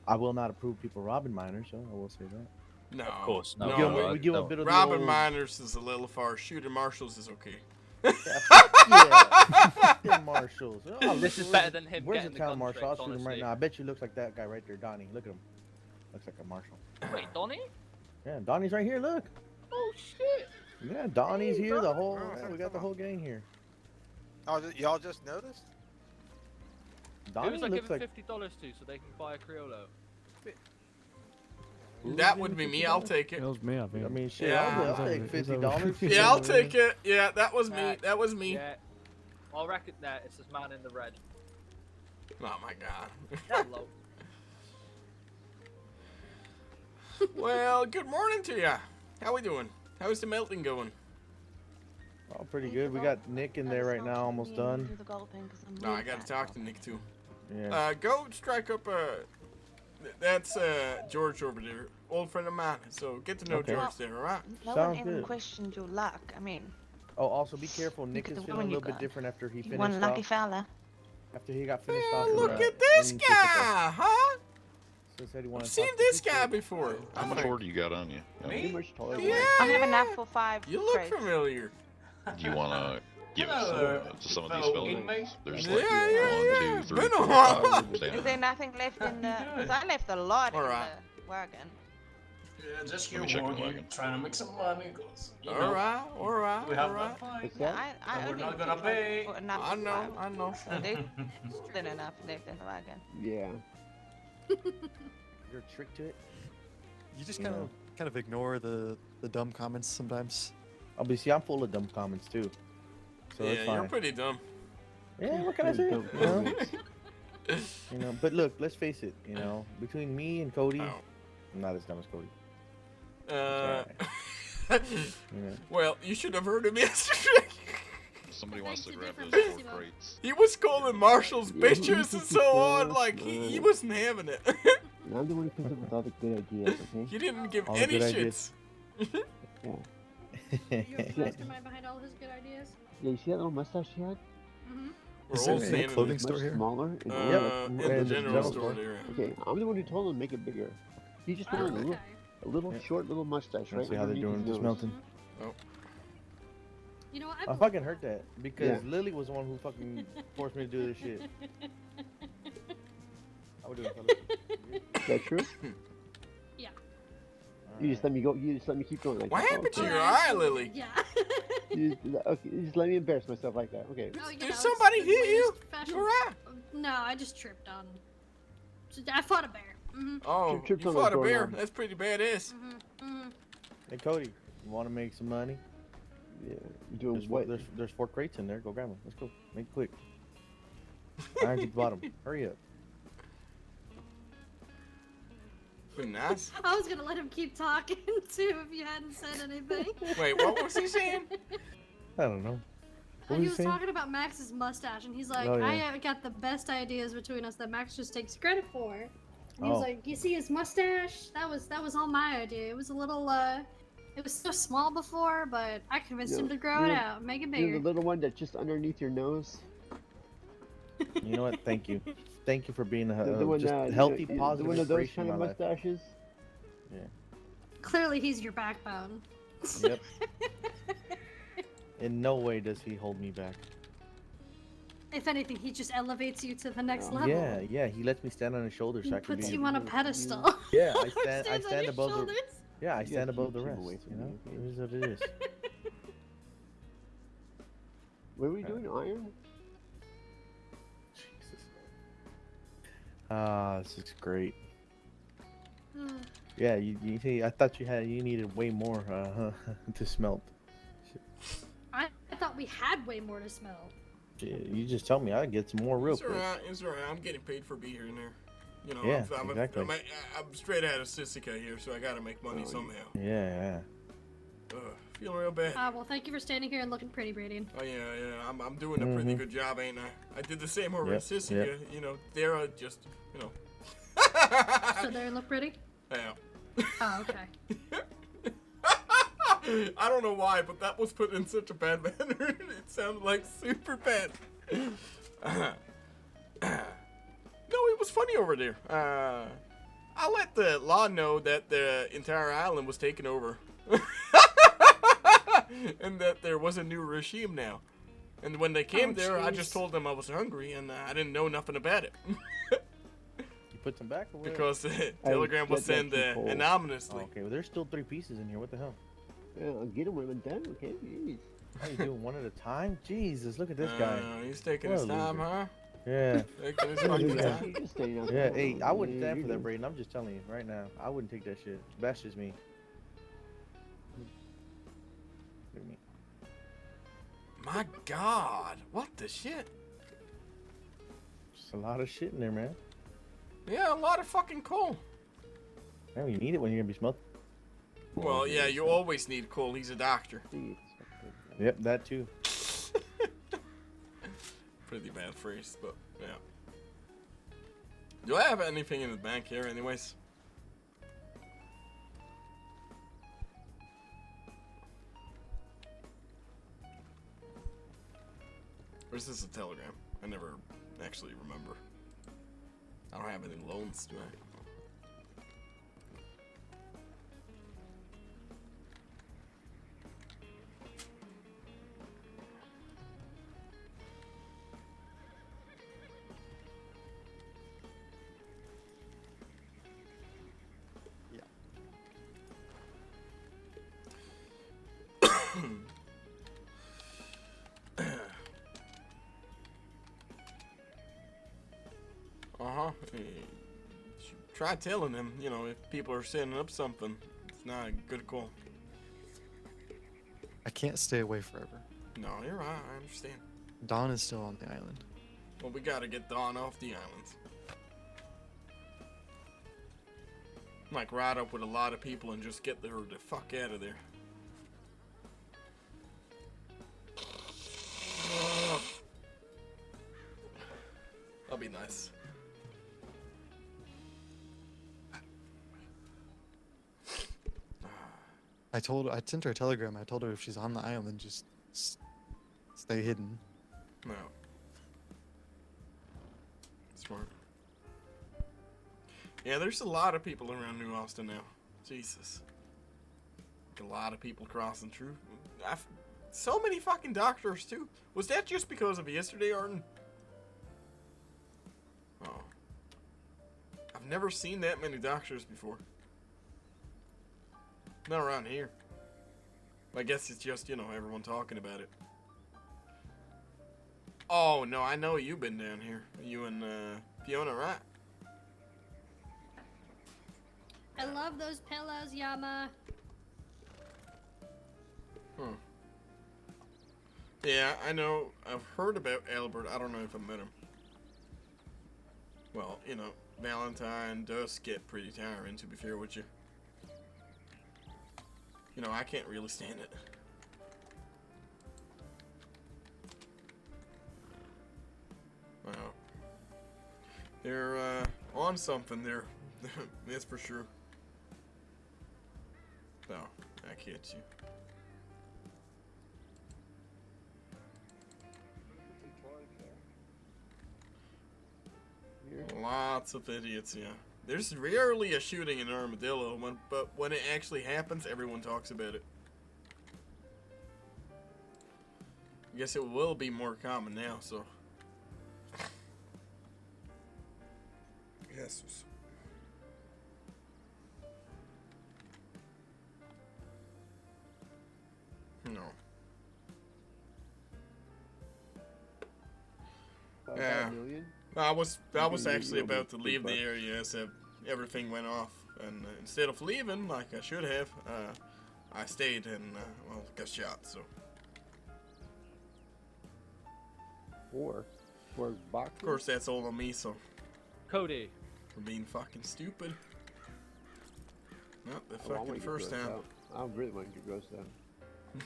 I will not approve people robbing miners, so I will say that. No. Of course, no. We give 'em- we give 'em a bit of the Robbing old- miners is a little far. Shooting marshals is okay. Yeah, fuck yeah. Them marshals. Oh, This look, is better than him Where's getting the the town marshal? I'll contract, shoot him right honestly. now. I bet you looks like that guy right there, Donnie. Look at him. Looks like a marshal. Wait, Donnie? Yeah, Donnie's right here. Look. Oh shit! Yeah, Donnie's Hey, here. The Donnie. whole. Oh, Yeah, we got the whole gang here. Oh, y'all just noticed? Donnie Who's I looks giving like. $50 to so they can buy a Criollo? That would be me. I'll take it. It was me, I think. I mean, shit. Yeah. I'll take $50. Yeah, I'll take it. Yeah, that was me. That was me. Yeah. I'll reckon that it's this man in the red. Oh my god. Hello. Well, good morning to ya. How we doing? How's the melting going? Oh, pretty good. We got Nick in there right now, almost done. No, I gotta talk to Nick too. Yeah. Go strike up. That's George over there, old friend of mine. So get to know Okay. George there, all right? No Sounds one even good. questioned your luck. I mean, Oh, also be careful. Nick at is the feeling a one you little bit got. different after he you finished one lucky off. fella. After he got finished off. in, Look at this in guy, Pacifica. huh? So he said he I've wanted to seen talk to this people. guy before. How much ore do you got on you? Me? Yeah, I have enough for 5 you look crates. familiar. Do you want to give Hello, us to some of these fellow fellas? inmates. There's Yeah, like yeah, 1, 2, 3, Been a 4, while. 5 Is standing. there nothing left in the... Because I left a lot in Alright. the wagon. Yeah, just Let here me check the working, wagon. trying to make some money. 'Cause, you All know, right, all right, we all have right. that fight. Yeah, I And we're only not gonna took, pay. for enough I for know, 5. I know. So there's still enough left in the wagon. Yeah. You're a trick to it. You just Yeah. kind of ignore the dumb comments sometimes. Obviously, I'm full of dumb comments too. So it's Yeah, fine. you're pretty dumb. Yeah, what can I say? Dumb You know? comments. You know, but look, let's face it. You know, between me and Cody, Oh. I'm not as dumb as Cody. Yeah. Well, you should have heard him yesterday. Somebody wants to grab those 4 crates. He was calling Marshals Yeah, bitches and so on. Like he wasn't having it. And I'm the one who comes up with all the good ideas, okay? He didn't give All the any good shits. ideas. Yeah. You're the mastermind behind all his good ideas. Yeah, you see that little mustache he had? Mm-hmm. We're Is all there a saying clothing Much store here? smaller. And in and the the general general store store. there. Okay, I'm the one who told him to make it bigger. He just Oh, wanted okay. a little Yeah. short little mustache, Let's right? see how they're underneath doing his this nose. melting. You know what? I fucking heard that because Yeah. Lily was the one who fucking forced me to do this shit. How we doing, fellas? Is that true? Yeah. You just let me go. You just let me keep going like What that. happened to Okay. your eye, Lily? Yeah. You just let me embarrass myself like that. Okay. Oh, you Did know, somebody it's the hit you? latest fashion. You alright? No, I just tripped on. I fought a bear. Mm-hmm. Oh, Tripped you on a fought a bear. doorknob. That's pretty badass. Mm-hmm. Hey Cody, you want to make some money? Yeah. You doing There's, what? there's 4 crates in there. Go grab them. Let's go. Make it quick. Iron's at the bottom. Hurry up. Pretty nice. I was gonna let him keep talking too if you hadn't said anything. Wait, what was he saying? I don't know. What He was was he saying? talking about Max's mustache, and he's like, Oh, yeah. I got the best ideas between us that Max just takes credit for. And he Oh. was like, you see his mustache? That was all my idea. It was a little, it was so small before, but I convinced him to grow it out, make it You bigger. know the little one that's just underneath your nose? You know what? Thank you. Thank you for being The one just that, healthy, you know, positive the one of those inspiration kind in of my life. mustaches? Yeah. Clearly, he's your backbone. Yep. In no way does he hold me back. If anything, he just elevates you to the next level. Yeah, yeah. He lets me stand on his shoulders. He So I can puts be. you on a pedestal. Yeah, I Or stand. I stands on stand your above the. shoulders. Yeah, I You stand gotta above the keep rest. away from You me, know, okay? it is what it is. What are we doing? Iron? Ah, this is great. Yeah, you see, I thought you needed way more to smelt. I thought we had way more to smell. Yeah, you just tell me, I get some more real It's quick. alright. It's alright. I'm getting paid for being here and there. You know, Yeah, I'm exactly. I'm straight out of Sisica here, so I gotta make money somehow. Yeah, Feeling real bad. Well, thank you for standing here and looking pretty, Bradyn. Oh yeah, I'm doing a pretty Mhm. good job, ain't I? I did the same over Yep, in Sisica. yep. You know, they're just, you know. Sit there and look pretty? Yeah. Oh, okay. I don't know why, but that was put in such a bad manner. It sounded like super bad. No, it was funny over there. I let the law know that the entire island was taken over. And that there was a new regime now. And when they came there, I just told them I was hungry and I didn't know nothing about it. You put some back or what? Because the telegram was sent anonymously. Oh, okay, well, there's still 3 pieces in here. What the hell? Yeah, I'll get them when I'm done, okay? Jeez. How you doing one at a time? Jesus, look at this guy. He's taking What his a time, loser. huh? Yeah. Taking his fucking time. Yeah, hey, I wouldn't stand for that, Bradyn. I'm just telling you right now. I wouldn't take that shit. That's just me. Look at me. My God, what the shit? There's a lot of shit in there, man. Yeah, a lot of fucking coal. Man, you need it when you're gonna be smelting. Well, yeah, you always need coal. He's a doctor. Yep, that too. Pretty bad phrase, but yeah. Do I have anything in the bank here, anyways? Or is this a telegram? I never actually remember. I don't have any loans, do I? Try telling him, you know, if people are setting up something, it's not a good call. I can't stay away forever. No, you're right, I understand. Dawn is still on the island. Well, we gotta get Dawn off the islands. Like, ride up with a lot of people and just get her the fuck out of there. That'll be nice. I sent her a telegram. I told her if she's on the island, just stay hidden. No. Smart. Yeah, there's a lot of people around New Austin now. Jesus. Like a lot of people crossing through. So many fucking doctors, too. Was that just because of yesterday, Arden? Oh. I've never seen that many doctors before. Not around here. I guess it's just, you know, everyone talking about it. Oh, no, I know you've been down here. You and Fiona, right? I love those pillows, Yama. Huh. Yeah, I know. I've heard about Albert. I don't know if I met him. Well, you know, Valentine does get pretty tiring, to be fair with you. You know, I can't really stand it. Wow. They're on something there. That's for sure. No, I can't you. Lots of idiots, yeah. There's rarely a shooting in Armadillo, but when it actually happens, everyone talks about it. I guess it will be more common now, so. Yes. No. Yeah. I was actually about to leave the area as everything went off, and instead of leaving like I should have, I stayed and well, got shot. So. Of course, that's all on me. So. Cody. For being fucking stupid. Not the fucking first time. I really want to get grossed out.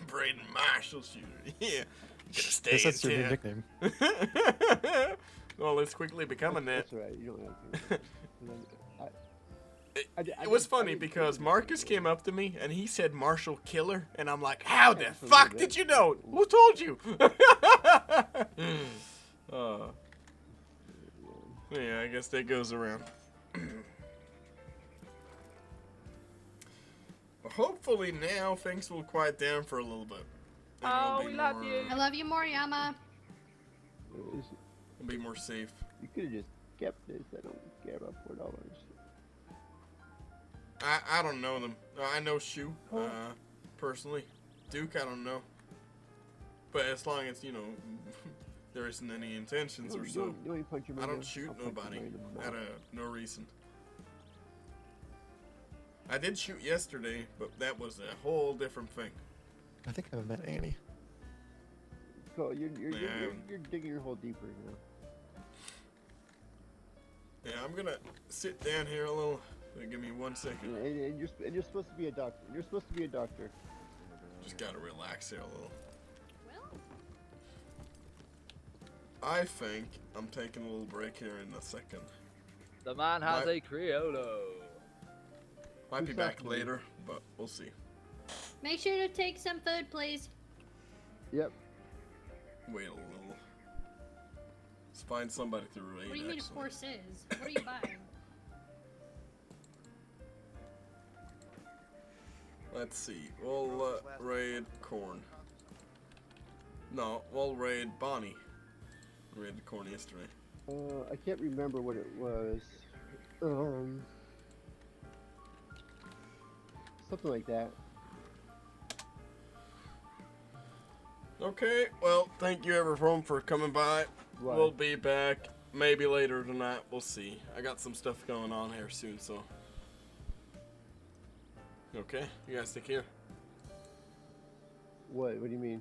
Bradyn Marshal shooter. Yeah. Gotta stay Guess that's in your new town. nickname. Well, it's quickly becoming that. That's right. You don't have to. It was funny because Marcus came up to me and he said Marshal Killer, and I'm like, how the fuck did you know? Who told you? Yeah, I guess that goes around. hopefully now things will quiet down for a little bit. And Oh, it'll be love more, you. I love you, Moriyama. It'll be more safe. You could have just kept this. I don't care about $4. I don't know them. I know Shu, personally. Duke, I don't know. But as long as, you know, there isn't any intentions or so. I don't shoot nobody out of no reason. I did shoot yesterday, but that was a whole different thing. I think I've met Annie. Cool, you're digging your hole deeper now. Yeah, I'm gonna sit down here a little. Give me 1 second. And you're supposed to be a doctor. You're supposed to be a doctor. Just gotta relax here a little. I think I'm taking a little break here in a second. The man has a Criollo. Might be back later, but we'll see. Make sure to take some food, please. Yep. Wait a little. Let's find somebody to raid. What do you mean, of course is? What are you buying? Let's see. We'll raid Corn. No, we'll raid Bonnie. We raided Corn yesterday. I can't remember what it was. Something like that. Okay, well, thank you everyone for coming by. Right. We'll be back maybe later tonight. We'll see. I got some stuff going on here soon, so. Okay, you guys take care. What do you mean?